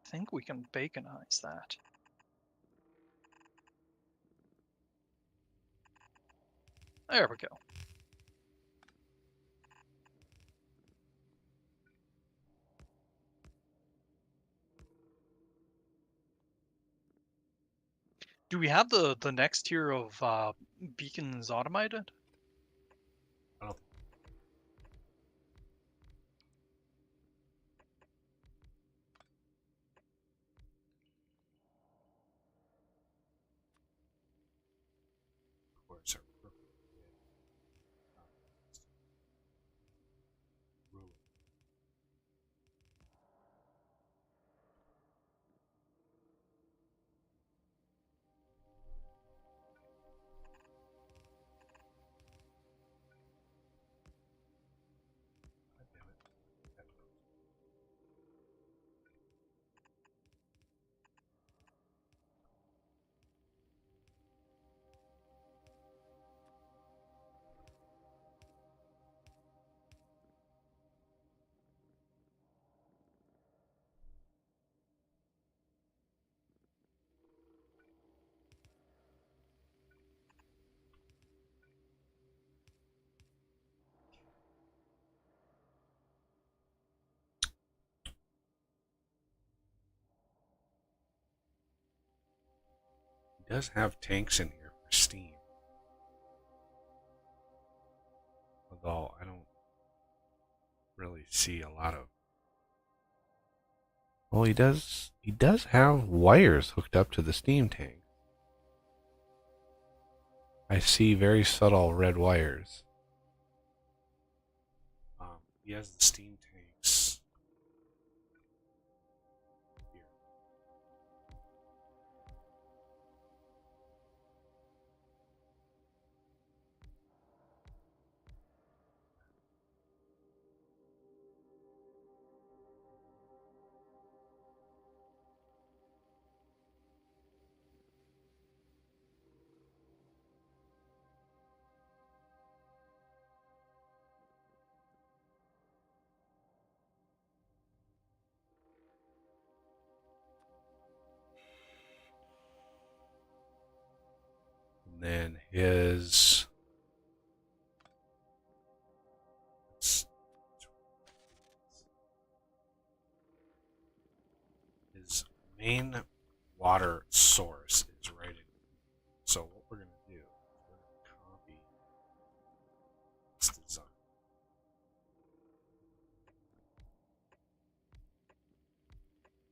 I think we can baconize that. There we go. Do we have the next tier of beacons automated? I don't. Of course, are perfect. Ruin. God damn it. That froze. He does have tanks in here for steam. Although I don't really see a lot of. Well, he does. He does have wires hooked up to the steam tank. I see very subtle red wires. He has the steam tanks here. And then his main water source is right in here. So what we're going to do is we're going to copy this design.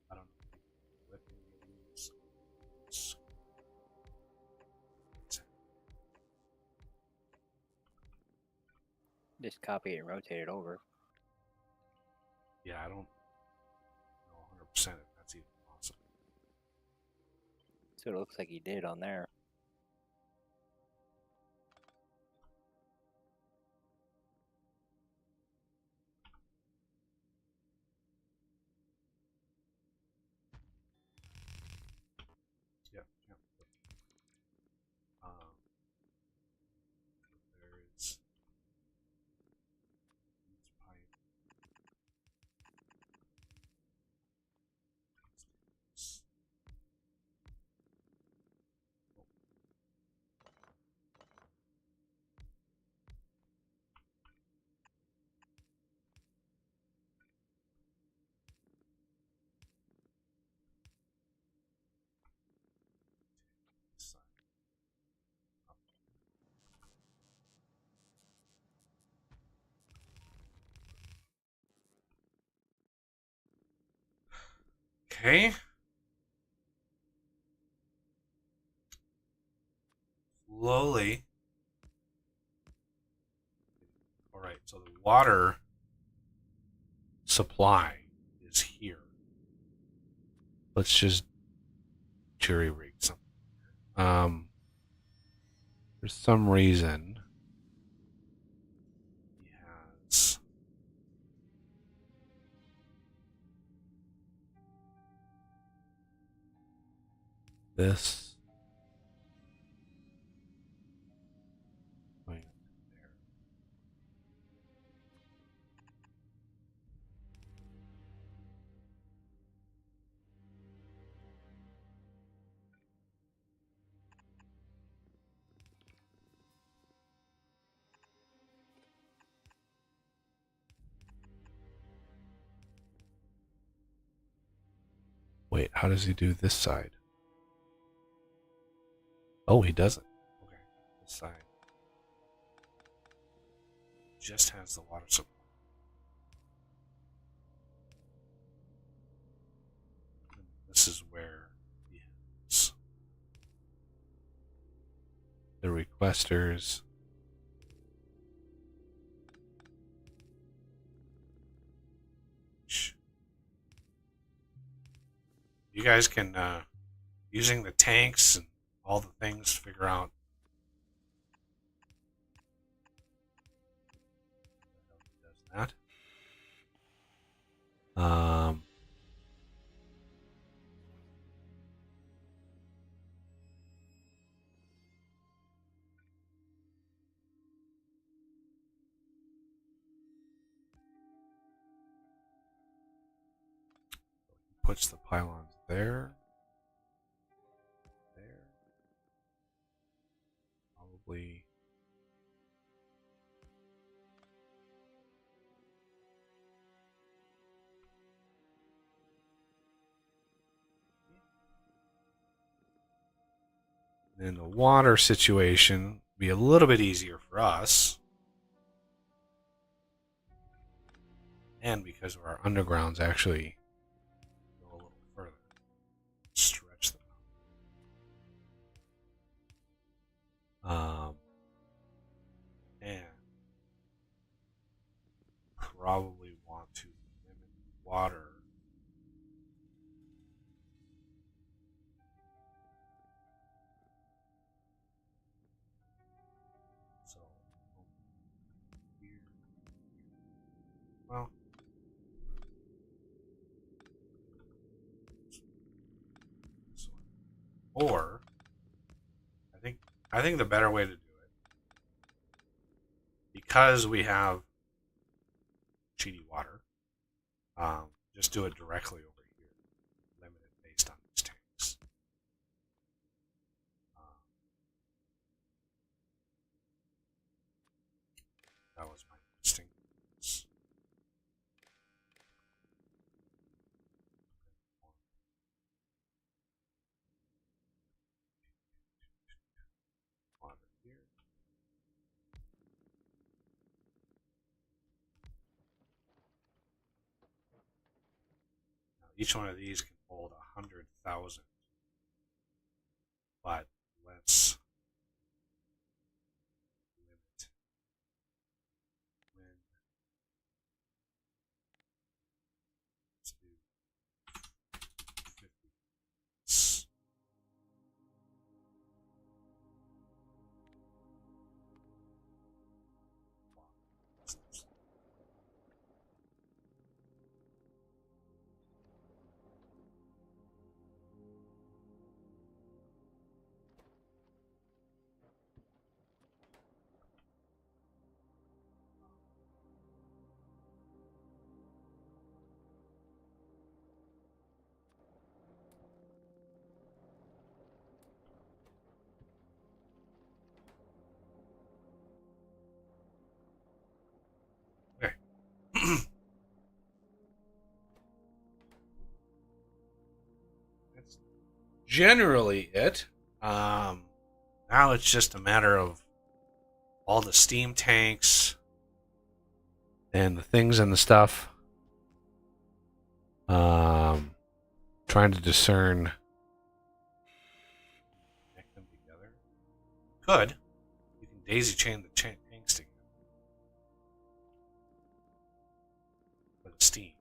I don't know if you can whip any of these. Just copy it and rotate it over. Yeah, I don't know 100% if that's even possible. So it looks like he did on there. Yeah, yeah. There is Okay. Slowly. All right, so the water supply is here. Let's just jury rig something. For some reason, he has this going there. Wait, how does he do this side? Oh, he doesn't. Okay, this side just has the water supply. This is where he has the requesters. You guys can, using the tanks and all the things, figure out how he does that. Puts the pylons there. There. Probably. Then the water situation be a little bit easier for us. And because of our undergrounds actually go a little further. Stretch them out. And probably want to limit water. So here. Well, or I think the better way to do it, because we have cheaty water, just do it directly over here, limit it based on these tanks. That was my instinct. Each one of these can hold 100,000. But let's limit when. Let's do 50. That's generally it. Now it's just a matter of all the steam tanks and the things and the stuff. Trying trying to discern. Connect them together. Could. You can daisy chain the tanks together. With steam.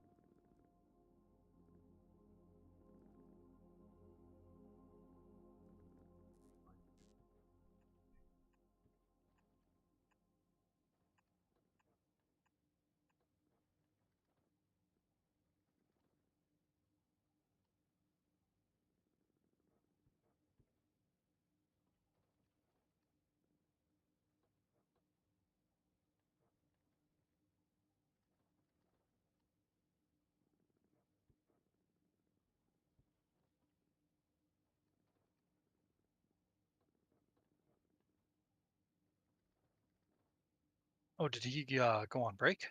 Oh, did he go on break?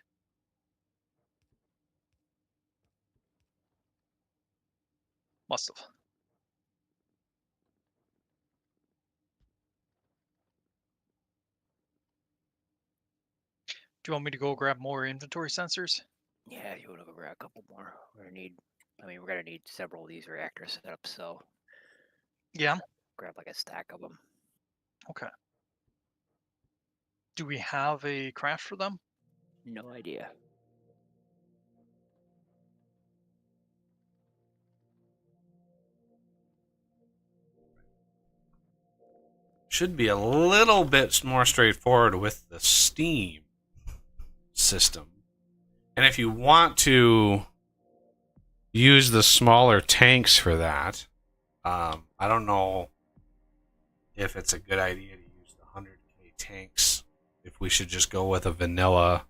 Must have. Do you want me to go grab more inventory sensors? Yeah, you want to go grab a couple more. We're gonna need. I mean, we're gonna need several of these reactor setups. So Yeah. grab like a stack of them. Okay. Do we have a craft for them? No idea. Should be a little bit more straightforward with the steam system. And if you want to use the smaller tanks for that, I don't know if it's a good idea to use the 100k tanks. If we should just go with a vanilla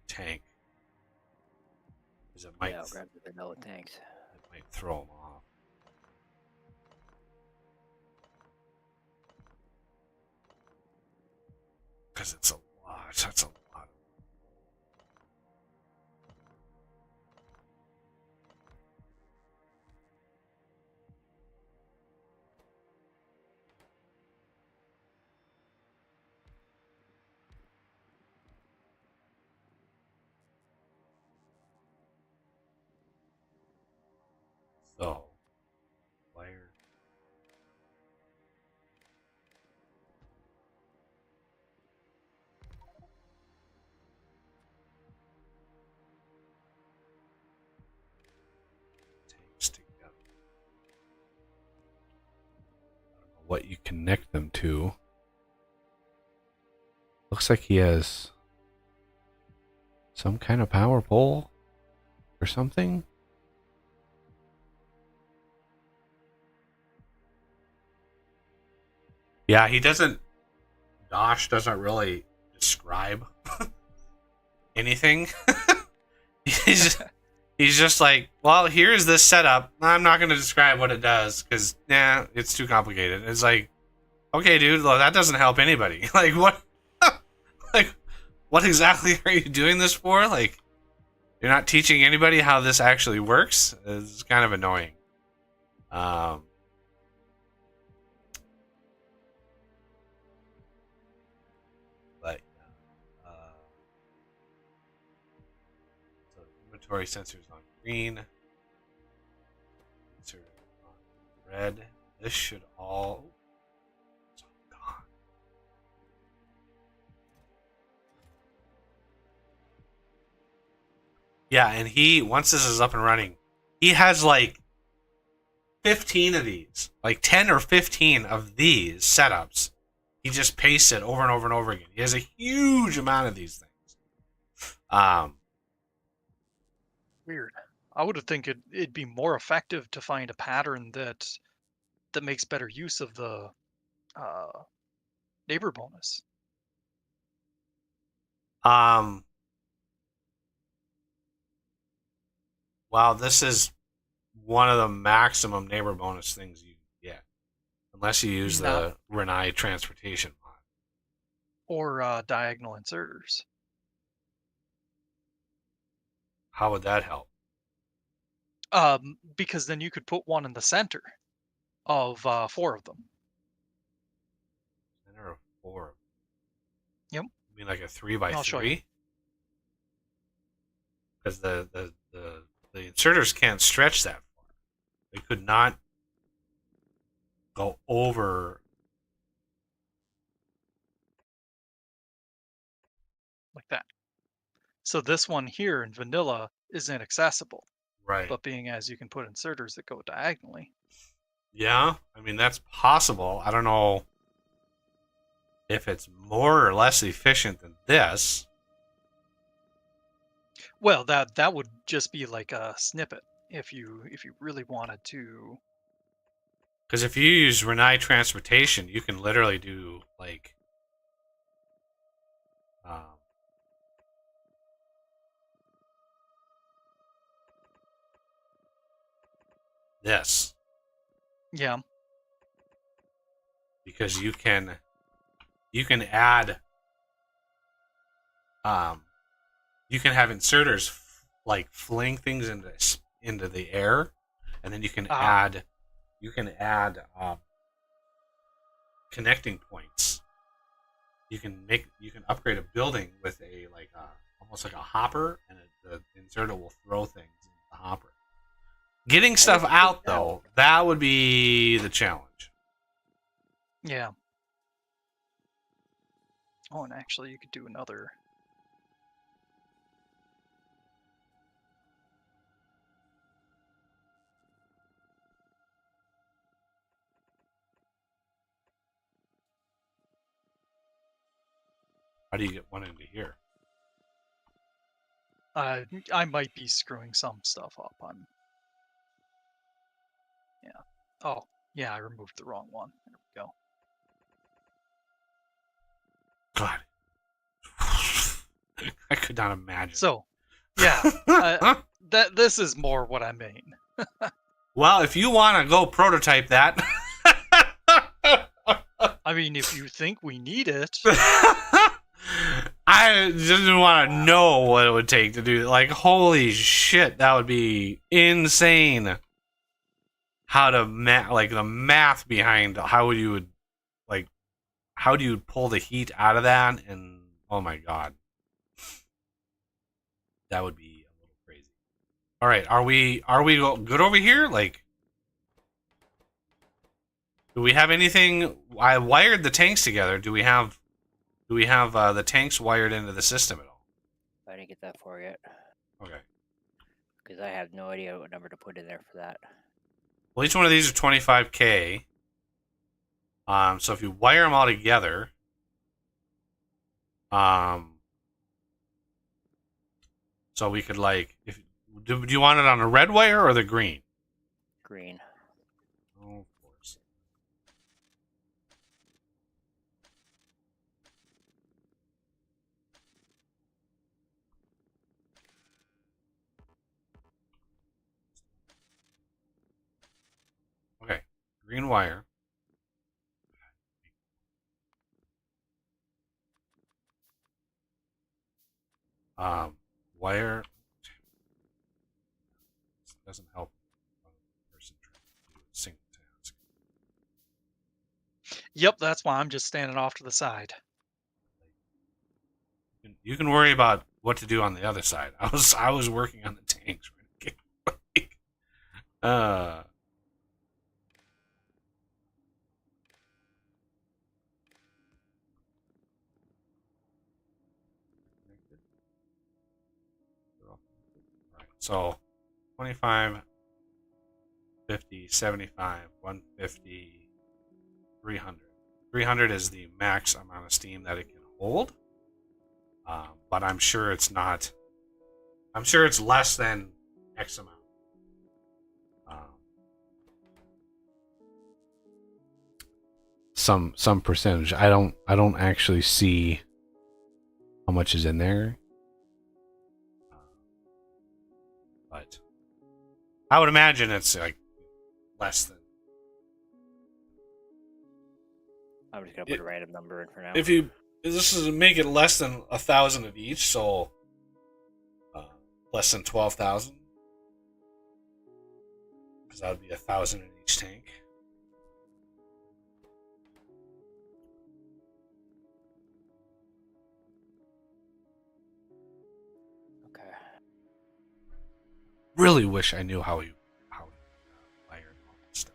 tank. Because it might, Yeah, I'll grab the vanilla tanks. it might throw them off. Because it's a lot. That's a lot. So, wire. Tanks together. I don't know what you connect them to. Looks like he has some kind of power pole or something. Yeah, he doesn't. Dosh doesn't really describe anything. he's he's just like, well, here's this setup. I'm not going to describe what it does because it's too complicated. It's like, okay, dude, well, that doesn't help anybody. Like what? Like what exactly are you doing this for? Like you're not teaching anybody how this actually works. It's kind of annoying. But so inventory sensors on green, sensor on red. This should all. It's all gone. Yeah, and he once this is up and running, he has like 15 of these, like 10 or 15 of these setups. He just pastes it over and over and over again. He has a huge amount of these things. Weird. I would have think it'd be more effective to find a pattern that makes better use of the neighbor bonus. Wow, this is one of the maximum neighbor bonus things you get, unless you use the Renai transportation mod. Or diagonal inserters. How would that help? Because then you could put one in the center of 4 of them. Center of 4. Yep. You mean like a 3 by I'll show you. 3? Because the the inserters can't stretch that far. They could not go over. like that. So this one here in vanilla is inaccessible, Right. but being as you can put inserters that go diagonally. Yeah, I mean that's possible. I don't know if it's more or less efficient than this. Well, that would just be like a snippet if you really wanted to. Because if you use Renai transportation, you can literally do like this, Yeah. because you can add you can have inserters like fling things into the air, and then you can add connecting points. You can upgrade a building with a almost like a hopper, and the inserter will throw things in the hopper. Getting stuff out though, that would be the challenge. Yeah. Oh, and actually, you could do another. How do you get one into here? I might be screwing some stuff up. Yeah. Oh, yeah, I removed the wrong one. There we go. God. I could not imagine. So, yeah, this is more what I mean. Well, if you want to go prototype that. I mean, if you think we need it. I just want to know what it would take to do. Like, holy shit, that would be insane. How to like the math behind how do you pull the heat out of that, and oh my god, that would be a little crazy. All right, are we good over here? Like, do we have anything? I wired the tanks together. Do we have the tanks wired into the system at all? I didn't get that far yet. Okay. Because I have no idea what number to put in there for that. Well, each one of these are 25K. So if you wire them all together, so we could do you want it on a red wire or the green? Green. Oh, of course. Okay, green wire. Wire. This doesn't help one person trying to do a single task. Yep, that's why I'm just standing off to the side. You can worry about what to do on the other side. I was working on the tanks. So 25, 50, 75, 150, 300. 300 is the max amount of steam that it can hold. But I'm sure it's not. I'm sure it's less than X amount. Some percentage. I don't actually see how much is in there. But I would imagine it's like less than. I'm just gonna put a random number in for now. If this is make it less than 1,000 of each, so less than 12,000, because that would be 1,000 in each tank. Okay. really wish I knew how he wired all this stuff.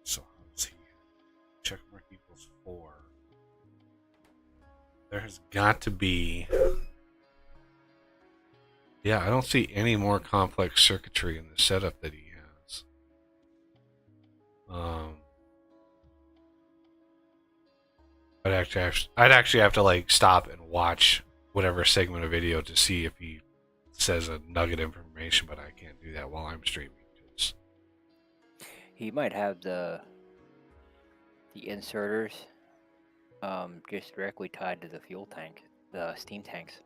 So let's see. Check mark equals 4. There has got to be. Yeah, I don't see any more complex circuitry in the setup that he has. I'd actually have to like stop and watch whatever segment of video to see if he says a nugget of information, but I can't do that while I'm streaming. He might have the inserters just directly tied to the fuel tank, the steam tanks.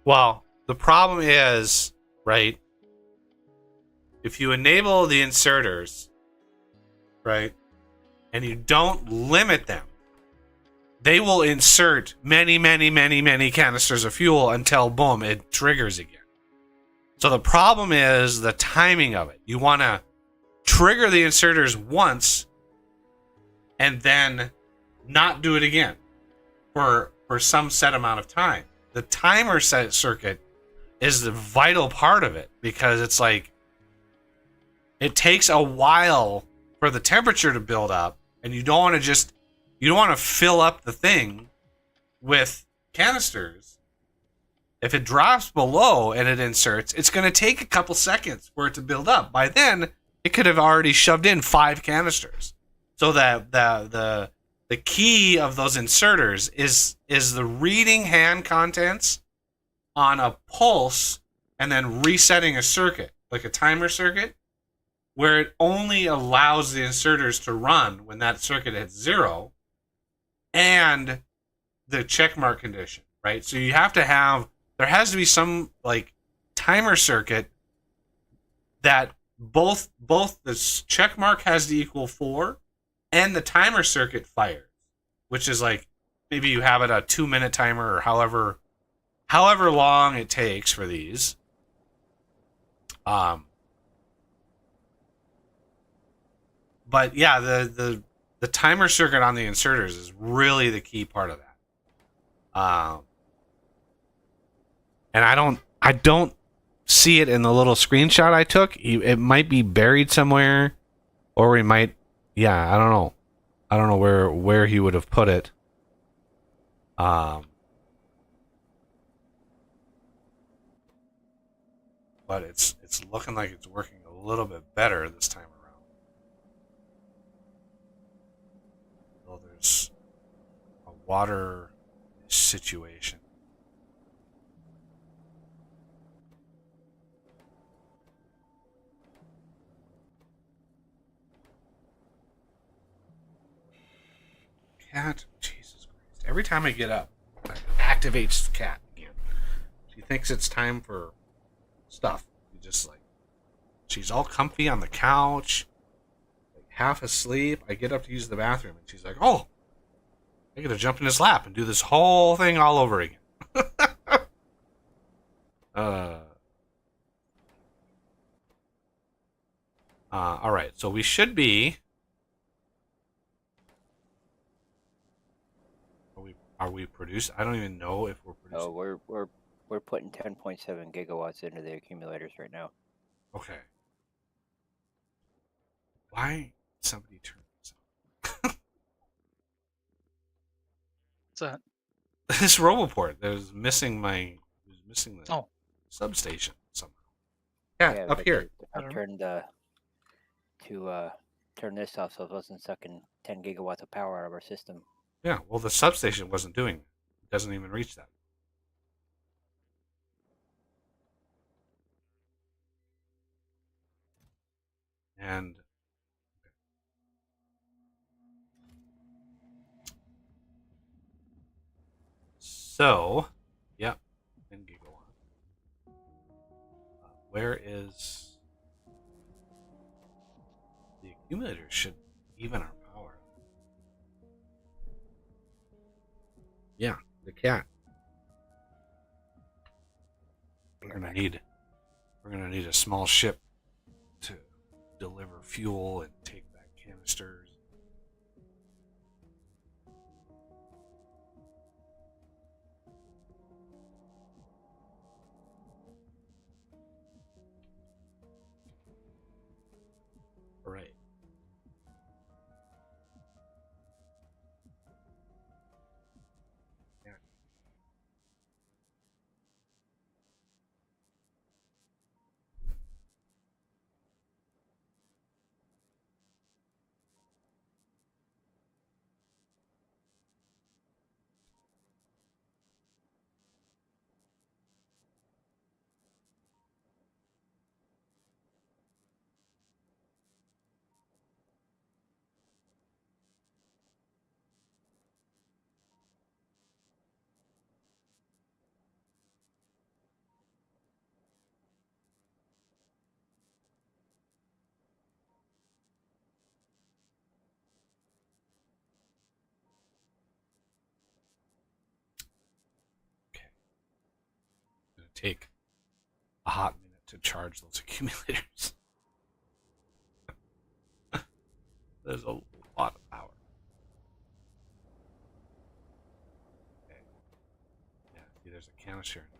Well, the problem is, right, if you enable the inserters, right, and you don't limit them, they will insert many, many, many, many canisters of fuel until, boom, it triggers again. So the problem is the timing of it. You want to trigger the inserters once and then not do it again for some set amount of time. The timer set circuit is the vital part of it because it's like it takes a while for the temperature to build up, and you don't want to fill up the thing with canisters. If it drops below and it inserts, it's going to take a couple seconds for it to build up. By then, it could have already shoved in 5 canisters. So that the key of those inserters is the reading hand contents on a pulse and then resetting a circuit, like a timer circuit, where it only allows the inserters to run when that circuit hits 0 and the checkmark condition, right? So you have to have, there has to be some like timer circuit that both the checkmark has to equal 4 and the timer circuit fires, which is like maybe you have it a 2-minute timer or however long it takes for these. But yeah, the timer circuit on the inserters is really the key part of that. And I don't see it in the little screenshot I took. It might be buried somewhere, or we might, yeah, I don't know. I don't know where he would have put it. But it's looking like it's working a little bit better this time around. Well, there's a water situation. Cat, Jesus Christ! Every time I get up, it activates the cat again. She thinks it's time for stuff. You just like, she's all comfy on the couch, like half asleep. I get up to use the bathroom, and she's like, "Oh, I gotta jump in his lap and do this whole thing all over again." All right, so we should be. Are we producing? I don't even know if we're producing. Oh, we're putting 10.7 gigawatts into the accumulators right now. Okay. Why did somebody turn this on? What's that? This Roboport that was missing the substation somehow. Yeah, up here. I turned turn this off so it wasn't sucking 10 gigawatts of power out of our system. Yeah, well, the substation wasn't doing it. It doesn't even reach that. And so, yeah, 10 gigawatts. Where is the accumulator? Should even our power. Yeah, the cat. we're gonna need a small ship to deliver fuel and take back canisters. Right. Yeah. Okay. Gonna take a hot minute to charge those accumulators. There's a lot of power. Okay. Yeah, see, there's a canister in there.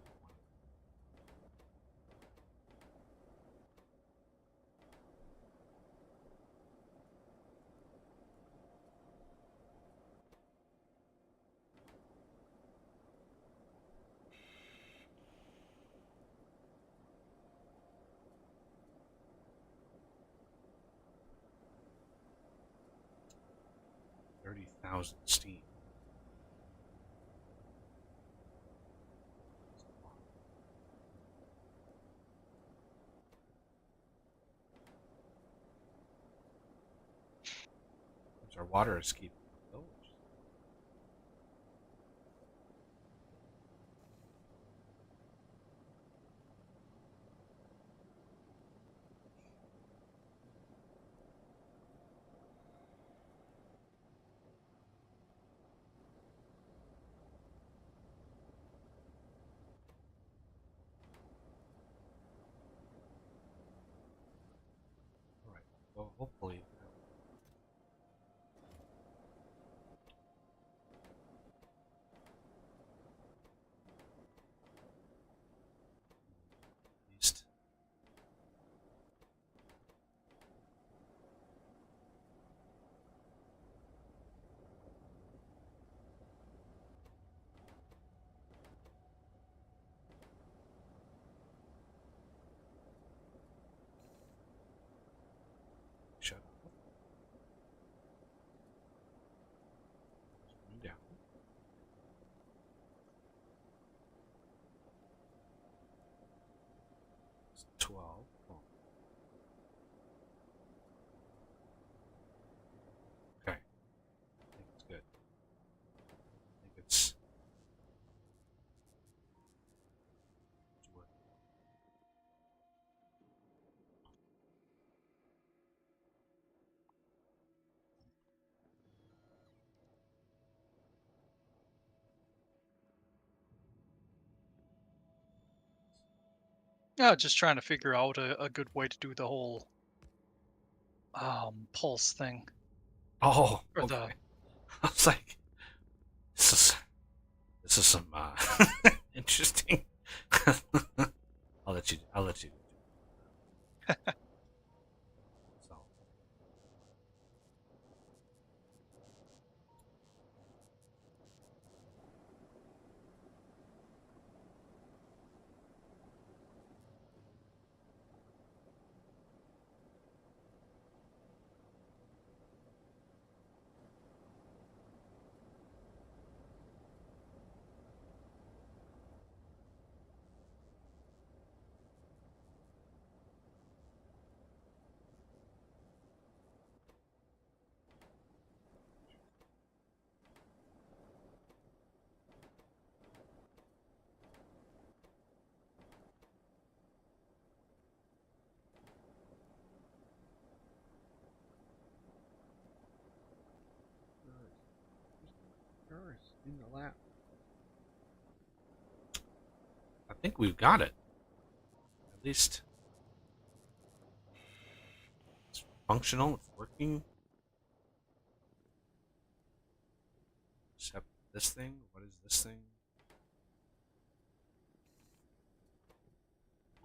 30,000 steam. Our water escape. Oh, 'Alright. Well, hopefully. At least. Shut up. Going down. It's 12. Oh. Okay. I think it's good. I think it's worth it. Yeah, just trying to figure out a good way to do the whole pulse thing Oh, or okay. the I was like, this is this is some interesting. I'll let you. So, in the lab. I think we've got it. At least it's functional. It's working. Except this thing. What is this thing?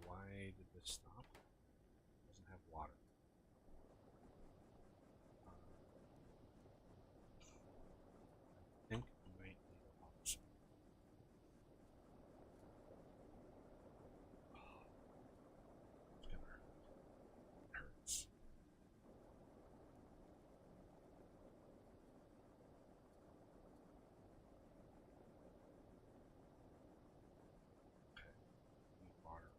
Why did this stop? It doesn't have water. I think I might need a water source. It's gonna hurt. It hurts. Okay. Need water.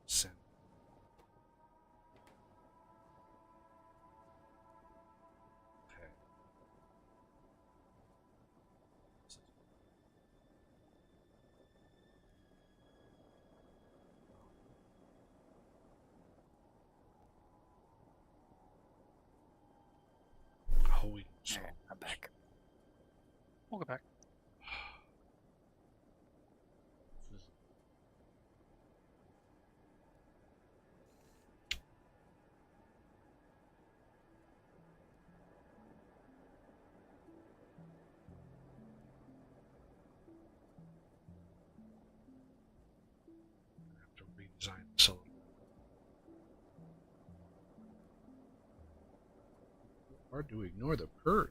Send. Okay. This is oh, we can solve Alright, I'm back. We'll go back. this. Is have to redesign this a little. Hard to ignore the purge.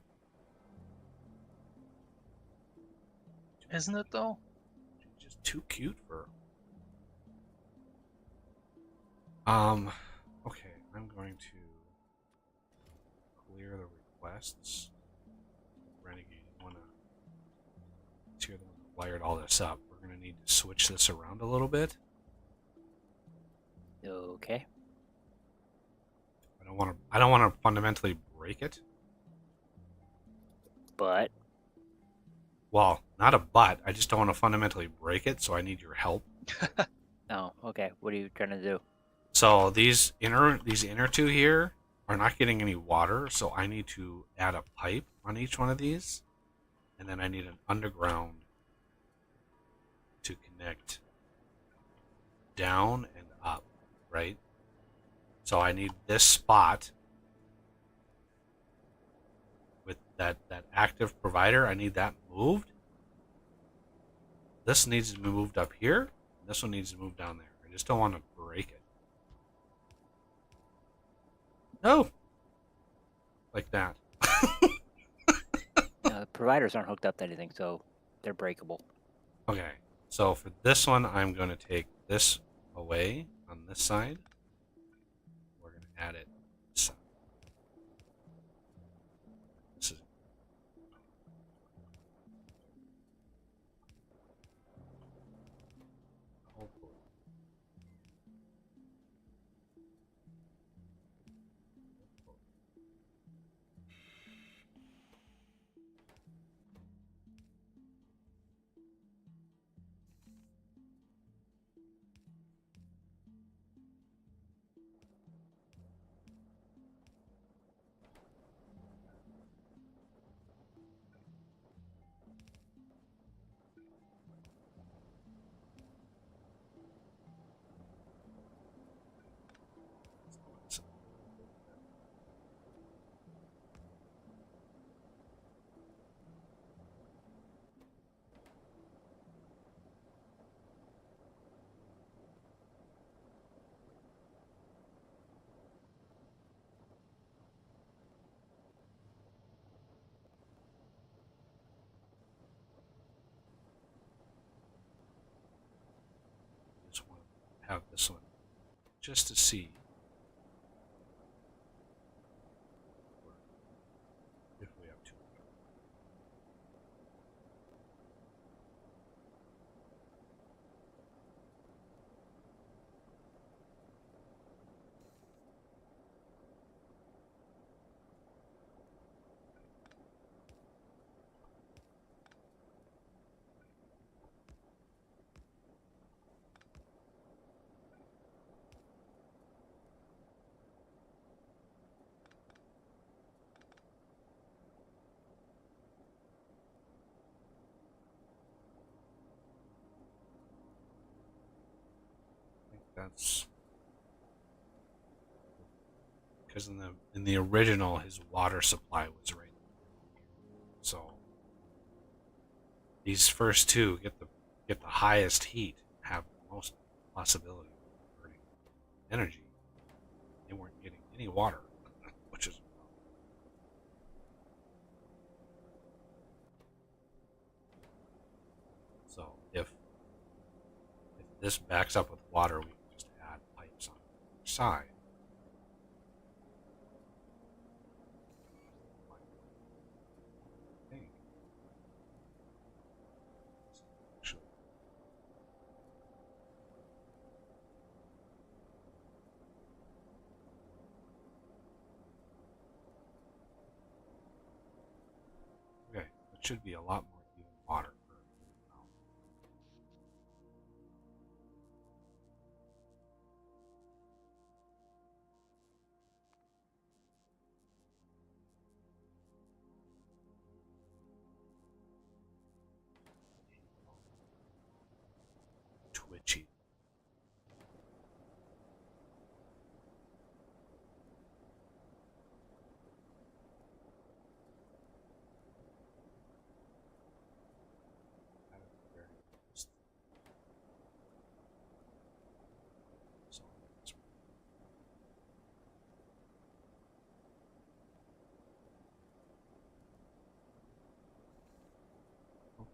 Isn't it though? She's just too cute for. Okay, I'm going to clear the requests. Renegade, you wanna? You're the one that wired all this up. We're gonna need to switch this around a little bit. Okay. I don't want to fundamentally break it. But Well, not a but. I just don't want to fundamentally break it, so I need your help. oh, okay. What are you trying to do? So these inner two here are not getting any water, so I need to add a pipe on each one of these, and then I need an underground to connect down and up, right? So I need this spot with that active provider. I need that moved. This needs to be moved up here. And this one needs to move down there. I just don't want to break it. No. Like that. The providers aren't hooked up to anything, so they're breakable. Okay. So for this one, I'm going to take this away on this side. We're going to add it this side. This is hopefully. Just want to have this one just to see if we have to. that's because in the original his water supply was right. So these first two get the highest heat, have the most possibility of burning energy. They weren't getting any water, which is so if this backs up with water, we can just add pipes on the other side. I think. Actually, okay, it should be a lot more even water. Twitchy.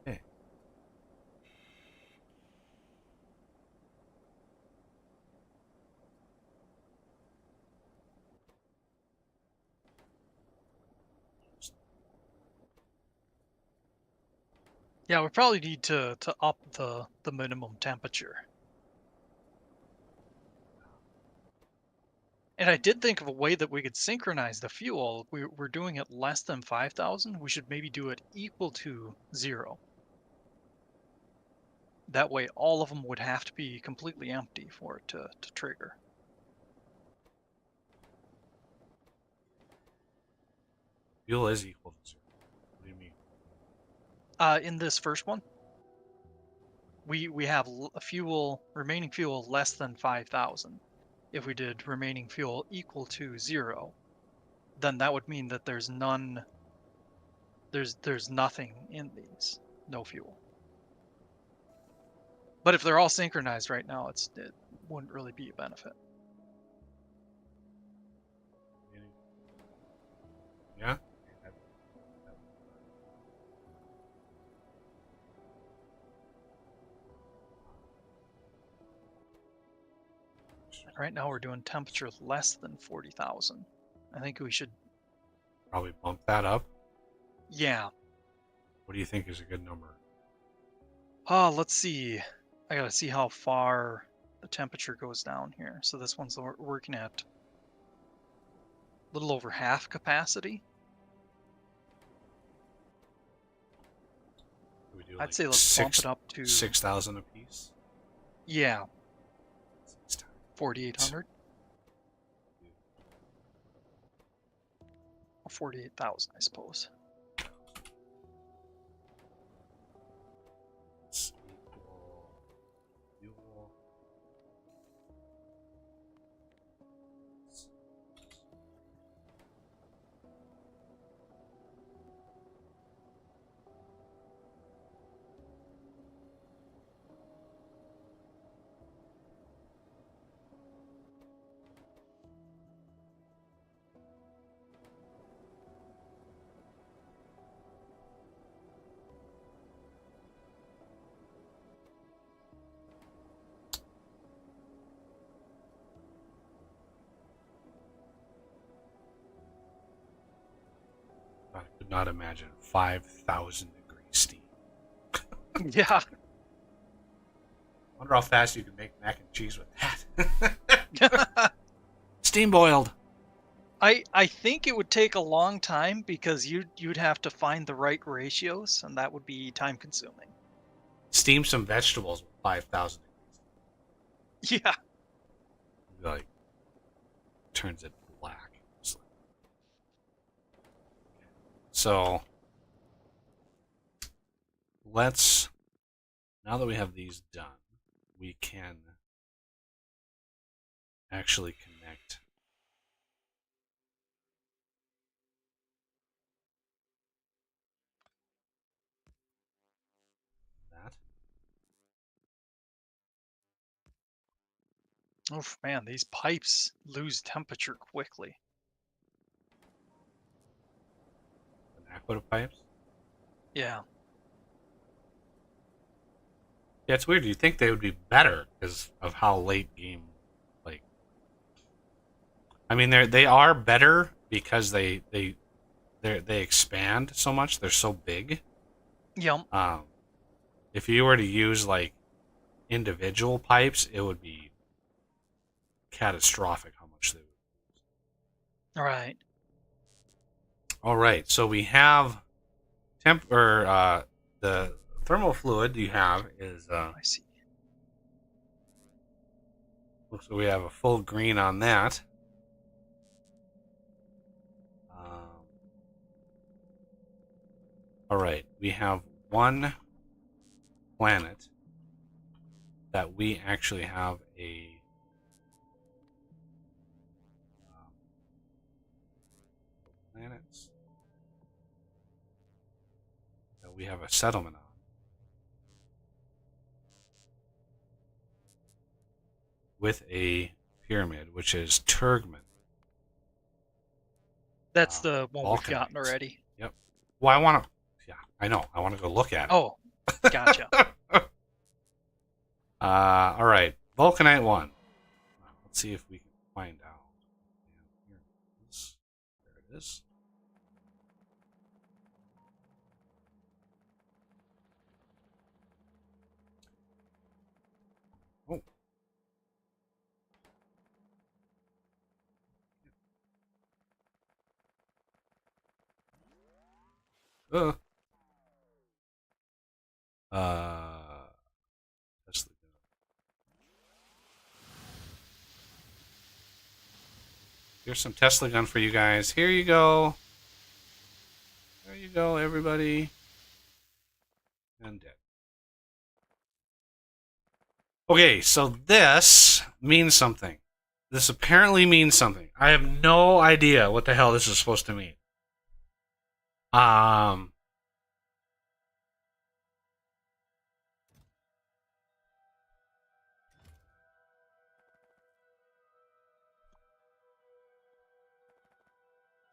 Okay. Yeah, we probably need to up the minimum temperature. And I did think of a way that we could synchronize the fuel. If we're doing it less than 5,000, we should maybe do it equal to 0. That way all of them would have to be completely empty for it to trigger. Fuel is equal to 0. What do you mean? In this first one, we have remaining fuel less than 5,000. If we did remaining fuel equal to 0, then that would mean that there's nothing in these, no fuel. But if they're all synchronized right now, it wouldn't really be a benefit. Yeah? Right now we're doing temperature less than 40,000. I think we should... Probably bump that up. Yeah. What do you think is a good number? Oh, let's see. I gotta see how far the temperature goes down here. So this one's working at a little over half capacity. Do we do I'd say let's bump it up to 6,000 apiece? Yeah, 6 times. 4,800 or 48,000, I suppose. It's equal fuel. I could not imagine 5,000 degree steam. Yeah. Wonder how fast you can make mac and cheese with that. Steam boiled. I think it would take a long time because you'd have to find the right ratios, and that would be time consuming. Steam some vegetables with 5,000 degrees. Yeah. Like, turns it black. So, let's, now that we have these done, we can actually connect that. Oh man, these pipes lose temperature quickly. An aqua pipes. Yeah. Yeah, it's weird. You think they would be better because of how late game, like. I mean, they are better because they expand so much. They're so big. Yep. If you were to use like individual pipes, it would be catastrophic how much they would. All right. All right, so we have the thermal fluid you have is I see. looks like we have a full green on that. All right, we have one planet that we actually have a planets that we have a settlement on with a pyramid, which is Turgman. That's the one we've Vulcanites. gotten already. Yep. Well, I want to. Yeah, I know. I want to go look at it. Oh, gotcha. All right, Vulcanite 1. Let's see if we can find out. Here it is. There it is. Oh. Uh. Tesla gun. Here's some Tesla gun for you guys. Here you go. There you go, everybody. And dead. Okay, so this means something. This apparently means something. I have no idea what the hell this is supposed to mean.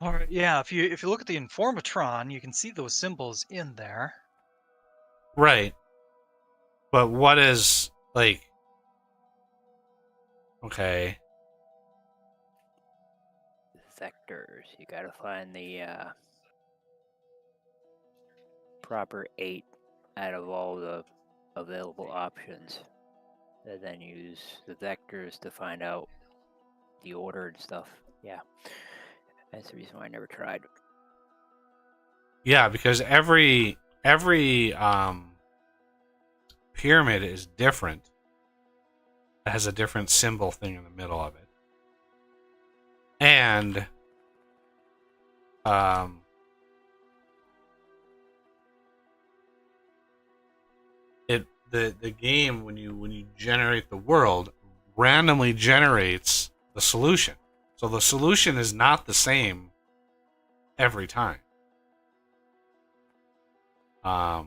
All right. Yeah. If you look at the Informatron, you can see those symbols in there. Right. But what is, like... Okay. Vectors. You gotta find the proper 8 out of all the available options. And then use the vectors to find out the order and stuff. Yeah. That's the reason why I never tried. Yeah, because every pyramid is different. It has a different symbol thing in the middle of it. And the game when you generate the world randomly generates the solution. So the solution is not the same every time. I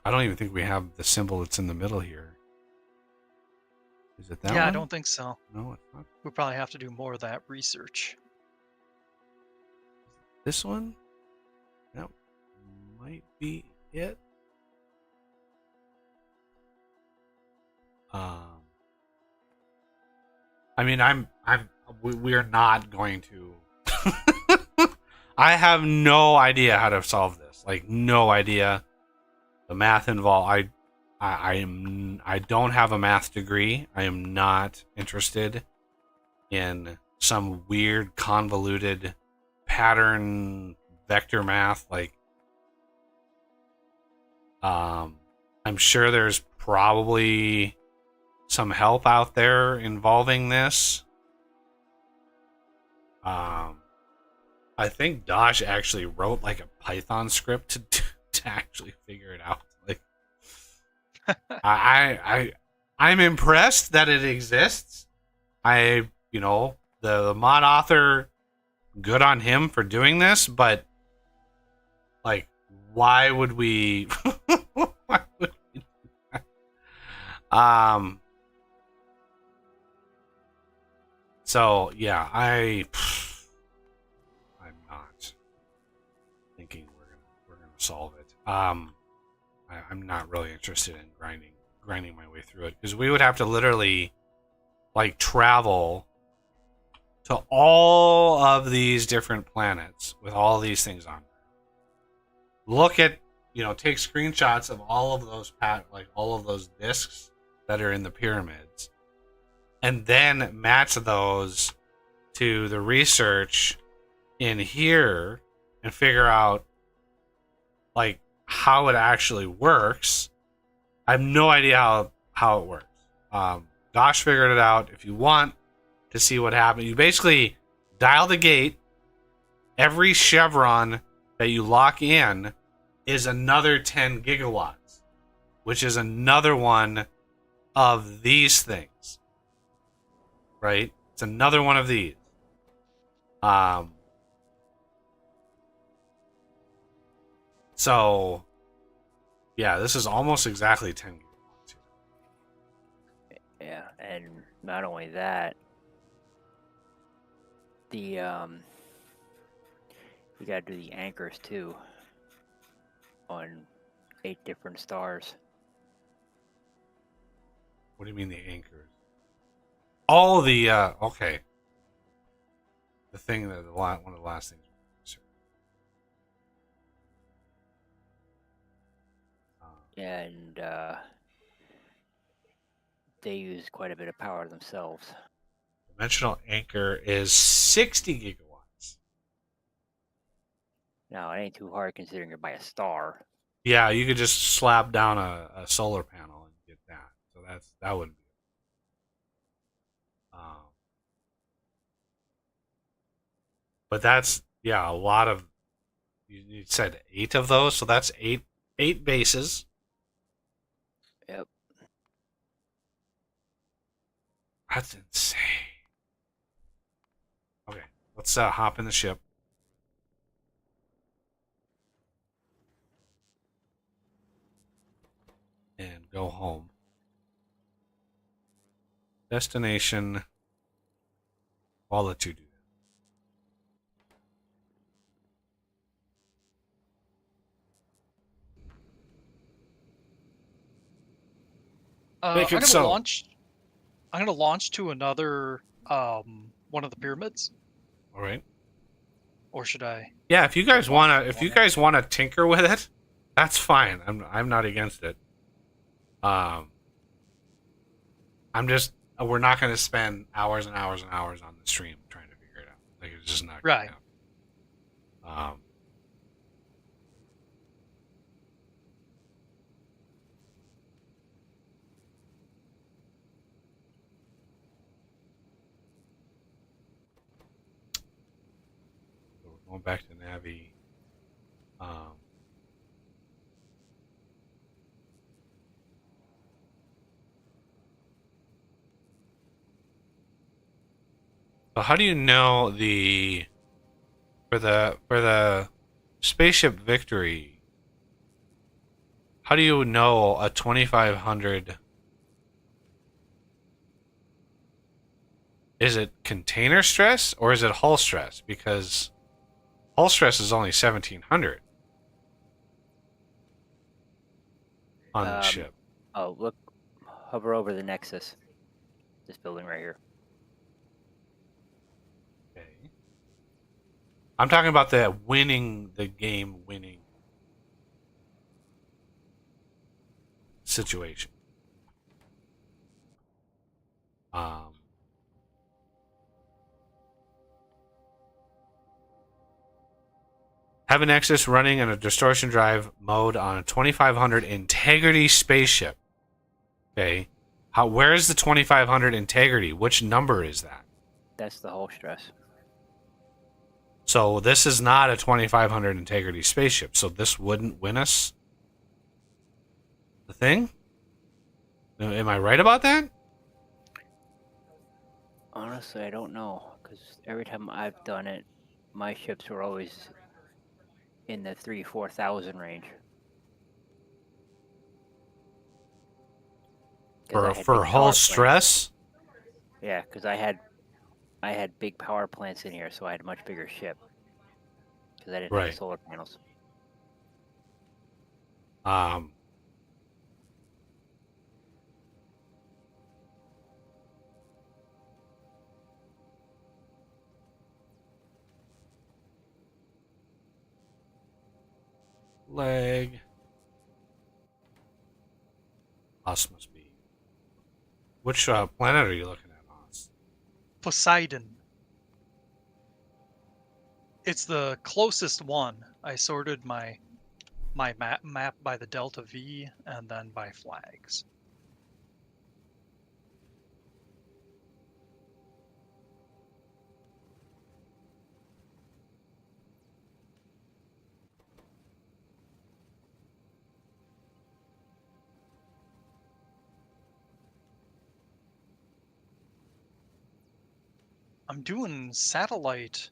don't even think we have the symbol that's in the middle here. Is it that Yeah, one? I don't think so. No, it's not. We probably have to do more of that research. This one? That might be it. I mean, we are not going to. I have no idea how to solve this. Like, no idea. The math involved. I don't have a math degree. I am not interested in some weird convoluted pattern vector math. Like, I'm sure there's probably some help out there involving this. I think Dosh actually wrote like a Python script to actually figure it out. Like, I I'm impressed that it exists. The mod author, good on him for doing this, but like, why would we? Why would we do that? So yeah, I'm not thinking we're gonna solve it. I'm not really interested in grinding my way through it, because we would have to literally like travel to all of these different planets with all these things on. Look at, take screenshots of all of those all of those discs that are in the pyramids, and then match those to the research in here and figure out like how it actually works. I have no idea how it works. Gosh figured it out. If you want to see what happened, you basically dial the gate. Every chevron that you lock in is another 10 gigawatts, which is another one of these things, right? It's another one of these. So yeah, this is almost exactly 10 gigawatts. Yeah, and not only that, you gotta do the anchors too on 8 different stars. What do you mean the anchors? Oh, the okay. The thing that one of the last things. And they use quite a bit of power themselves. Dimensional anchor is 60 gigawatts. Now, it ain't too hard considering you're by a star. Yeah, you could just slap down a solar panel and get that. So that wouldn't be. But that's, yeah, a lot of. You said 8 of those, so that's eight bases. Yep. That's insane. Okay, let's hop in the ship. And go home. Destination. I'll let you do that. Make it so. I'm gonna launch to another one of the pyramids. All right. Or should I? Yeah, if you guys wanna tinker with it, that's fine. I'm not against it. We're not gonna spend hours and hours and hours on the stream trying to figure it out. Like, it's just not right. So we're going back to Navi. So how do you know for the spaceship Victory? How do you know a 2500? Is it container stress or is it hull stress? Because hull stress is only 1700 on the ship. Oh, look, hover over the Nexus. This building right here. Okay. I'm talking about the game winning situation. Have an Nexus running in a distortion drive mode on a 2500 integrity spaceship. Okay. Where is the 2500 integrity? Which number is that? That's the hull stress. So this is not a 2500 integrity spaceship. So this wouldn't win us the thing? Am I right about that? Honestly, I don't know, because every time I've done it, my ships were always in the 3,000-4,000 range. Because I had For big hull power plants. stress? Yeah, because I had big power plants in here, so I had a much bigger ship. Because I didn't have the Right. solar panels. Um, leg. Us must be. Which planet are you looking at, Haas? Poseidon. It's the closest one. I sorted my map by the delta V and then by flags. I'm doing satellite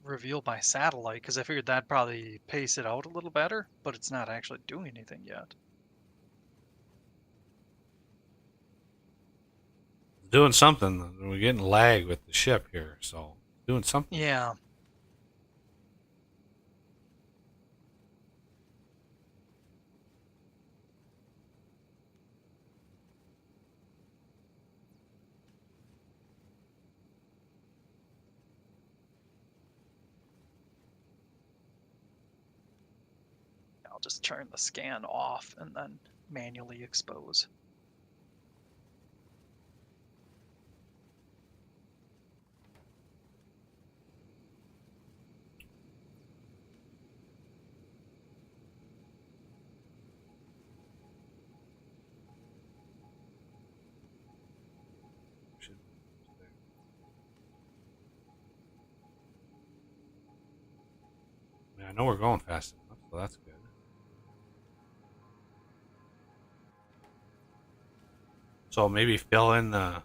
reveal by satellite because I figured that'd probably pace it out a little better, but it's not actually doing anything yet. Doing something. We're getting lag with the ship here, so doing something. Yeah. I'll just turn the scan off and then manually expose. I mean, I know we're going fast enough, so that's good. So maybe fill in the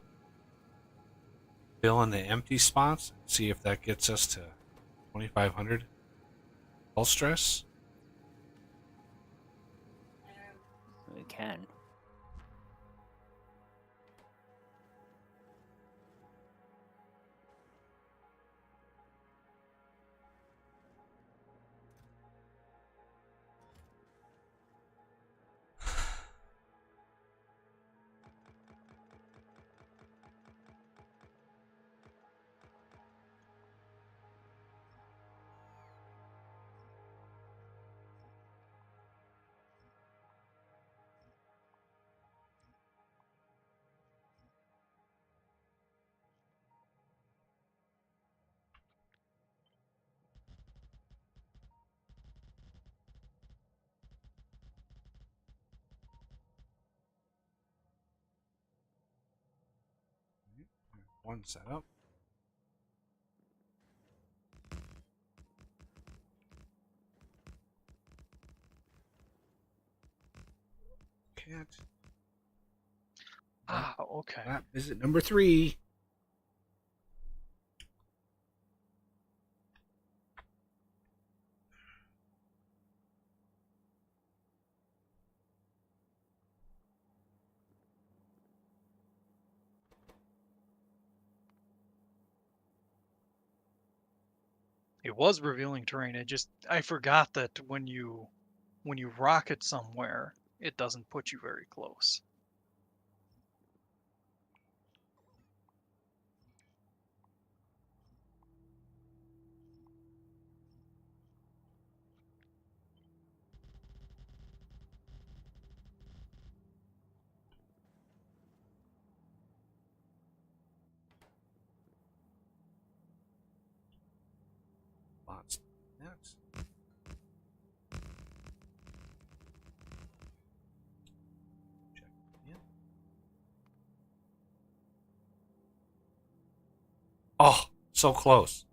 empty spots. See if that gets us to 2,500 pulse stress. We can. One setup. Can't. Ah, okay. Lab visit number 3. It was revealing terrain. I forgot that when you rocket somewhere, it doesn't put you very close. Bots. Next. Check in. Oh, so close.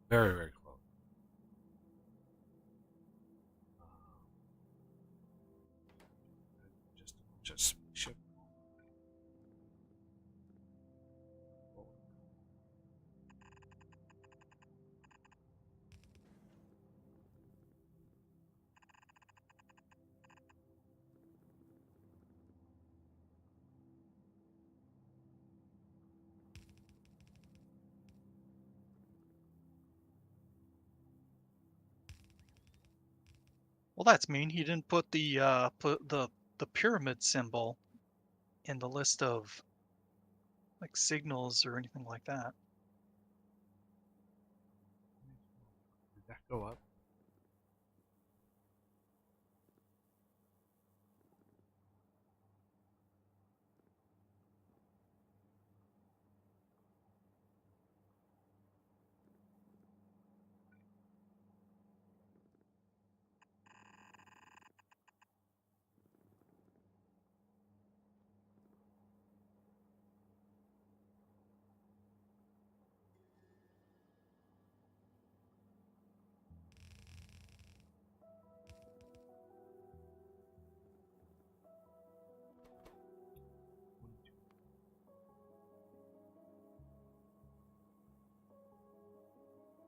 Very, very close. a spaceship. Well, that's mean. He didn't put the pyramid symbol in the list of like signals or anything like that. Did that go up?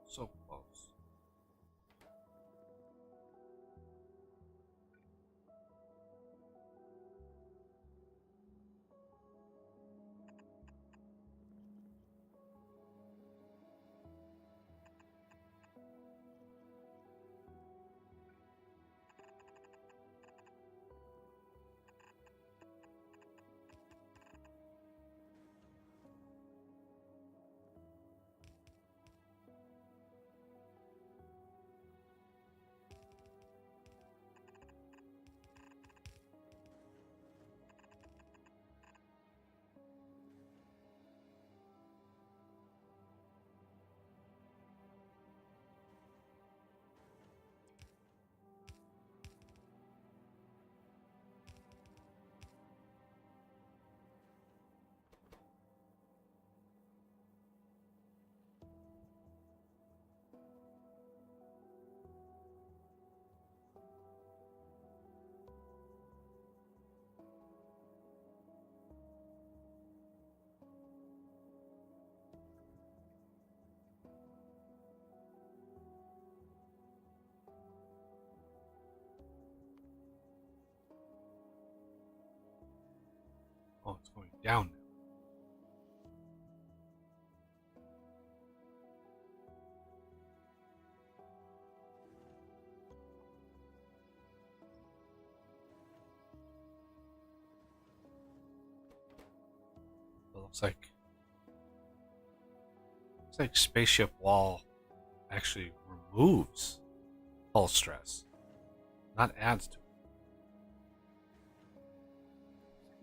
So close. Oh, it's going down now. It looks like spaceship wall actually removes hull stress, not adds to it.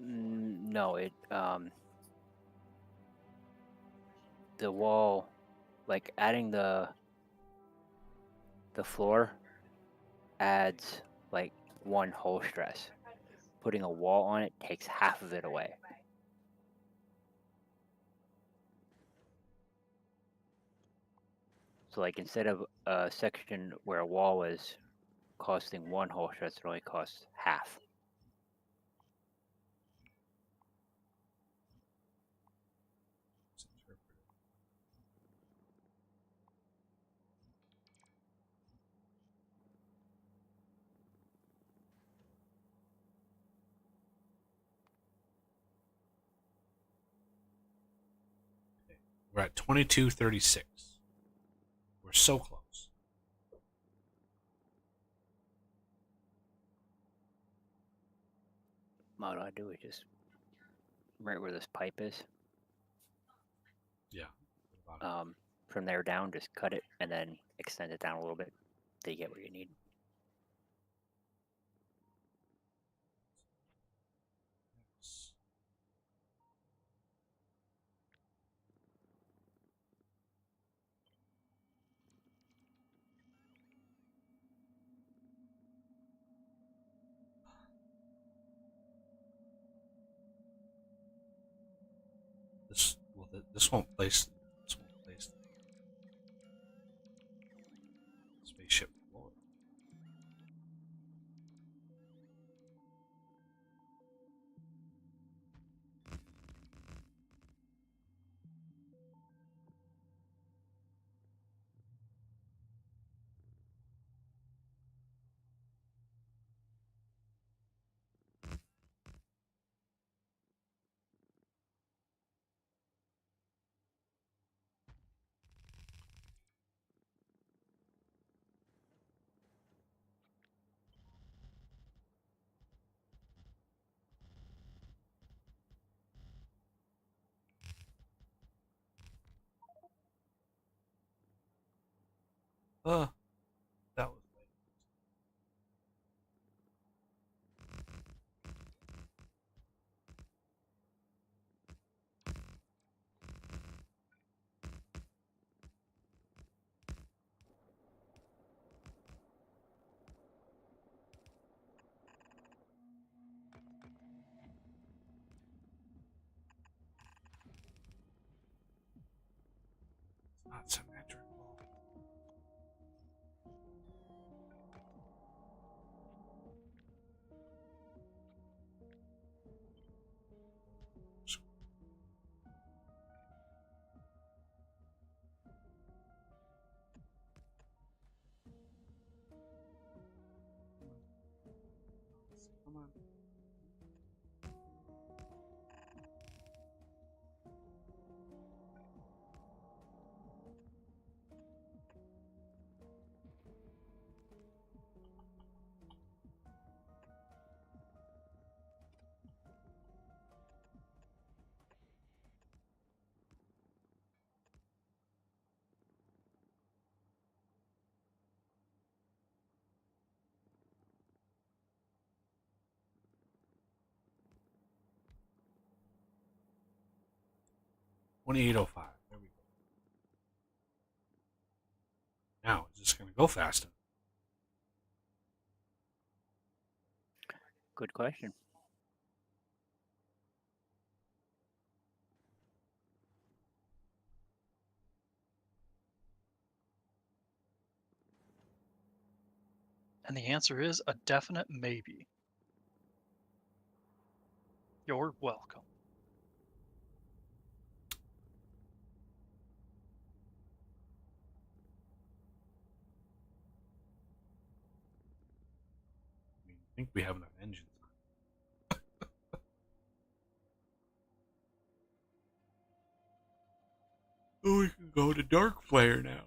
No, the wall, like adding the floor adds like one hull stress. Putting a wall on it takes half of it away. So like instead of a section where a wall was costing one hull stress, it only costs half. It's interpreted. We're at 2236. We're so close. All I do is just right where this pipe is. Yeah. What about it? From there down, just cut it and then extend it down a little bit. Till you get where you need. Yes. This won't place. This won't place the spaceship floor. That was not symmetrical. Come on. $28.05. There we go. Now, is this going to go fast enough? Good question. And the answer is a definite maybe. You're welcome. I think we have enough engines. Oh, we can go to Dark Flare now.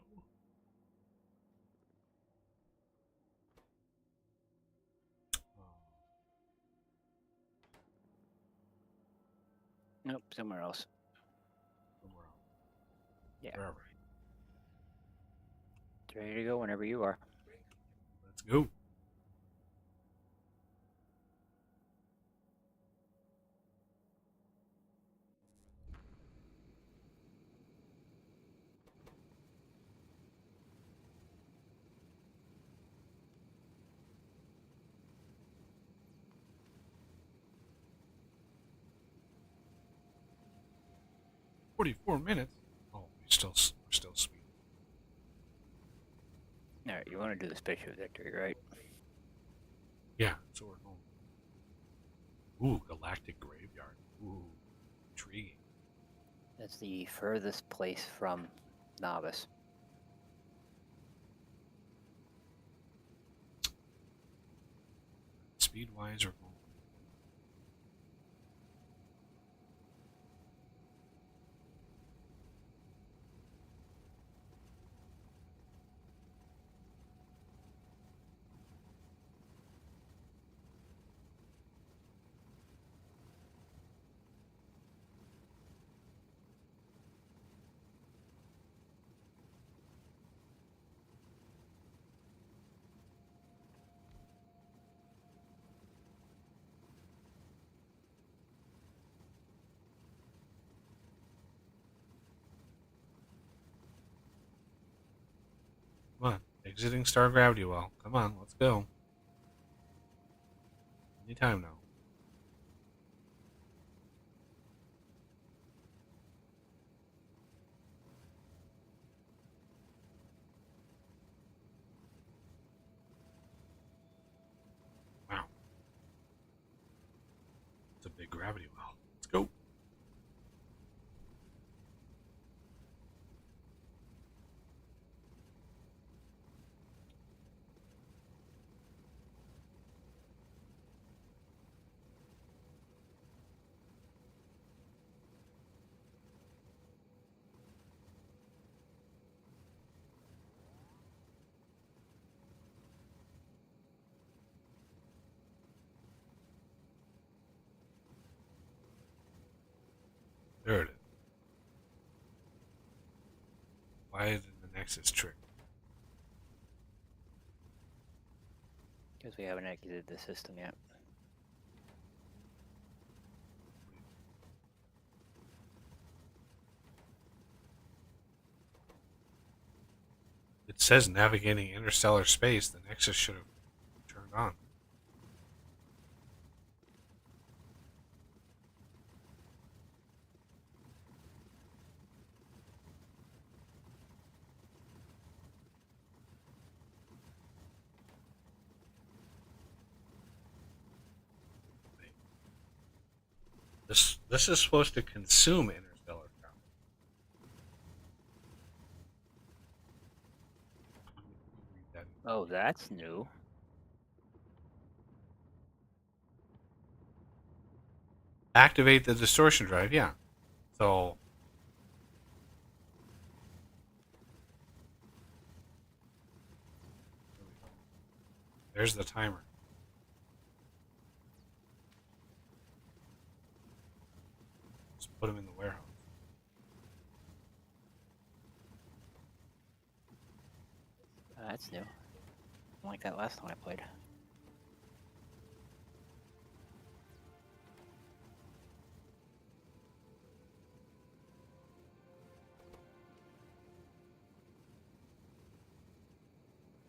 Nope, somewhere else. Somewhere else. Yeah. Wherever. It's ready to go whenever you are. Let's go. $44. Oh, we're still speeding. All right, you want to do the spaceship victory, right? Yeah, so we're going. Ooh, Galactic Graveyard. Ooh, intriguing. That's the furthest place from Novice. Speed-wise, we're going. Come on, exiting Star Gravity Well. Come on, let's go. Anytime now. Wow. It's a big gravity well. Let's go. There it is. Why did the Nexus trick? Because we haven't exited the system yet. It says navigating interstellar space. The Nexus should have turned on. This is supposed to consume interstellar travel. Oh, that's new. Activate the distortion drive, yeah. So there's the timer. Just put them in the warehouse. That's new. Like that last time I played.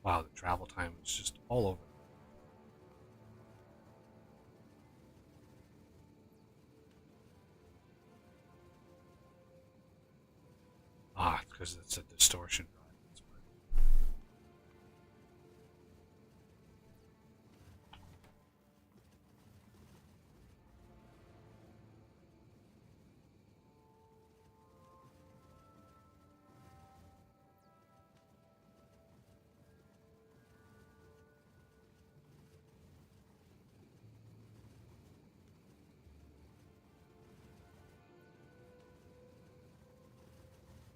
Wow, the travel time is just all over. Ah, it's because it's a distortion drive. That's why.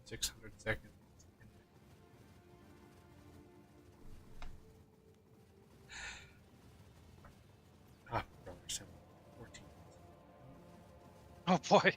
600 seconds. Ah, brother, 14. Oh boy.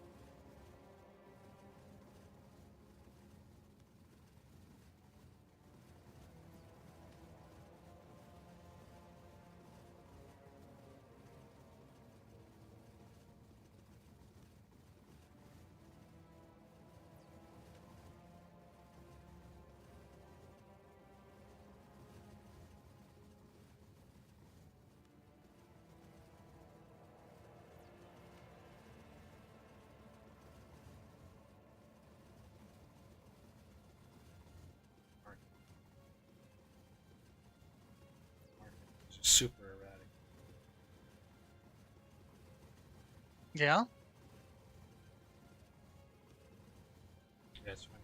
Just super erratic. Yeah. That's when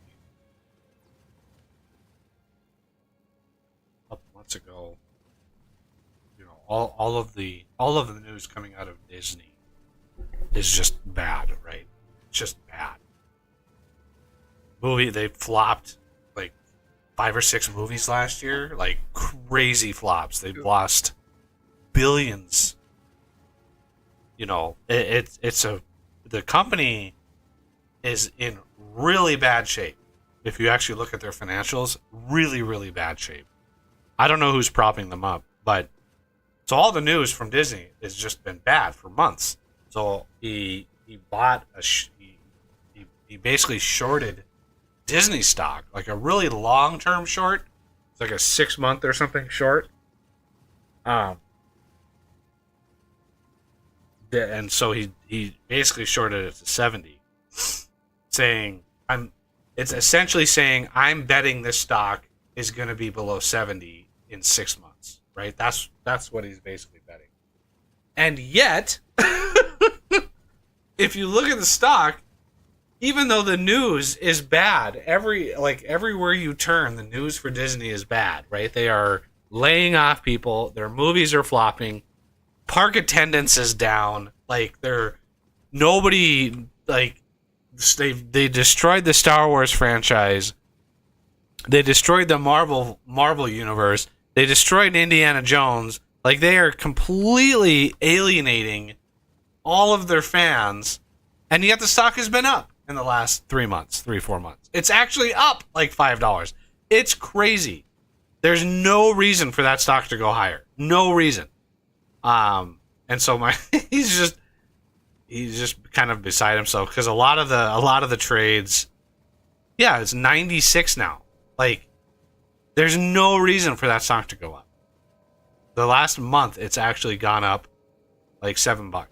a couple months ago, you know, all of the news coming out of Disney is just bad, right? It's just bad. They flopped like 5 or 6 movies last year, like crazy flops. They've lost billions. You know, the company is in really bad shape. If you actually look at their financials, really, really bad shape. I don't know who's propping them up, but so all the news from Disney has just been bad for months. So he bought he basically shorted Disney stock, like a really long-term short. It's like a 6-month or something short. And so he basically shorted it to 70, saying it's essentially saying I'm betting this stock is going to be below 70 in 6 months, right? That's what he's basically betting. And yet, if you look at the stock, even though the news is bad, everywhere you turn, the news for Disney is bad, right? They are laying off people, their movies are flopping, park attendance is down, like nobody, like they destroyed the Star Wars franchise, they destroyed the Marvel universe, they destroyed Indiana Jones, like they are completely alienating all of their fans, and yet the stock has been up in the last 3 months, 4 months. It's actually up like $5. It's crazy. There's no reason for that stock to go higher. No reason. And so he's just kind of beside himself because a lot of the trades, yeah, it's 96 now. Like, there's no reason for that stock to go up. The last month, it's actually gone up like $7.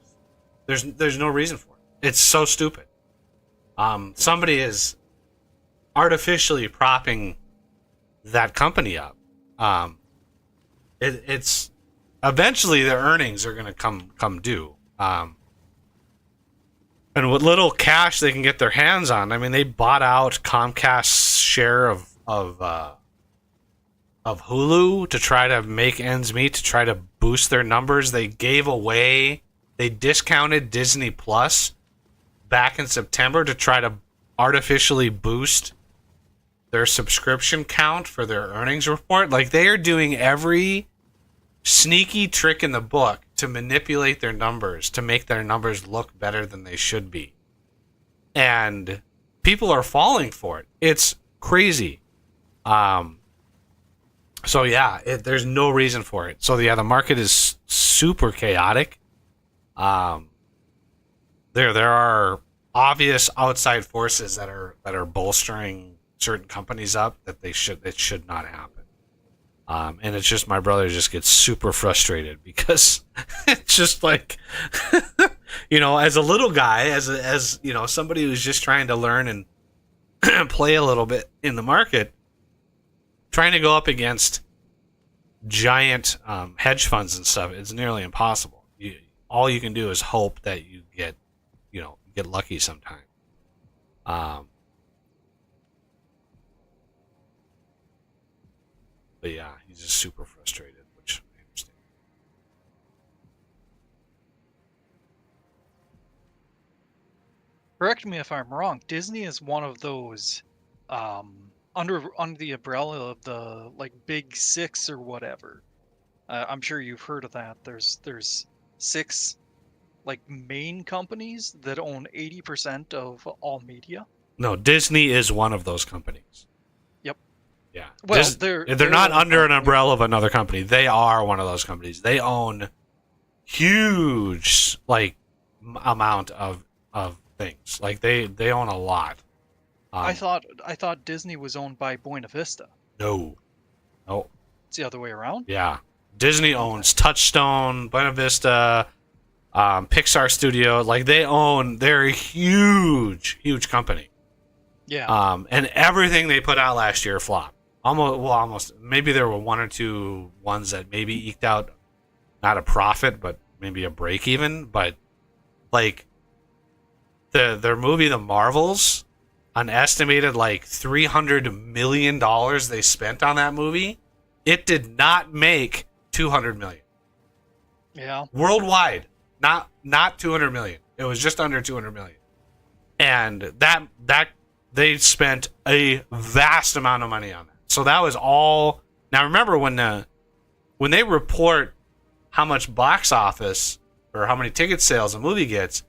There's no reason for it. It's so stupid. Somebody is artificially propping that company up. It's eventually their earnings are going to come due. And what little cash they can get their hands on, I mean, they bought out Comcast's share of Hulu to try to make ends meet, to try to boost their numbers. They discounted Disney Plus back in September to try to artificially boost their subscription count for their earnings report. Like, they are doing every sneaky trick in the book to manipulate their numbers, to make their numbers look better than they should be. And people are falling for it. It's crazy. So yeah, there's no reason for it. So yeah, the market is super chaotic. There are obvious outside forces that are bolstering certain companies up that should not happen. And it's just, my brother just gets super frustrated because it's just like, as a little guy, as somebody who's just trying to learn and play a little bit in the market, trying to go up against giant hedge funds and stuff, it's nearly impossible. All you can do is hope that you get lucky sometime. But yeah, he's just super frustrated, which I understand. Correct me if I'm wrong. Disney is one of those under the umbrella of the Big Six or whatever. I'm sure you've heard of that. There's 6 main companies that own 80% of all media. No, Disney is one of those companies. Yep. Yeah. Well, they're not under an umbrella of another company. They are one of those companies. They own huge amount of things. Like they own a lot. I thought Disney was owned by Buena Vista. No. It's the other way around? Yeah. Disney owns Touchstone, Buena Vista, Pixar Studio. They're a huge company. Yeah. And everything they put out last year flopped. Almost. Maybe there were 1 or 2 ones that maybe eked out not a profit, but maybe a break even. But their movie, The Marvels, an estimated $300 million they spent on that movie, it did not make $200 million. Yeah. Worldwide, not $200 million. It was just under $200 million, and that they spent a vast amount of money on that. So that was all. Now remember, when they report how much box office or how many ticket sales a movie gets,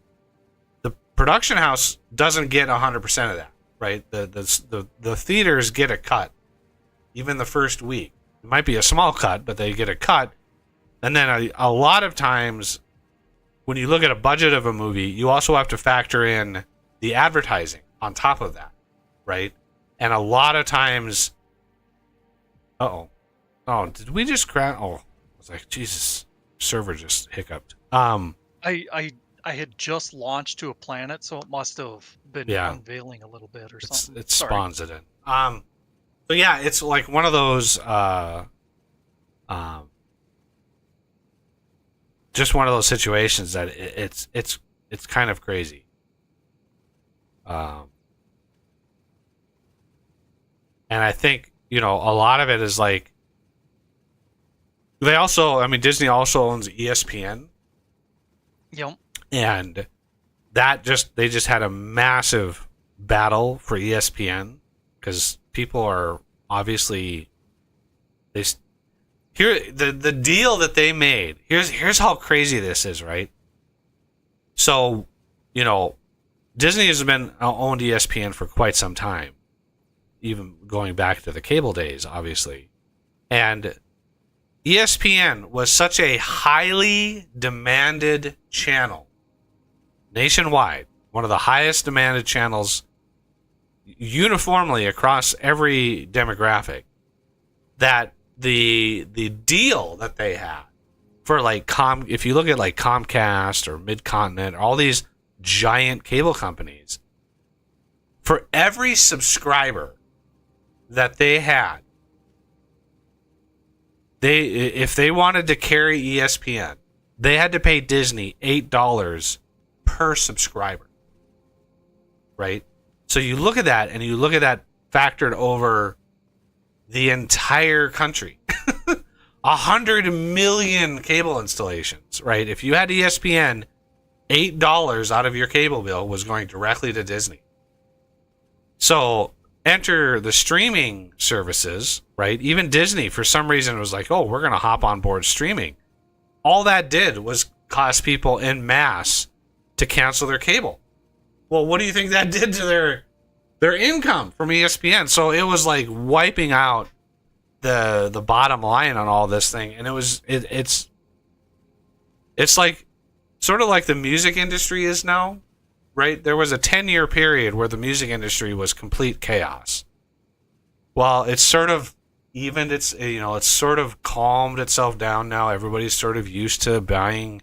the production house doesn't get 100% of that, right? The theaters get a cut, even the first week. It might be a small cut, but they get a cut. And then a lot of times, when you look at a budget of a movie, you also have to factor in the advertising on top of that, right? And a lot of times, did we just crash? Oh, I was like, Jesus, server just hiccuped. I had just launched to a planet, so it must have been unveiling a little bit or something. It spawns it in. So yeah, it's like one of those, just one of those situations that it's kind of crazy. And I think, a lot of it is Disney also owns ESPN. Yep. And they just had a massive battle for ESPN because people are obviously the deal that they made. Here's how crazy this is, right? So, Disney has been owned ESPN for quite some time, even going back to the cable days, obviously. And ESPN was such a highly demanded channel nationwide, one of the highest demanded channels uniformly across every demographic, that the deal that they had for like if you look at like Comcast or Mid-Continent, all these giant cable companies, for every subscriber that they had, if they wanted to carry ESPN, they had to pay Disney $8 per subscriber. Right? So you look at that, and you look at that factored over the entire country. 100 million cable installations, right? If you had ESPN, $8 out of your cable bill was going directly to Disney. So enter the streaming services, right? Even Disney, for some reason, was like, oh, we're going to hop on board streaming. All that did was cause people en masse to cancel their cable. Well, what do you think that did to their income from ESPN? So it was like wiping out the bottom line on all this thing. And it's like sort of like the music industry is now, right? There was a 10-year period where the music industry was complete chaos. Well, it's sort of evened it's sort of calmed itself down now. Everybody's sort of used to buying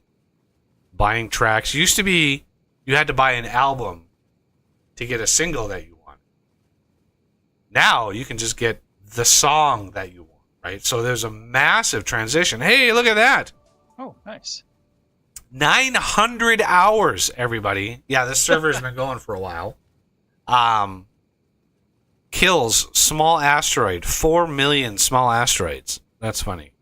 tracks. Used to be you had to buy an album to get a single that you want. Now you can just get the song that you want, right? So there's a massive transition. Hey, look at that. Oh, nice. 900 hours, everybody. Yeah, this server's been going for a while. Kills small asteroid, 4 million small asteroids. That's funny.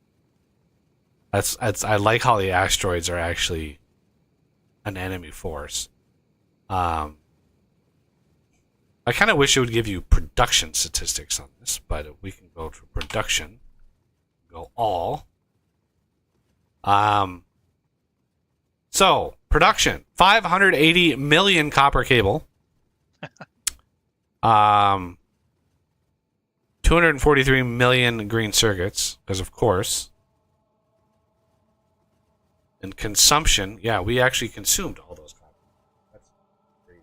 That's I like how the asteroids are actually an enemy force. I kind of wish it would give you production statistics on this, but we can go to production. Go all. So, production. 580 million copper cable. 243 million green circuits, because of course. And consumption, yeah, we actually consumed all those copper. That's crazy.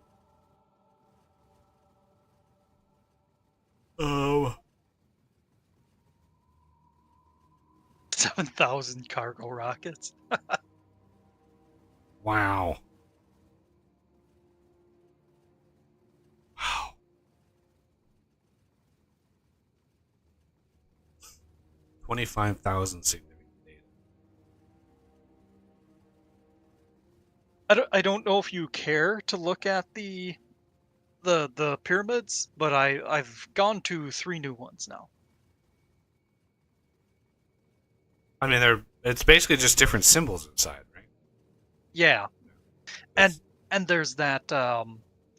7,000 cargo rockets. Wow. Wow. 25,000 significant data. I don't know if you care to look at the pyramids, but I've gone to 3 new ones now. I mean, it's basically just different symbols inside, right? Yeah. And there's that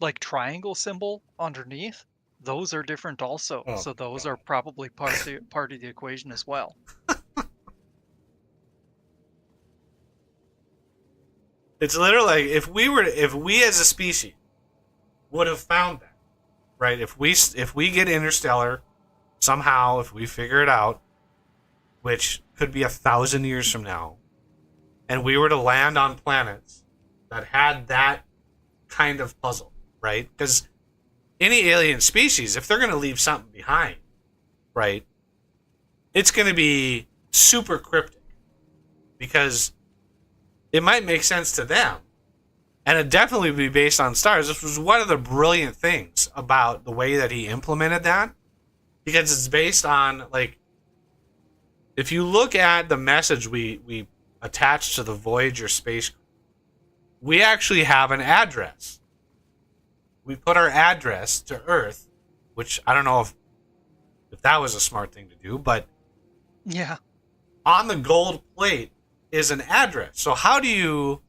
like triangle symbol underneath. Those are different also. Oh, so those God. are probably part of the equation as well. It's literally like if we as a species would have found that, right? If we get interstellar somehow, if we figure it out, which could be 1,000 years from now, and we were to land on planets that had that kind of puzzle, right? Because any alien species, if they're going to leave something behind, right, it's going to be super cryptic, because it might make sense to them, and it definitely would be based on stars. This was one of the brilliant things about the way that he implemented that, because it's based on, like, if you look at the message we attached to the Voyager space, we actually have an address. We put our address to Earth, which I don't know if that was a smart thing to do, but Yeah. on the gold plate is an address. So how do you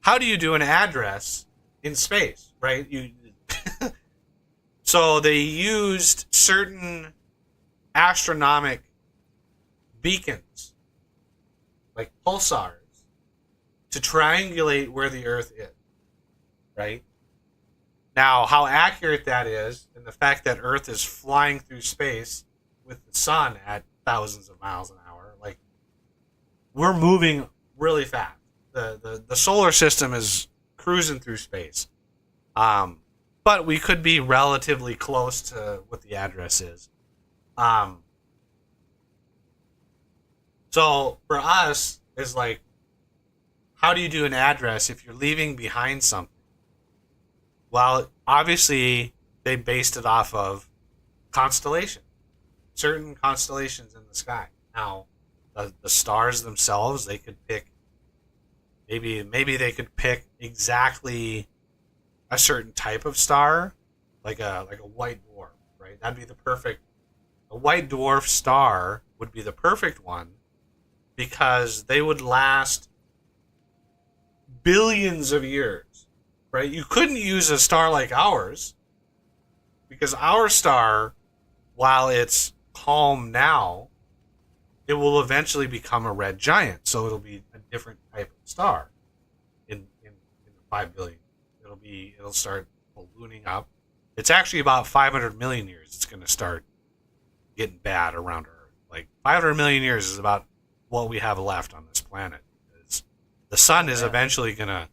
do an address in space, right? So they used certain astronomic beacons, like pulsars, to triangulate where the Earth is, right? Now, how accurate that is, and the fact that Earth is flying through space with the sun at thousands of miles an hour. Like, we're moving really fast. The solar system is cruising through space. But we could be relatively close to what the address is. So for us, it's like, how do you do an address if you're leaving behind something? Well, obviously, they based it off of constellation, certain constellations in the sky. Now, the stars themselves, they could pick. Maybe they could pick exactly a certain type of star, like a white dwarf, right? That'd be the perfect. A white dwarf star would be the perfect one because they would last billions of years, right? You couldn't use a star like ours because our star, while it's calm now, it will eventually become a red giant. So it'll be a different type of star in 5 billion. It'll start ballooning up. It's actually about 500 million years. It's going to start getting bad around Earth. Like 500 million years is about what we have left on this planet. The sun is eventually over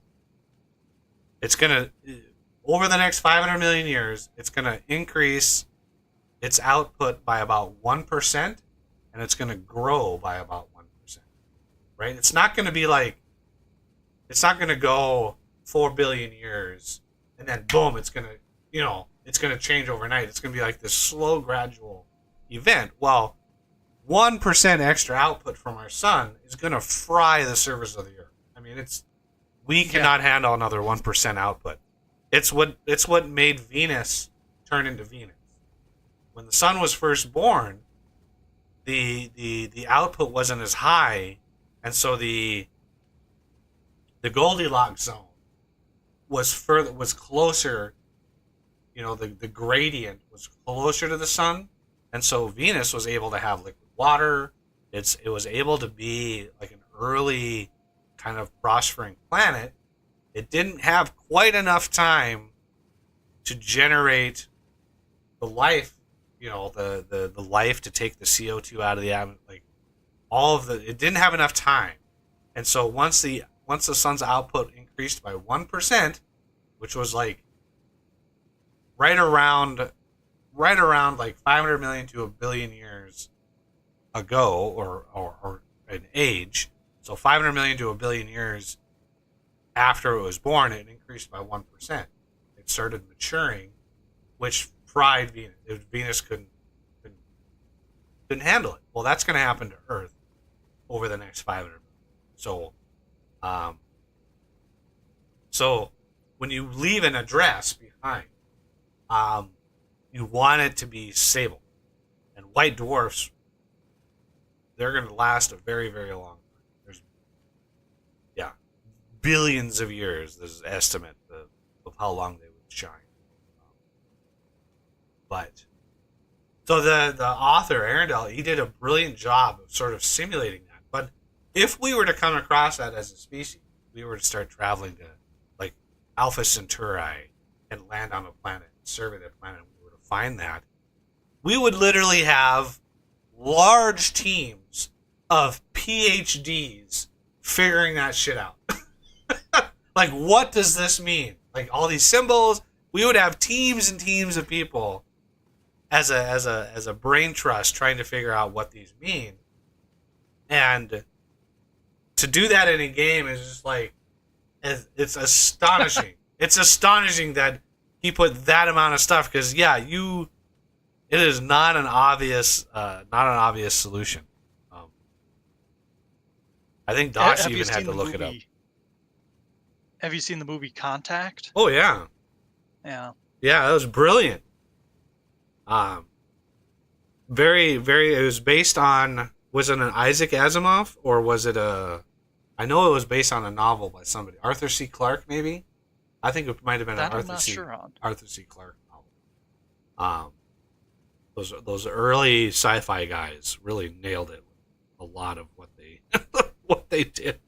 the next 500 million years, it's going to increase its output by about 1%, and it's going to grow by about 1%, right? It's not going to go 4 billion years, and then boom, it's going to change overnight. It's going to be like this slow, gradual event. Well, 1% extra output from our sun is going to fry the surface of the Earth. I mean, we cannot handle another 1% output. It's what made Venus turn into Venus. When the sun was first born, the output wasn't as high, and so the Goldilocks zone was closer. The gradient was closer to the sun, and so Venus was able to have liquid water. It was able to be like an early kind of prospering planet. It didn't have quite enough time to generate the life, the life to take the CO2 out of the atmosphere. It didn't have enough time. And so once the sun's output increased by 1%, which was like right around like 500 million to a billion years ago, or an age. So 500 million to a billion years after it was born, it increased by 1%. It started maturing, which fried Venus. Venus couldn't handle it. Well, that's going to happen to Earth over the next 500 million. So when you leave an address behind, you want it to be stable. And white dwarfs, they're going to last a very, very long time. There's, billions of years, there's an estimate of how long they would shine. So the author, Arundel, he did a brilliant job of sort of simulating that. But if we were to come across that as a species, we were to start traveling to like Alpha Centauri and land on a planet, survey that planet, and we were to find that, we would literally have large teams of PhDs figuring that shit out. Like, what does this mean? Like, all these symbols, we would have teams and teams of people as a brain trust trying to figure out what these mean. And to do that in a game is just like, it's astonishing. It's astonishing that he put that amount of stuff, because it is not an obvious solution. I think Dosh even had to look it up. Have you seen the movie Contact? Oh yeah. Yeah. Yeah, that was brilliant. Very, very. It was based on. Was it an Isaac Asimov, or was it a? I know it was based on a novel by somebody. Arthur C. Clarke, maybe. I think it might have been That an I'm not sure on. Arthur C. Clarke novel. Those early sci-fi guys really nailed it with a lot of what they did.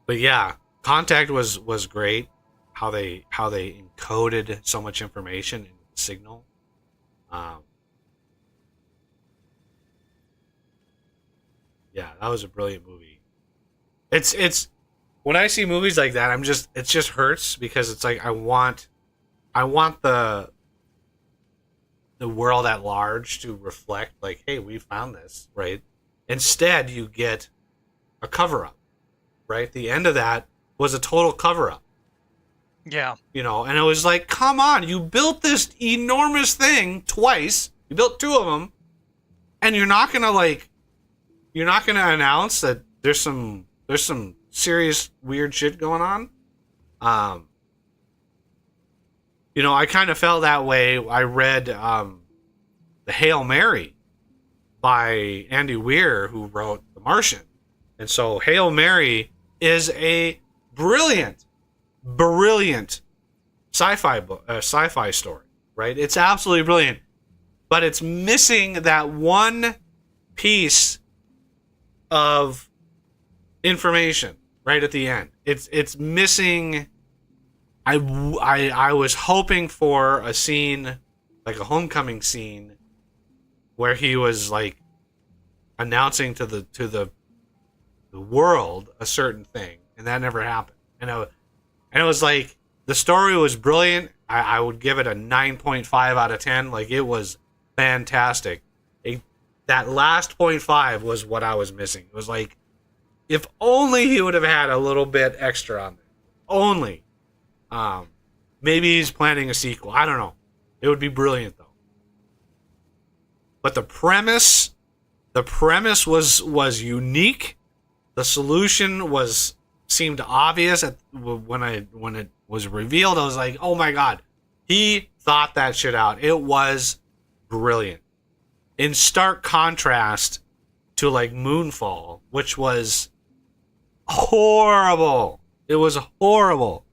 But yeah, Contact was great. encoded so much information in the signal. Yeah, that was a brilliant movie. It's when I see movies like that, it just hurts because it's like I want the world at large to reflect like, hey, we found this, right? Instead, you get a cover up, right? The end of that was a total cover up. Yeah. You know, and it was like, come on, you built this enormous thing twice. You built two of them, and you're not gonna announce that there's some serious weird shit going on. You know, I kind of felt that way. I read the Hail Mary by Andy Weir, who wrote The Martian, and so Hail Mary is a brilliant sci-fi story, right? It's absolutely brilliant, but it's missing that one piece of information right at the end. It's missing. I was hoping for a scene, like a homecoming scene, where he was like announcing to the world a certain thing, and that never happened. And it was like, the story was brilliant. I would give it a 9.5 out of 10. Like, it was fantastic. That last 0.5 was what I was missing. It was like, if only he would have had a little bit extra on there. Only. Maybe he's planning a sequel. I don't know. It would be brilliant, though. But the premise was unique. The solution seemed obvious when it was revealed. I was like, oh my god, he thought that shit out. It was brilliant. In stark contrast to like Moonfall, which was horrible. It was horrible.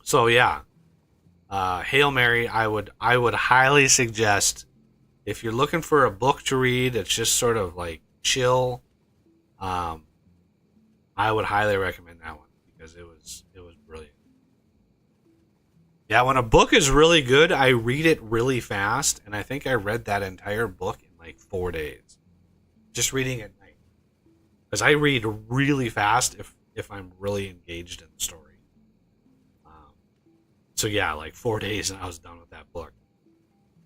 So yeah, Hail Mary. I would highly suggest, if you're looking for a book to read, it's just sort of like chill. I would highly recommend that one because it was brilliant. Yeah, when a book is really good, I read it really fast, and I think I read that entire book in like 4 days, just reading at night. Because I read really fast if I'm really engaged in the story. So yeah, like 4 days, and I was done with that book,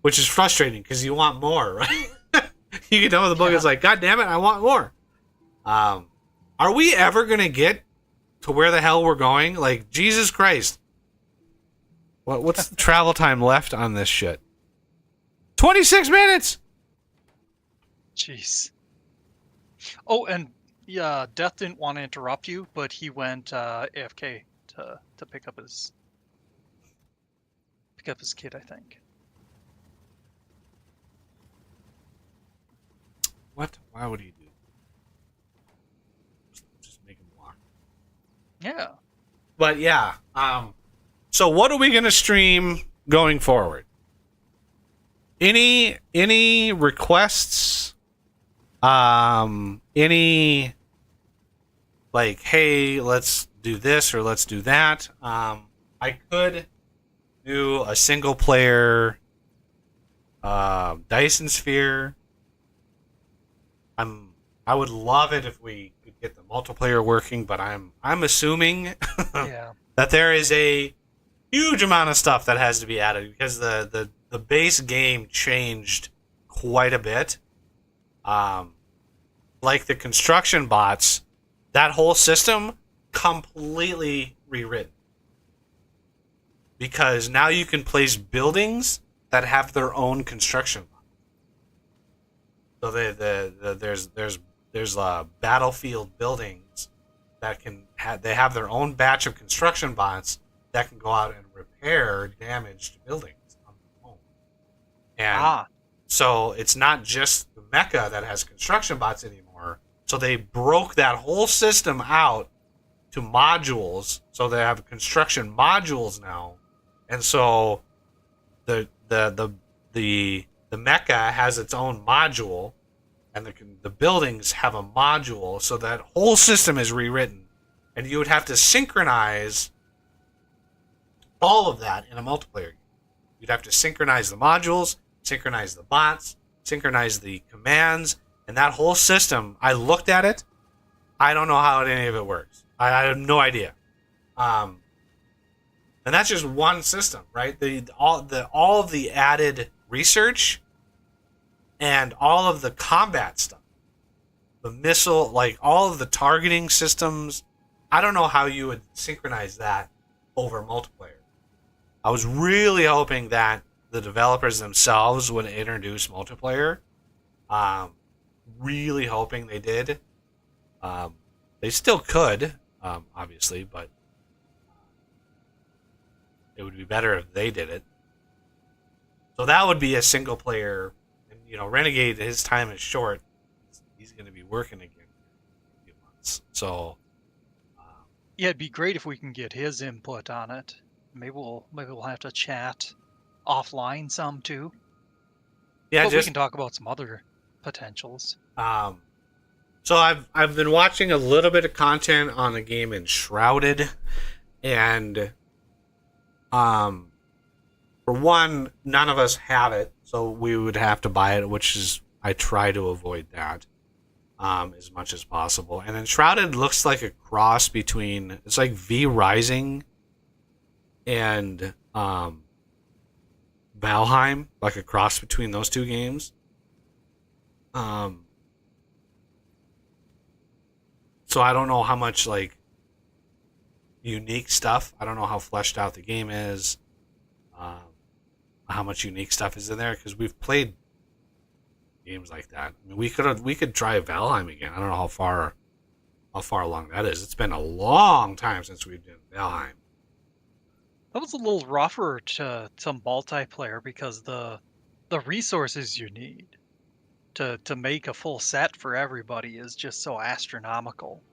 which is frustrating because you want more, right? You get done with the book, it's like, god damn it, I want more. Are we ever gonna get to where the hell we're going? Like, Jesus Christ. What's the travel time left on this shit? 26 minutes! Jeez. Oh, and yeah, Death didn't want to interrupt you, but he went AFK to pick up his kid, I think. What? Why would he do? Just make him walk. Yeah. But yeah, so what are we gonna stream going forward? Any requests? Any like, hey, let's do this or let's do that? I could do a single player Dyson Sphere. I would love it if we could get the multiplayer working, but I'm assuming Yeah. that there is a huge amount of stuff that has to be added because the base game changed quite a bit. Like the construction bots, that whole system completely rewritten. Because now you can place buildings that have their own construction bots. So there's battlefield buildings that they have their own batch of construction bots that can go out and repair damaged buildings on their own. And so it's not just the mecha that has construction bots anymore. So they broke that whole system out to modules. So they have construction modules now. And so the mecha has its own module, and the buildings have a module. So that whole system is rewritten. and you would have to synchronize all of that in a multiplayer game. You'd have to synchronize the modules, synchronize the bots, synchronize the commands, and that whole system. I looked at it. I don't know how any of it works. I have no idea. And that's just one system, right? All of the added research and all of the combat stuff, the missile, like all of the targeting systems. I don't know how you would synchronize that over multiplayer. I was really hoping that the developers themselves would introduce multiplayer. Really hoping they did. They still could, obviously, but it would be better if they did it. So that would be a single player. And, you know, Renegade, his time is short. He's going to be working again in a few months. So, Yeah, it'd be great if we can get his input on it. Maybe we'll have to chat offline some too. yeah, But we just can talk about some other potentials. so I've been watching a little bit of content on the game Enshrouded, and for one, none of us have it, so we would have to buy it, which is I try to avoid that as much as possible. And Enshrouded looks like a cross between, it's like V Rising and Valheim, like a cross between those two games. So I don't know how much like unique stuff. I don't know how fleshed out the game is. How much unique stuff is in there, because we've played games like that. I mean, we could try Valheim again. I don't know how far along that is. It's been a long time since we've done Valheim. That was a little rougher to some multiplayer because the resources you need to make a full set for everybody is just so astronomical.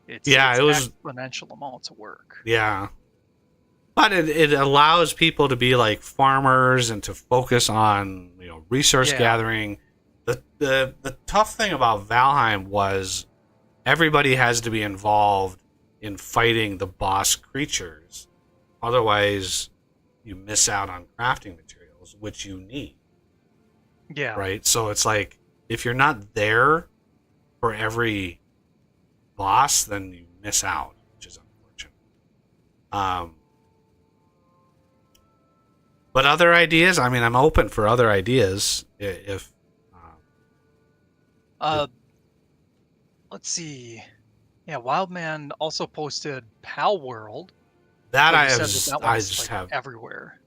It's It was exponential amounts of work. Yeah. But it allows people to be like farmers and to focus on, you know, resource gathering. The tough thing about Valheim was everybody has to be involved in fighting the boss creatures. Otherwise, you miss out on crafting materials, which you need. Yeah. Right? So it's like, if you're not there for every boss, then you miss out, which is unfortunate. But other ideas, I mean, I'm open for other ideas if Let's see. Yeah, Wildman also posted Pal World. that but I you have said that I one's, just like, have. everywhere.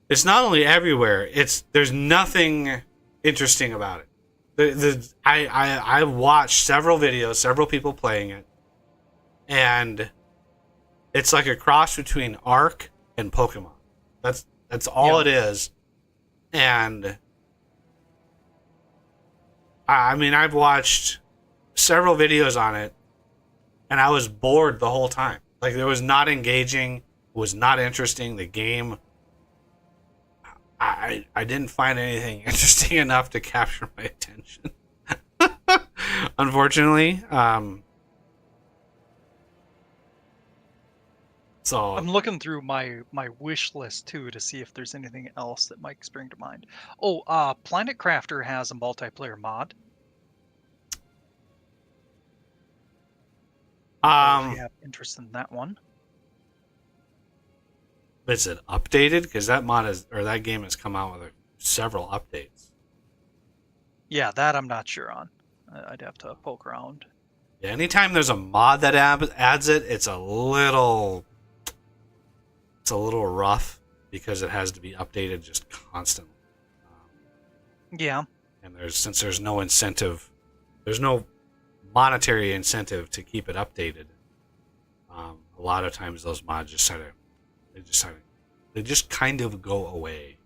It's not only everywhere. There's nothing interesting about it. I watched several videos, several people playing it, and it's like a cross between Ark and Pokemon. That's all it is. And I mean, I've watched several videos on it, and I was bored the whole time. Like, it was not engaging, it was not interesting. The game, I didn't find anything interesting enough to capture my attention. Unfortunately. So I'm looking through my wish list too to see if there's anything else that might spring to mind. Oh, Planet Crafter has a multiplayer mod. If you have interest in that one. Is it updated? Because that game has come out with several updates. Yeah, that I'm not sure on. I'd have to poke around. Yeah, anytime there's a mod that adds it, it's a little rough because it has to be updated just constantly. Yeah. And since there's no incentive, there's no monetary incentive to keep it updated. A lot of times those mods they just kind of go away.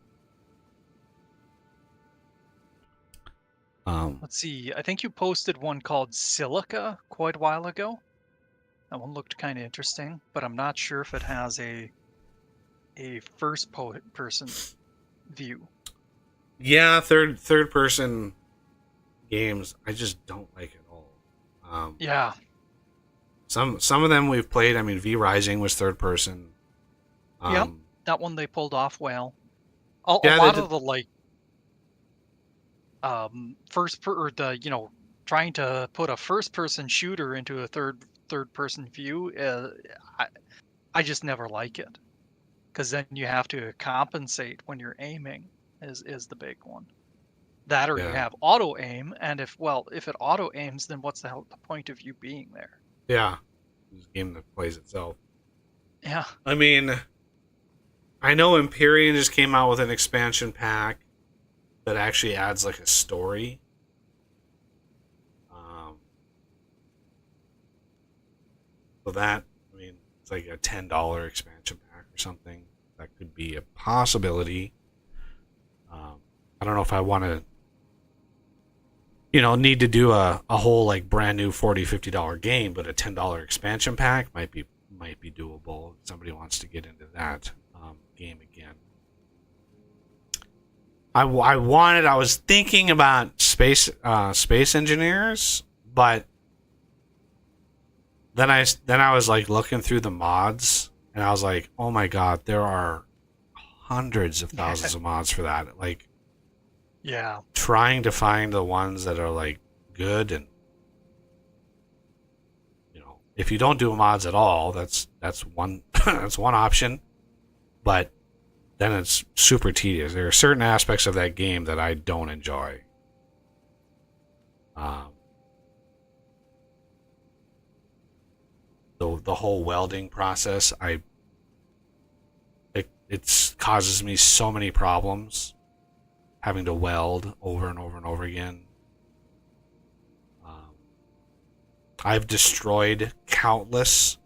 Let's see. I think you posted one called Silica quite a while ago. That one looked kind of interesting, but I'm not sure if it has a first person view. Yeah, third person games I just don't like at all. Yeah. Some of them we've played. I mean, V Rising was third person. Yep. That one they pulled off well. A Yeah, lot of the like trying to put a first person shooter into a third person view, I just never like it, because then you have to compensate when you're aiming is the big one. That, or you Yeah. have auto aim, and if it auto aims, then what's the point of you being there? Yeah, it's a game that plays itself. Yeah. I mean, I know Empyrean just came out with an expansion pack that actually adds like a story. So that, I mean, it's like a $10 expansion pack or something. That could be a possibility. I don't know if I want to, need to do a whole like brand new $40-$50 game, but a $10 expansion pack might be doable if somebody wants to get into that game again. I was thinking about space engineers, but then I was like looking through the mods, and I was like, oh my god, there are hundreds of thousands of mods for that. Like, Yeah. trying to find the ones that are like good, and if you don't do mods at all, that's one that's one option. But then it's super tedious. There are certain aspects of that game that I don't enjoy. The whole welding process, it causes me so many problems, having to weld over and over and over again. I've destroyed countless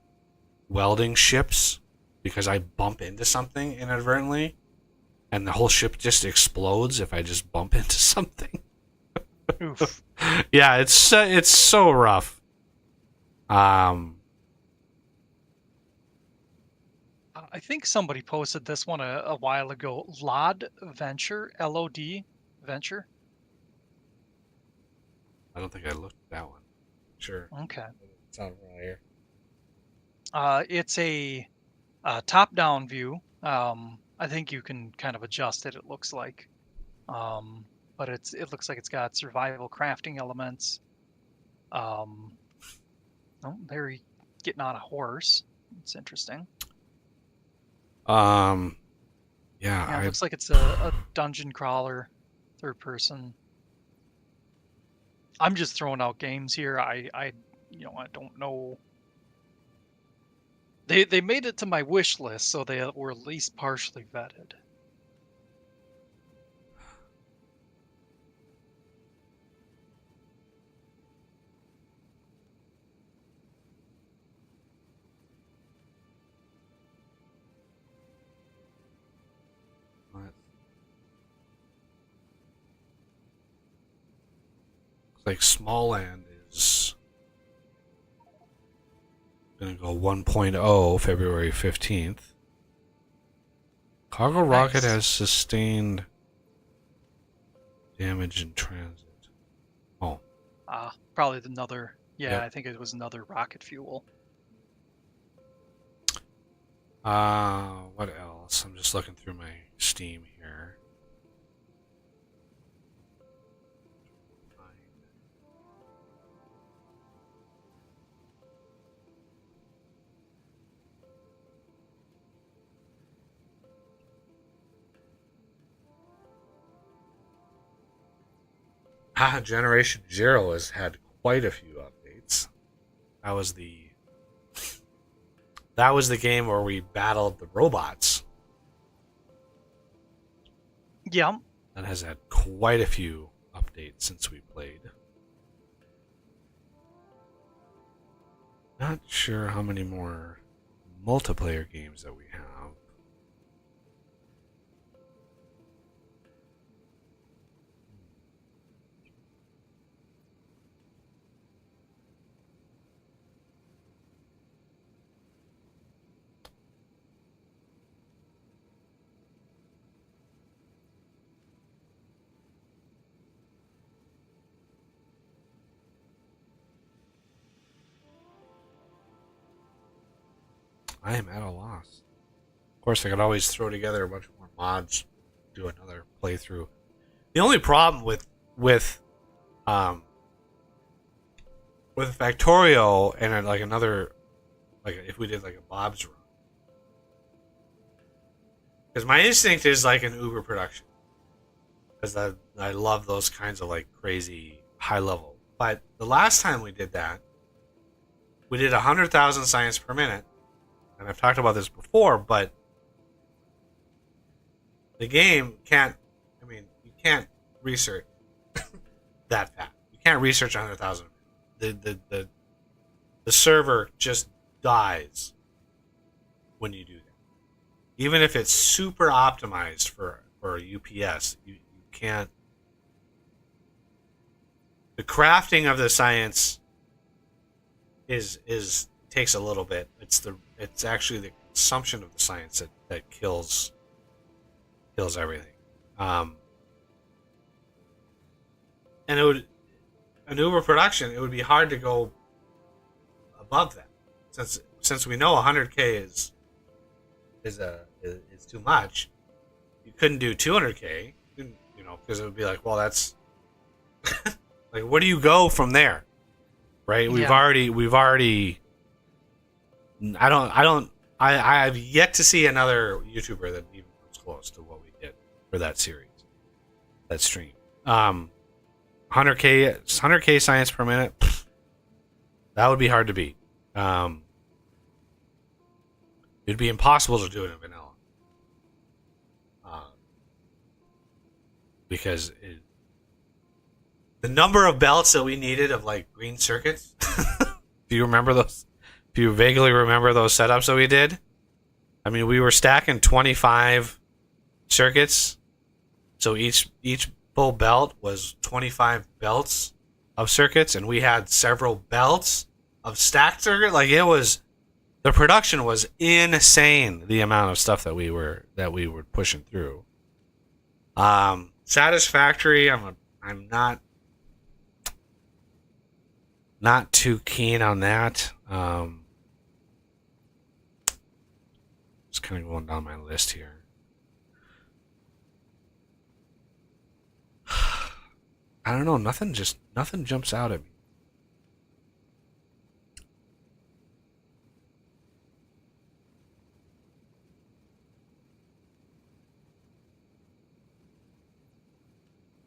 welding ships because I bump into something inadvertently, and the whole ship just explodes if I just bump into something. Oof. Yeah, it's so rough. I think somebody posted this one a while ago. LOD Venture, LOD Venture. I don't think I looked at that one. Sure. Okay. It's not familiar. It's a top-down view. I think you can kind of adjust it. It looks like, but it looks like it's got survival crafting elements. Oh, there he getting on a horse. It's interesting. Yeah, Yeah, it looks like it's a dungeon crawler, third person. I'm just throwing out games here. I don't know. They made it to my wish list, so they were at least partially vetted. like Smallland is gonna go 1.0 February 15th. Cargo rocket Nice. has sustained damage in transit. Oh, Probably another. Yeah, Yep. I think it was another rocket fuel. what else? I'm just looking through my Steam here. Generation Zero has had quite a few updates. That was the game where we battled the robots. Yeah. That has had quite a few updates since we played. Not sure how many more multiplayer games that we have. I am at a loss. Of course, I could always throw together a bunch more mods, do another playthrough. The only problem with Factorio and then, like another, like if we did like a Bob's run, because my instinct is like an Uber production, because I love those kinds of like crazy high level. But the last time we did that, we did 100,000 science per minute, and I've talked about this before, but the game can't. I mean, you can't research that fast. You can't research 100,000. The server just dies when you do that. Even if it's super optimized for a UPS, you can't. The crafting of the science is takes a little bit. It's actually the consumption of the science that kills everything. And it would, an Uber production, it would be hard to go above that, since we know 100K is too much. You couldn't do 200K, because it would be like, well, that's like, where do you go from there, right? We've already. I have yet to see another YouTuber that even comes close to what we did for that series, that stream. 100K science per minute, that would be hard to beat. It'd be impossible to do it in vanilla. Because the number of belts that we needed of like green circuits, do you remember those? If you vaguely remember those setups that we did, I mean, we were stacking 25 circuits, so each full belt was 25 belts of circuits, and we had several belts of stacked circuit. Like, the production was insane. The amount of stuff that we were pushing through. Satisfactory. I'm not too keen on that. Just kind of going down my list here. I don't know. Nothing jumps out at me.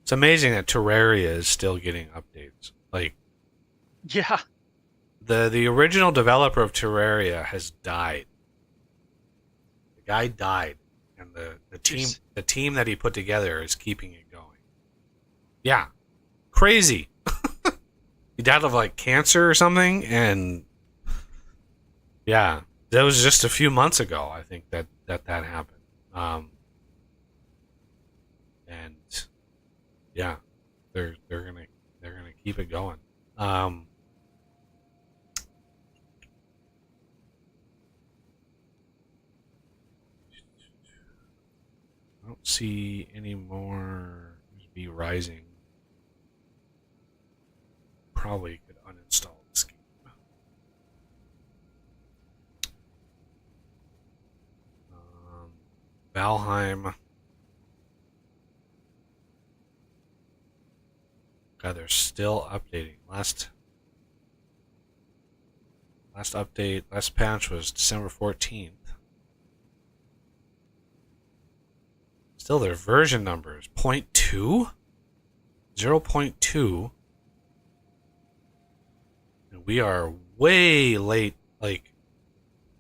It's amazing that Terraria is still getting updates. Like, Yeah. the original developer of Terraria has died. The guy died, and the team that he put together is keeping it going. Yeah, crazy. He died of like cancer or something, and yeah, that was just a few months ago. I think that happened. And yeah, they're gonna keep it going. I don't see any more be rising. Probably could uninstall this game. Valheim. God, they're still updating. Last update, last patch was December 14th. Still, their version numbers 0.2, 0.2, and we are way late. Like,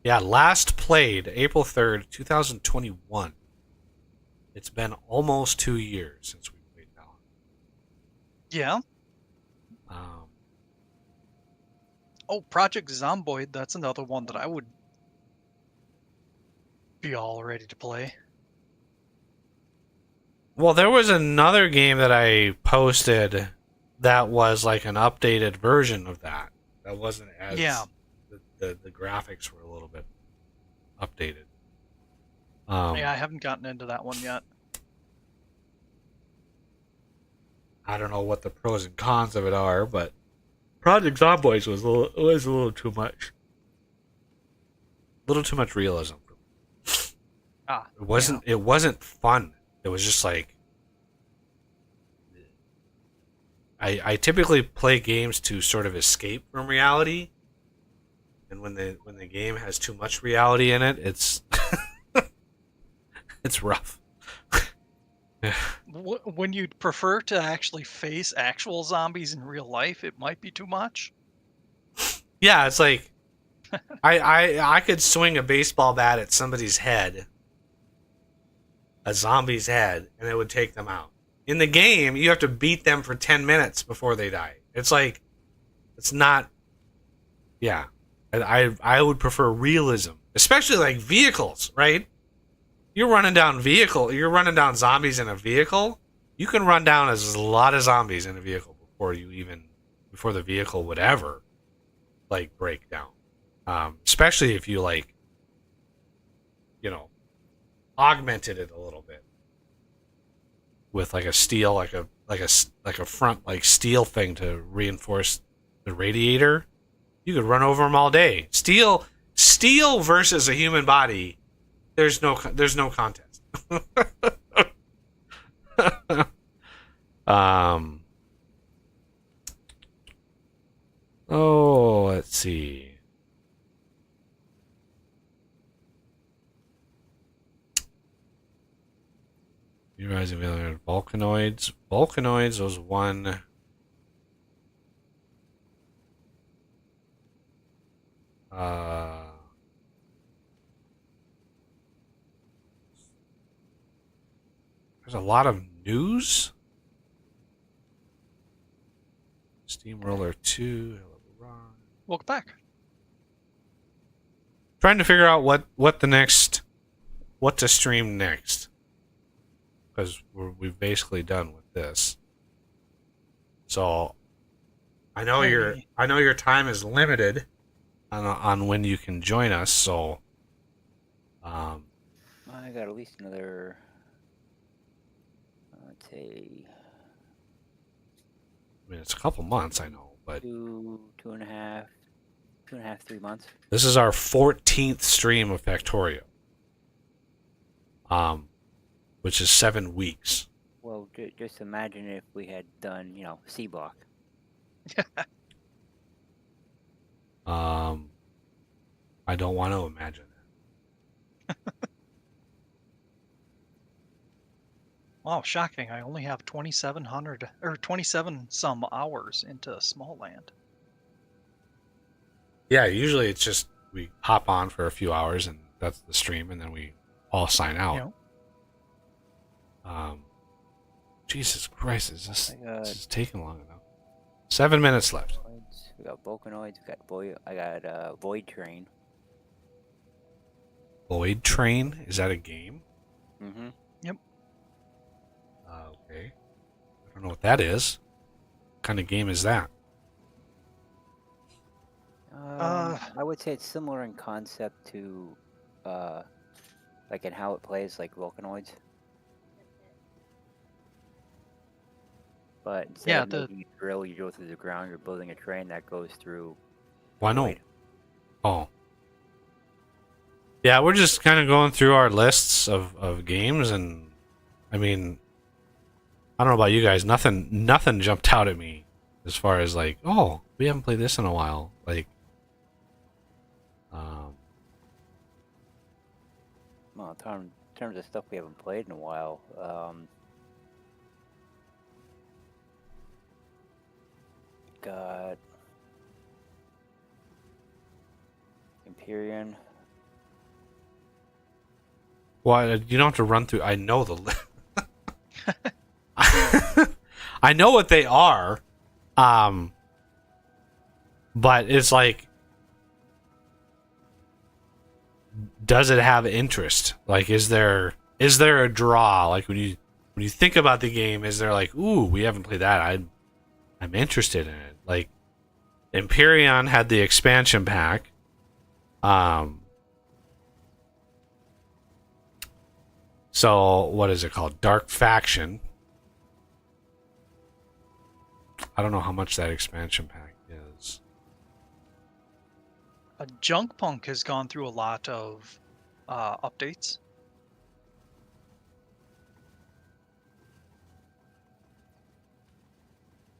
yeah, last played April 3rd, 2021. It's been almost 2 years since we played Valheim. Yeah. Oh, Project Zomboid, that's another one that I would be all ready to play. Well, there was another game that I posted that was like an updated version of that. That wasn't as... Yeah. The graphics were a little bit updated. Yeah, I haven't gotten into that one yet. I don't know what the pros and cons of it are, but Project Zomboid was a little too much. little too much realism. Ah, It wasn't fun. It was just like I typically play games to sort of escape from reality, and when the game has too much reality in it, it's it's rough. When you'd prefer to actually face actual zombies in real life, it might be too much. Yeah, it's like I could swing a baseball bat at somebody's head, a zombie's head, and it would take them out. In the game, you have to beat them for 10 minutes before they die. It's like, it's not, yeah. And I would prefer realism, especially like vehicles, right? You're running down zombies in a vehicle. You can run down a lot of zombies in a vehicle before the vehicle would ever like break down. Especially if you like, augmented it a little bit with like a steel, like a front like steel thing to reinforce the radiator. You could run over them all day. Steel versus a human body. There's no contest. Oh, let's see. You guys available Volcanoids. Volcanoids was one. There's a lot of news. Steamroller 2. Welcome back. Trying to figure out what to stream next, because we've basically done with this. So I know your time is limited on when you can join us. So I got at least another, let's say, I mean, it's a couple months, I know, but two and a half, 3 months. This is our 14th stream of Factorio, which is 7 weeks. Well, just imagine if we had done, C block. I don't want to imagine that. Wow, shocking. I only have 2,700 or 27 some hours into Smallland. Yeah, usually it's just we hop on for a few hours and that's the stream, and then we all sign out. Jesus Christ, this is taking long enough. 7 minutes left. We got Volcanoids. I got Void Train. Void Train? Is that a game? Mm-hmm. Yep. Okay. I don't know what that is. What kind of game is that? I would say it's similar in concept to, like in how it plays, like Volcanoids. But instead of making a drill, you go through the ground. You're building a train that goes through. Why not? Oh. Yeah, we're just kind of going through our lists of games, and I mean, I don't know about you guys. Nothing jumped out at me as far as like, oh, we haven't played this in a while. Like, well, in terms of stuff we haven't played in a while, got Empyrean. well, you don't have to run through. I know the list. I know what they are, but it's like, does it have interest? Like, is there a draw? Like when you think about the game, is there like, ooh, we haven't played that. I'm interested in it. Like, Empyrean had the expansion pack. So what is it called? Dark Faction. I don't know how much that expansion pack is. Junk Punk has gone through a lot of updates.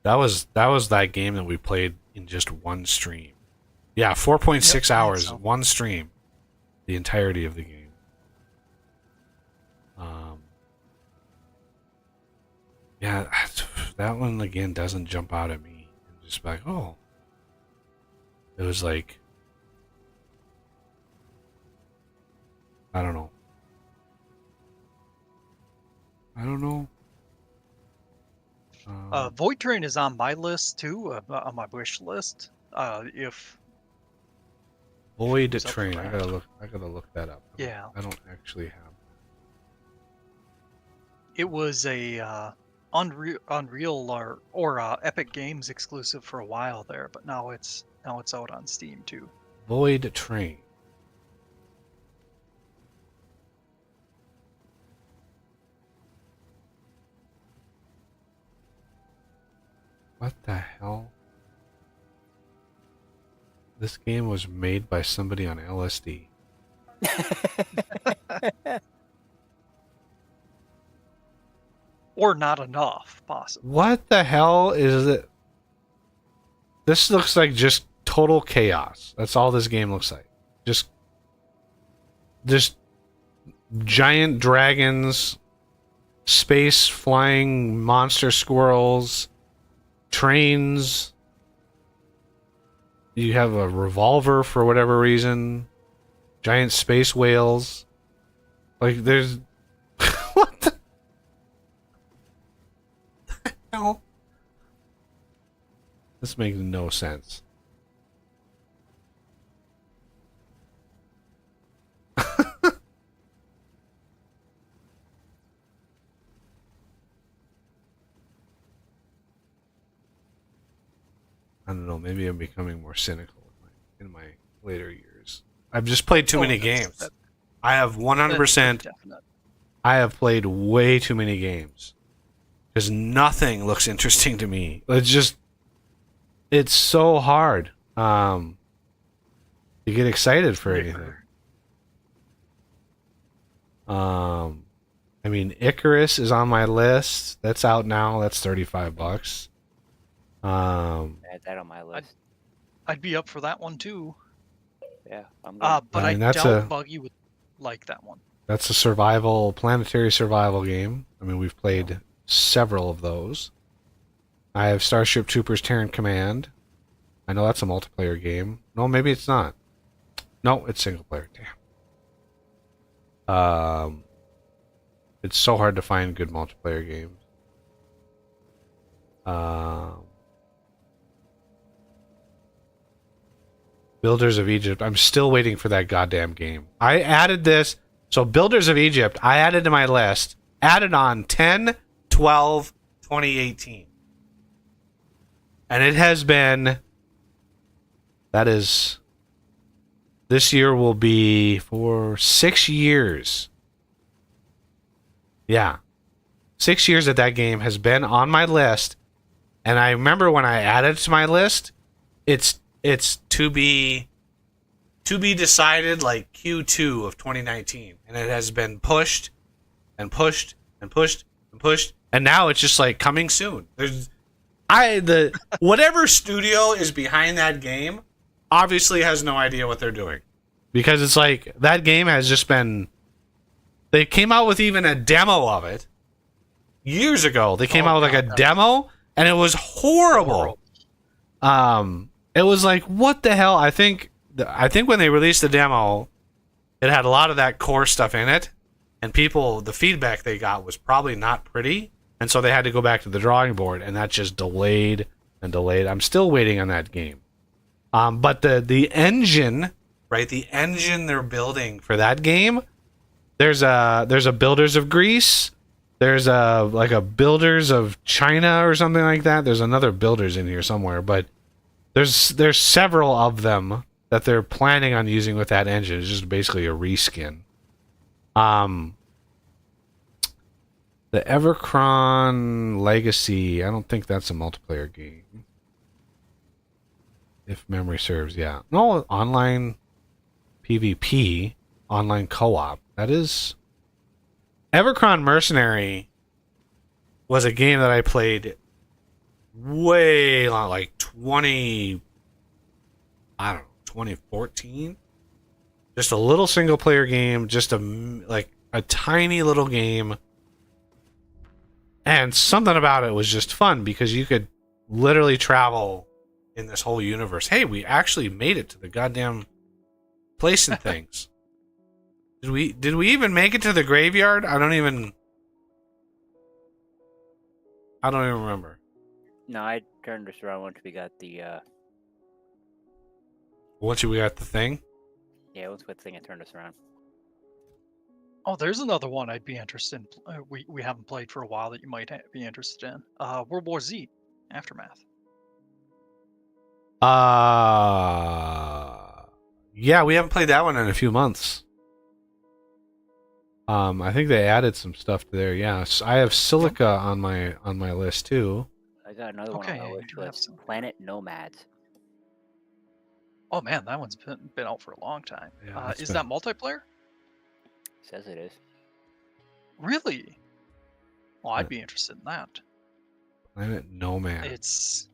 That was that game that we played in just one stream. Yeah, 4.6 Yep, I think hours, so. one stream, the entirety of the game. Yeah, that one again doesn't jump out at me. I'm just like, oh, it was like, I don't know. Void Train is on my list too, on my wish list. If Void was up for Train. I grabs. gotta look that up. Yeah. I don't actually have. It was a Unreal or Epic Games exclusive for a while there, but now it's out on Steam too. Void Train. What the hell? This game was made by somebody on LSD. Or not enough, possibly. What the hell is it? This looks like just total chaos. That's all this game looks like. Just giant dragons, space flying monster squirrels, trains. You have a revolver for whatever reason. Giant space whales. Like there's what the hell? This makes no sense. I don't know. Maybe I'm becoming more cynical in my later years. I've just played too many games. I have 100%. Definite. I have played way too many games because nothing looks interesting to me. It's so hard to get excited for anything. I mean, Icarus is on my list. That's out now. That's $35. Add that on my list. I'd be up for that one too. Yeah, I'm good. But I I mean, that's doubt Buggy would like that one. That's a planetary survival game. I mean, we've played several of those. I have Starship Troopers Terran Command. I know that's a multiplayer game. No, maybe it's not. No, it's single player. Damn. It's so hard to find good multiplayer games. Builders of Egypt. I'm still waiting for that goddamn game. I added this. So Builders of Egypt, I added to my list. Added on 10/12/2018. And it has been... That is... This year will be for 6 years. Yeah. 6 years that game has been on my list. And I remember when I added it to my list, it's to be decided like Q2 of 2019, and it has been pushed and pushed and pushed and pushed, and now it's just like coming soon. Whatever studio is behind that game obviously has no idea what they're doing, because it's like that game has just been. They came out with even a demo of it years ago. They came out with like a demo, and it was horrible. It was like, what the hell? I think when they released the demo, it had a lot of that core stuff in it, and the feedback they got was probably not pretty, and so they had to go back to the drawing board, and that just delayed and delayed. I'm still waiting on that game. But the engine, right? The engine they're building for that game, there's a Builders of Greece, there's a Builders of China or something like that. There's another Builders in here somewhere, but there's several of them that they're planning on using with that engine. It's just basically a reskin. The Evercron Legacy, I don't think that's a multiplayer game. if memory serves. Yeah. No, online PvP, online co-op. That is Evercron Mercenary was a game that I played way long, like 2014. Just a little single player game, just a tiny little game. And something about it was just fun because you could literally travel in this whole universe. Hey, we actually made it to the goddamn place and things. Did we even make it to the graveyard? I don't even remember. No, I turned this around once we got the Once we got the thing. yeah, once we got the thing, I turned this around. Oh, there's another one I'd be interested in. We haven't played for a while that you might be interested in. World War Z, Aftermath. Yeah, we haven't played that one in a few months. I think they added some stuff there. Yeah, I have Silica on my list too. I got another one Okay, on my yeah, you wish do have list. some. Planet Nomads. Oh man, that one's been out for a long time. Yeah, it's Is been- that multiplayer? Says it is. Really? Well, I'd Yeah. be interested in that. Planet Nomad. It's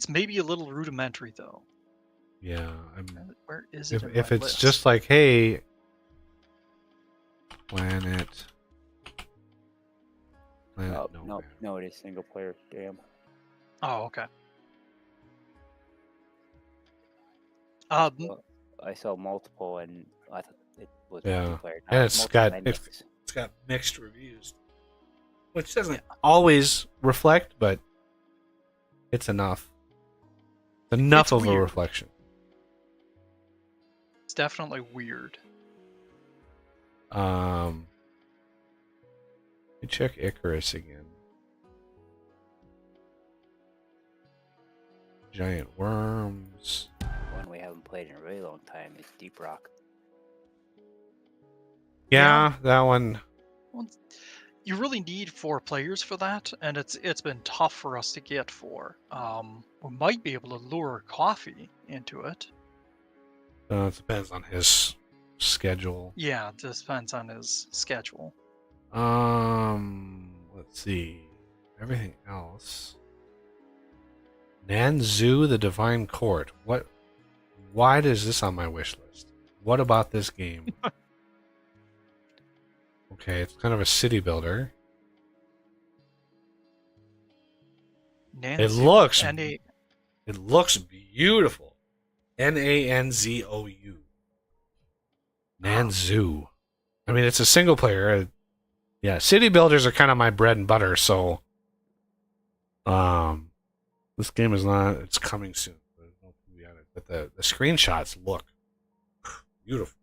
maybe a little rudimentary though. Yeah, Where is it? if it's just like, hey, Planet Oh, Nomad. no, it is single player. Damn. Oh, okay. I saw multiple, and I thought it was Yeah. multiplayer. And not it's multiple got- endings. It's got mixed reviews, which doesn't always reflect, but it's enough. Enough It's of a weird. reflection. It's definitely weird. Let me check Icarus again. Giant worms. One we haven't played in a really long time is Deep Rock. Yeah, that one. Well, you really need 4 players for that, and it's been tough for us to get 4. We might be able to lure Coffee into it. It depends on his schedule. Yeah, it just depends on his schedule. Let's see. Everything else. Nanzu, the Divine Court. Why is this on my wish list? What about this game? Okay, it's kind of a city builder. Nanzou, It looks beautiful. Nanzou. Nanzu. I mean, it's a single player. Yeah, city builders are kind of my bread and butter, so this game is not, it's coming soon. But the screenshots look beautiful.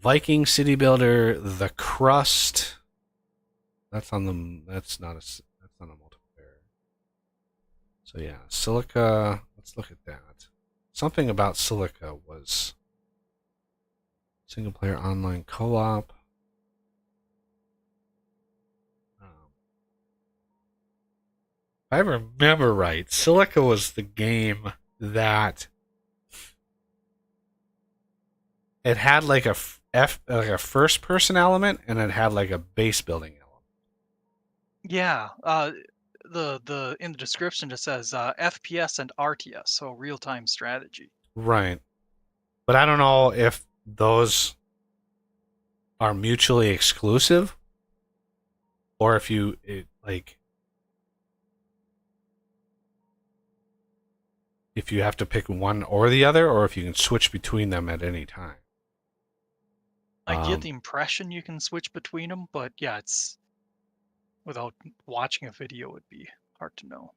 Viking city builder, The Crust. That's not a multiplayer. So yeah, Silica. Let's look at that. Something about Silica was single player online co-op. If I remember right, Silica was the game that it had like a first person element, and it had like a base building element. Yeah, the in the description it says FPS and RTS, so real time strategy. Right. But I don't know if those are mutually exclusive, or if if you have to pick one or the other, or if you can switch between them at any time. I get the impression you can switch between them, but yeah, it's without watching a video, it'd be hard to know.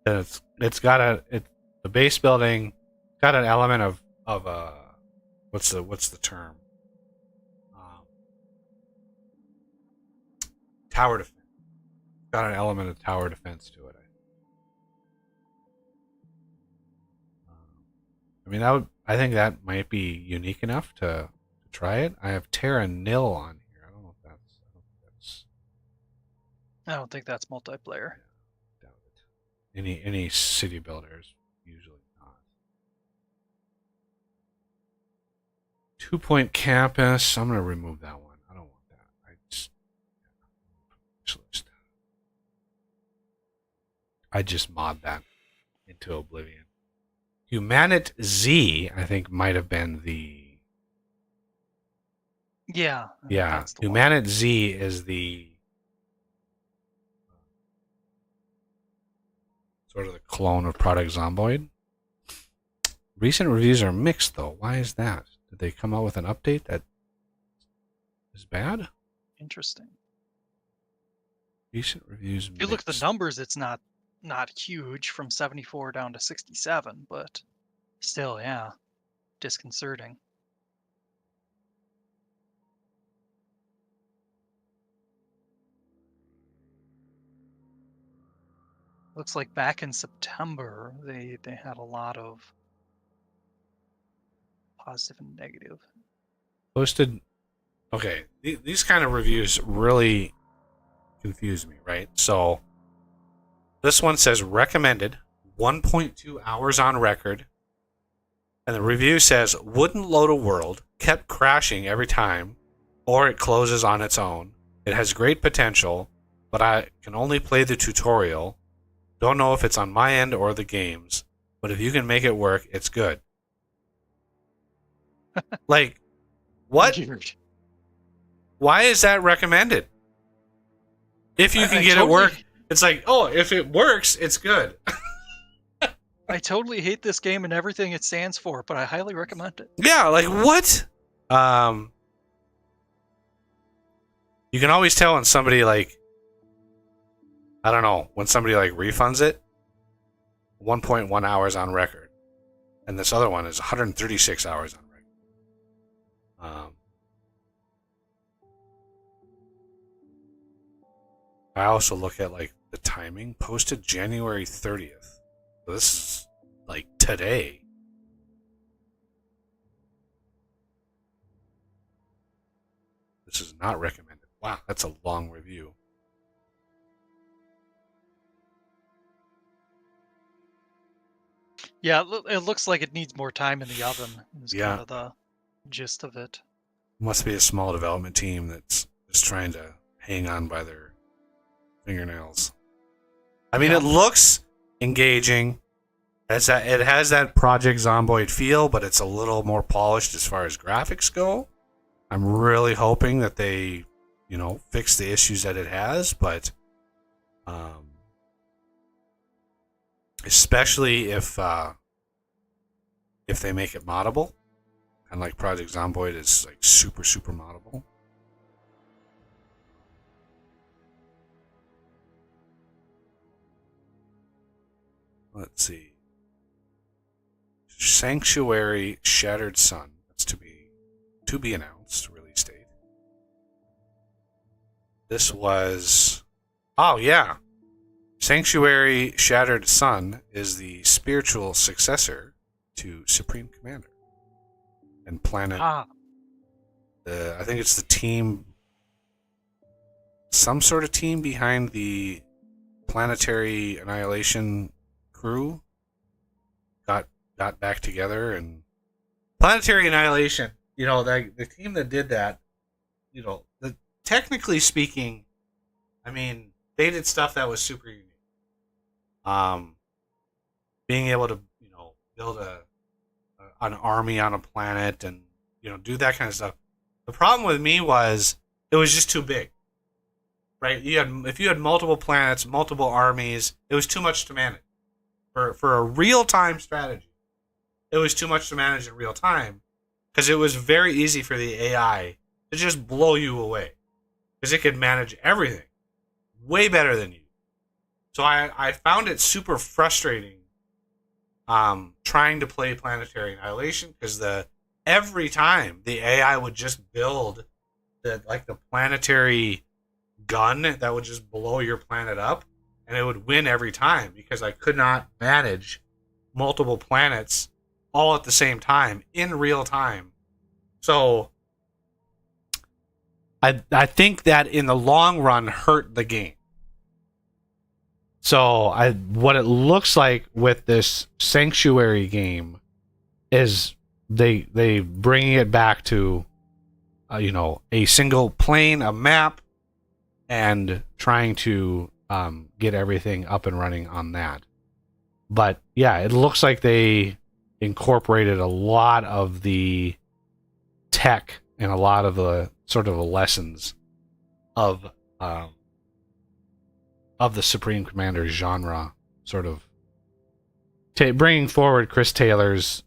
It's got the base building got an element of what's the term? Tower defense. Got an element of tower defense to it. I mean, I think that might be unique enough to try it. I have Terra Nil on here. I don't know if that's I don't think that's multiplayer. doubt it. Any city builders usually not. 2-point campus. I'm gonna remove that one. I don't want that. I just mod that into oblivion. Humanit Z, I think, might have been the Yeah. I think yeah. that's the one. Humanit Z is the sort of the clone of Product Zomboid. Recent reviews are mixed, though. Why is that? Did they come out with an update that is bad? Interesting. Recent reviews. If you look at the numbers, it's not huge from 74 down to 67, but still, yeah, disconcerting. Looks like back in September, they had a lot of positive and negative. Posted. Okay, these kind of reviews really confuse me, right? So this one says recommended 1.2 hours on record, and the review says wouldn't load a world, kept crashing every time, or it closes on its own. It has great potential, but I can only play the tutorial. Don't know if it's on my end or the game's, but if you can make it work, it's good. Like, what? Weird. Why is that recommended? If you can get it work, it's like, oh, if it works, it's good. I totally hate this game and everything it stands for, but I highly recommend it. Yeah, like what? You can always tell when somebody like, I don't know, when somebody like refunds it. 1.1 hours on record, and this other one is 136 hours on record. I also look at like the timing. Posted January 30th. So this is like today. This is not recommended. Wow, that's a long review. Yeah, it looks like it needs more time in the oven. Is Yeah. kind of the gist of it. Must be a small development team that's just trying to hang on by their fingernails. I mean, Yeah. it looks engaging. It has that Project Zomboid feel, but it's a little more polished as far as graphics go. I'm really hoping that they, fix the issues that it has, but especially if they make it moddable, and like Project Zomboid is like super moddable. Let's see. Sanctuary Shattered Sun. That's to be announced. Release date. This was. Oh yeah. Sanctuary Shattered Sun is the spiritual successor to Supreme Commander and Planet. Ah, I think it's the team. Some sort of team behind the Planetary Annihilation crew got back together, and Planetary Annihilation, the team that did that, technically speaking, I mean, they did stuff that was super unique. Being able to, build an army on a planet and, do that kind of stuff. The problem with me was it was just too big. Right? If you had multiple planets, multiple armies, it was too much to manage. For a real-time strategy, it was too much to manage in real time, because it was very easy for the AI to just blow you away, because it could manage everything way better than you. So I found it super frustrating trying to play Planetary Annihilation, because every time the AI would just build the planetary gun that would just blow your planet up, and it would win every time, because I could not manage multiple planets all at the same time in real time. So I think that in the long run hurt the game. So what it looks like with this Sanctuary game is they bringing it back to a single plane, a map, and trying to get everything up and running on that. But yeah, it looks like they incorporated a lot of the tech and a lot of the sort of the lessons of the Supreme Commander genre, sort of bringing forward Chris Taylor's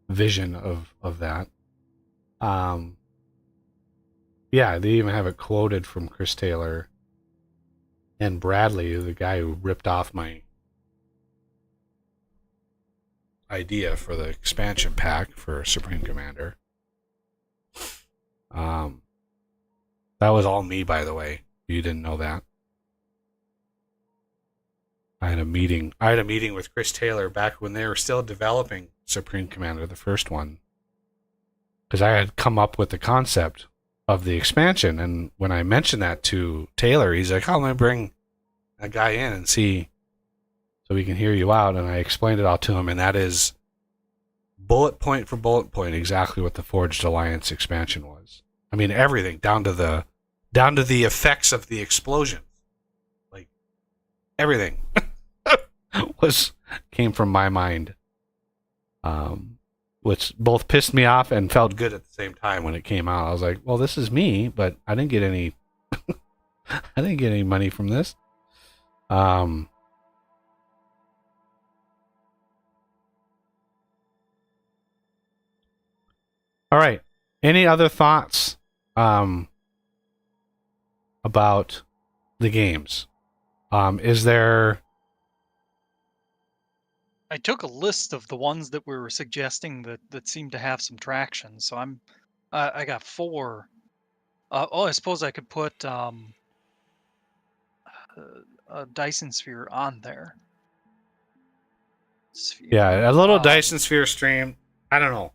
vision of that. Yeah, they even have it quoted from Chris Taylor and Bradley, the guy who ripped off my idea for the expansion pack for Supreme Commander. That was all me, by the way. You didn't know that. I had a meeting with Chris Taylor back when they were still developing Supreme Commander, the first one, because I had come up with the concept of the expansion, and when I mentioned that to Taylor, he's like, "Oh, let me bring a guy in and see, so we can hear you out." And I explained it all to him, and that is bullet point for bullet point exactly what the Forged Alliance expansion was. I mean, everything down to the effects of the explosion, like everything came from my mind, which both pissed me off and felt good at the same time when it came out. I was like, well, this is me, but I didn't get any I didn't get any money from this. All right. Any other thoughts about the games? Is there... I took a list of the ones that we were suggesting that seemed to have some traction. So I got 4. I suppose I could put a Dyson Sphere on there. Sphere. Yeah, a little Dyson Sphere stream. I don't know.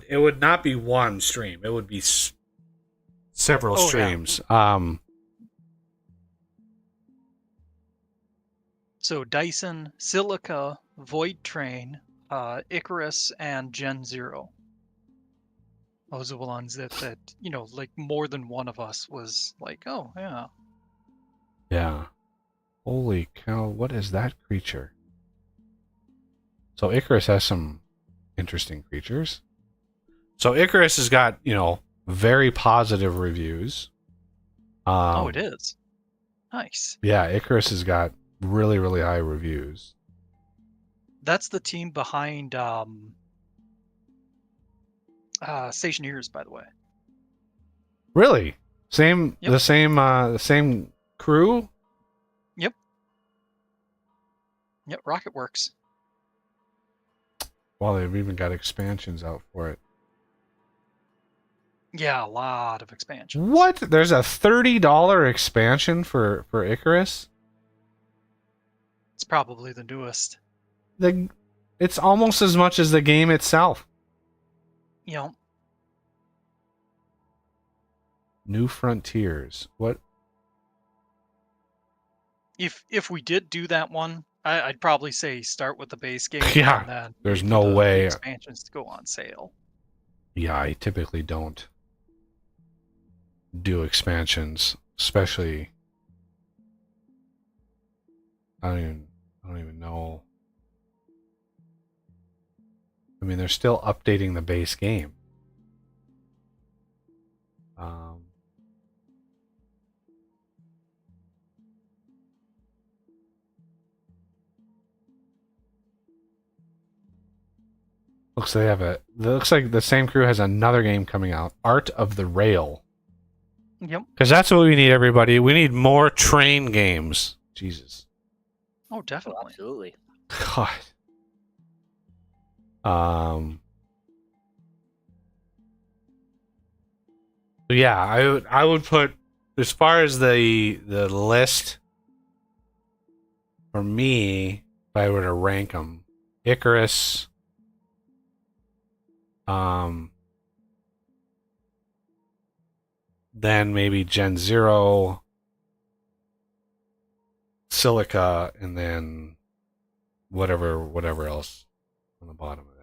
It would not be one stream. It would be several streams. Yeah. So Dyson, Silica, Void Train, Icarus, and Gen Zero. Those are the ones that like more than one of us was like, oh yeah. Yeah. Holy cow! What is that creature? So Icarus has some interesting creatures. So Icarus has got, very positive reviews. Oh, it is. Nice. Yeah, Icarus has got really, really high reviews. That's the team behind Stationeers, by the way. Really? Same, yep. The same crew? Yep. Yep, Rocket Works. Well, they've even got expansions out for it. Yeah, a lot of expansions. What? There's a $30 expansion for Icarus? It's probably the newest. It's almost as much as the game itself. Yep. New Frontiers. What? If we did do that one, I'd probably say start with the base game. Yeah, and then there's no way expansions to go on sale. Yeah, I typically don't do expansions, especially. I don't even know. I mean, they're still updating the base game. Looks like the same crew has another game coming out, Art of the Rail. Yep. Because that's what we need, everybody. We need more train games. Jesus. Oh, definitely. Oh, absolutely. God. Yeah, I would put, as far as the list, for me, if I were to rank them, Icarus, then maybe Gen Zero, Silica, and then whatever else on the bottom of that.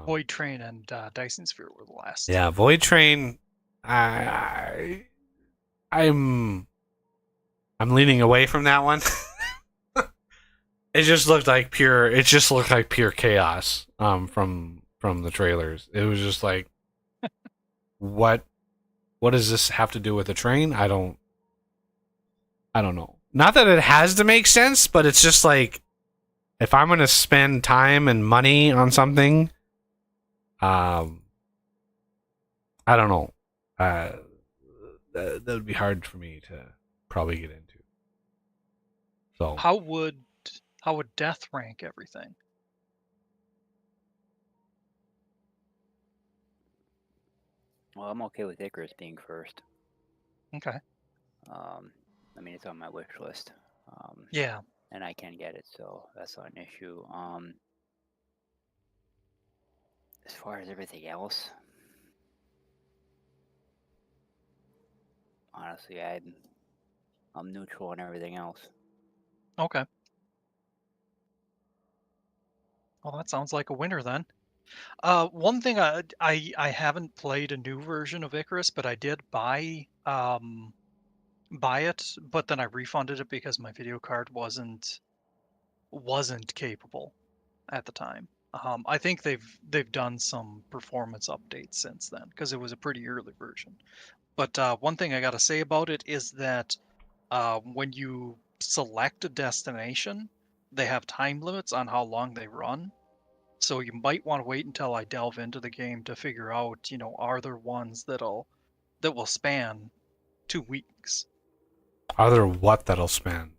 Void Train and Dyson Sphere were the last. Yeah, Void Train. I'm leaning away from that one. It just looked like pure. It just looked like pure chaos. From the trailers, it was just like, what does this have to do with the train? I don't know. Not that it has to make sense, but it's just like, if I'm gonna spend time and money on something, I don't know. That would be hard for me to probably get into. So How would Death rank everything? Well, I'm okay with Icarus being first. Okay. I mean, it's on my wish list. Yeah. And I can get it, so that's not an issue. As far as everything else, honestly, I'm neutral on everything else. Okay. Well, that sounds like a winner then. One thing I haven't played a new version of Icarus, but I did buy it, but then I refunded it because my video card wasn't capable at the time. I think they've done some performance updates since then because it was a pretty early version. But one thing I gotta say about it is that when you select a destination, they have time limits on how long they run. So you might want to wait until I delve into the game to figure out, are there ones that will span 2 weeks? are there what that'll span?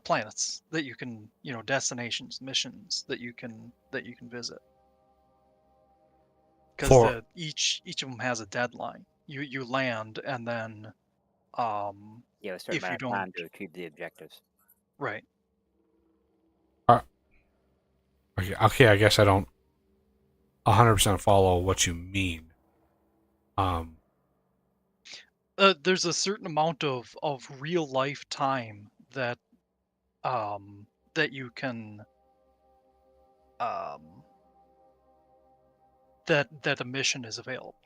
Planets that you can, destinations, missions that you can visit. Because each of them has a deadline. You land and then Yeah, a certain if you amount of don't time to achieve the objectives. right. Okay, I guess I don't 100% follow what you mean. There's a certain amount of real life time that you can that a mission is available.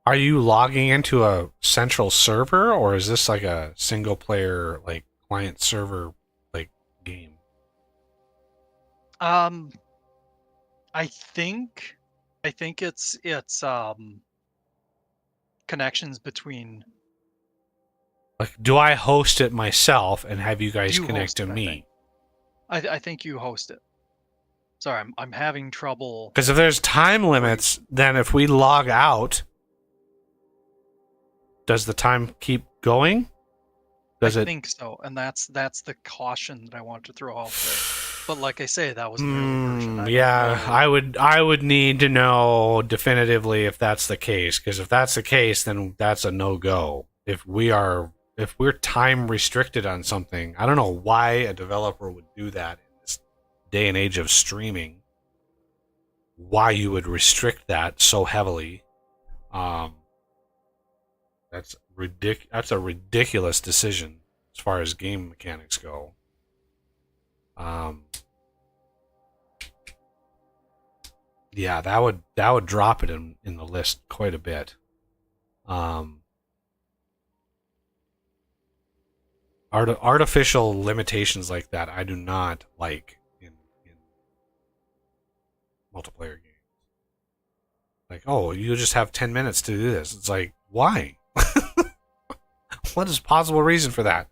Are you logging into a central server, or is this like a single player, like client server, like game? I think it's connections between. Like, do I host it myself and have you guys You connect host to it, me? I think you host it. Sorry, I'm having trouble. Because if there's time limits, then if we log out, does the time keep going? I think so, and that's the caution that I wanted to throw out there. But like I say, that was an early version. I would need to know definitively if that's the case. Because if that's the case, then that's a no-go. If we're time restricted on something, I don't know why a developer would do that in this day and age of streaming. Why you would restrict that so heavily? That's a ridiculous decision as far as game mechanics go. Yeah, that would drop it in the list quite a bit. Artificial limitations like that I do not like in multiplayer games. Like, oh, you just have 10 minutes to do this. It's like, why? What is possible reason for that?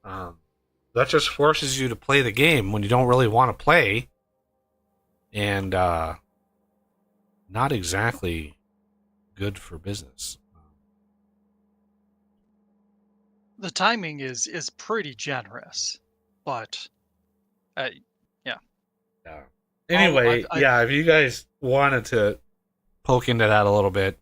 That just forces you to play the game when you don't really want to play, and not exactly good for business. The timing is pretty generous, but yeah. Anyway, I've if you guys wanted to poke into that a little bit,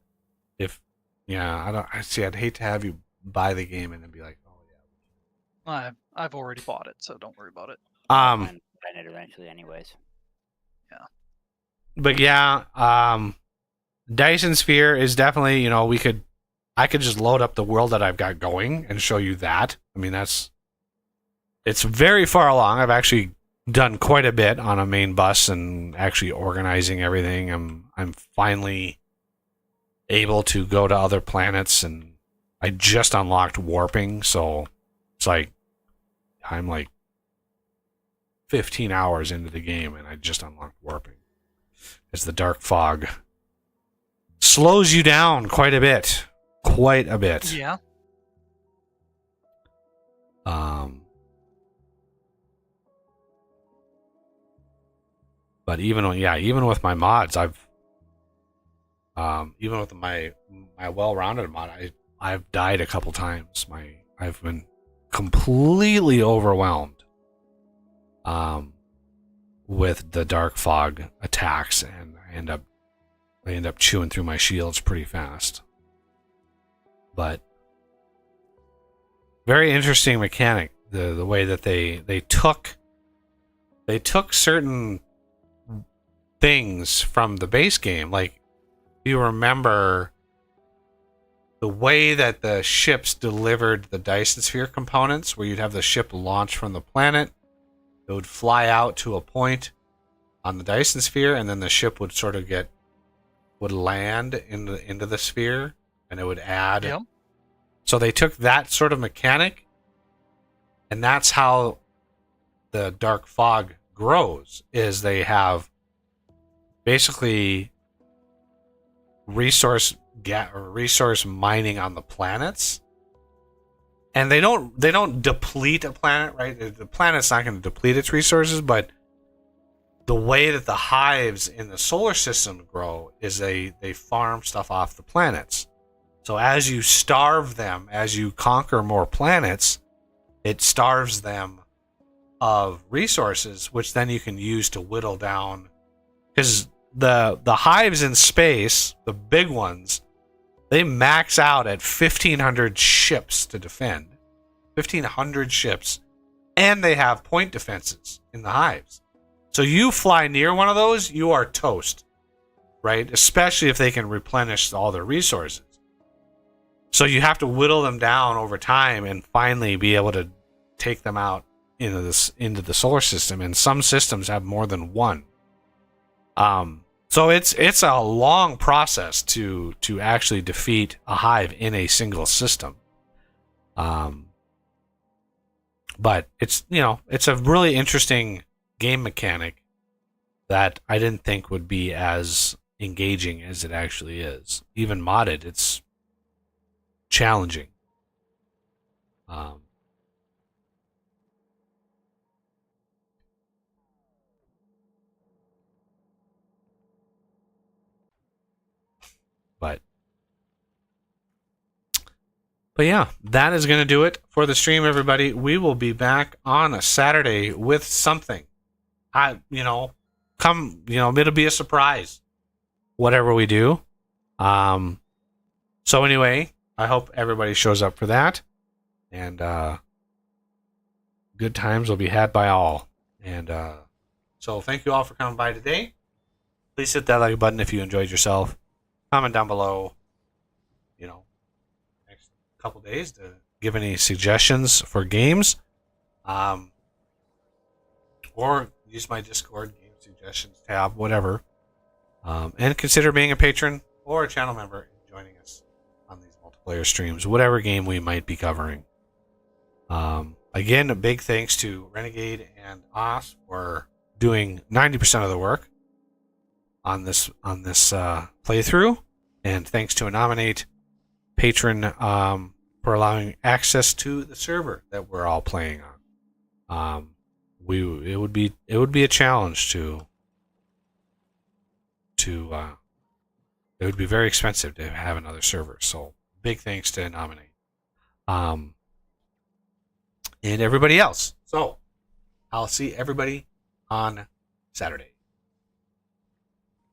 I'd hate to have you buy the game and then be like, oh yeah. I've already bought it, so don't worry about it. I plan on buying it eventually, anyways. But yeah, Dyson Sphere is definitely, I could just load up the world that I've got going and show you that. I mean, it's very far along. I've actually done quite a bit on a main bus and actually organizing everything. I'm finally able to go to other planets, and I just unlocked warping, so it's like I'm like 15 hours into the game and I just unlocked warping. As the dark fog slows you down quite a bit. Quite a bit. Yeah. But even with my mods, even with my well-rounded mod, I've died a couple times. I've been completely overwhelmed with the dark fog attacks, and I end up chewing through my shields pretty fast. But very interesting mechanic, the way that they took certain things from the base game. Like, you remember the way that the ships delivered the Dyson Sphere components, where you'd have the ship launch from the planet, it would fly out to a point on the Dyson Sphere, and then the ship would sort of would land into the sphere, and it would add. Yep. So they took that sort of mechanic, and that's how the dark fog grows. Is they have basically resource mining on the planets, and they don't deplete a planet, right? The planet's not going to deplete its resources, but the way that the hives in the solar system grow is they farm stuff off the planets. So as you starve them, as you conquer more planets, it starves them of resources, which then you can use to whittle down. Because the hives in space, the big ones, they max out at 1,500 ships to defend. 1,500 ships. And they have point defenses in the hives. So you fly near one of those, you are toast. Right? Especially if they can replenish all their resources. So you have to whittle them down over time and finally be able to take them out into the solar system. And some systems have more than one. So it's a long process to actually defeat a hive in a single system. But it's a really interesting game mechanic that I didn't think would be as engaging as it actually is. Even modded, it's challenging. But yeah, that is going to do it for the stream, everybody. We will be back on a Saturday with something. It'll be a surprise, whatever we do. So anyway, I hope everybody shows up for that, and good times will be had by all. And so thank you all for coming by today. Please hit that like button if you enjoyed yourself. Comment down below, next couple days to give any suggestions for games, or use my Discord game suggestions tab, whatever. And consider being a patron or a channel member and joining us on these multiplayer streams, whatever game we might be covering. Again, a big thanks to Renegade and Os for doing 90% of the work on this playthrough, and thanks to a Nominate patron for allowing access to the server that we're all playing on. It would be a challenge to it would be very expensive to have another server. So big thanks to Nominate, and everybody else. So I'll see everybody on Saturday.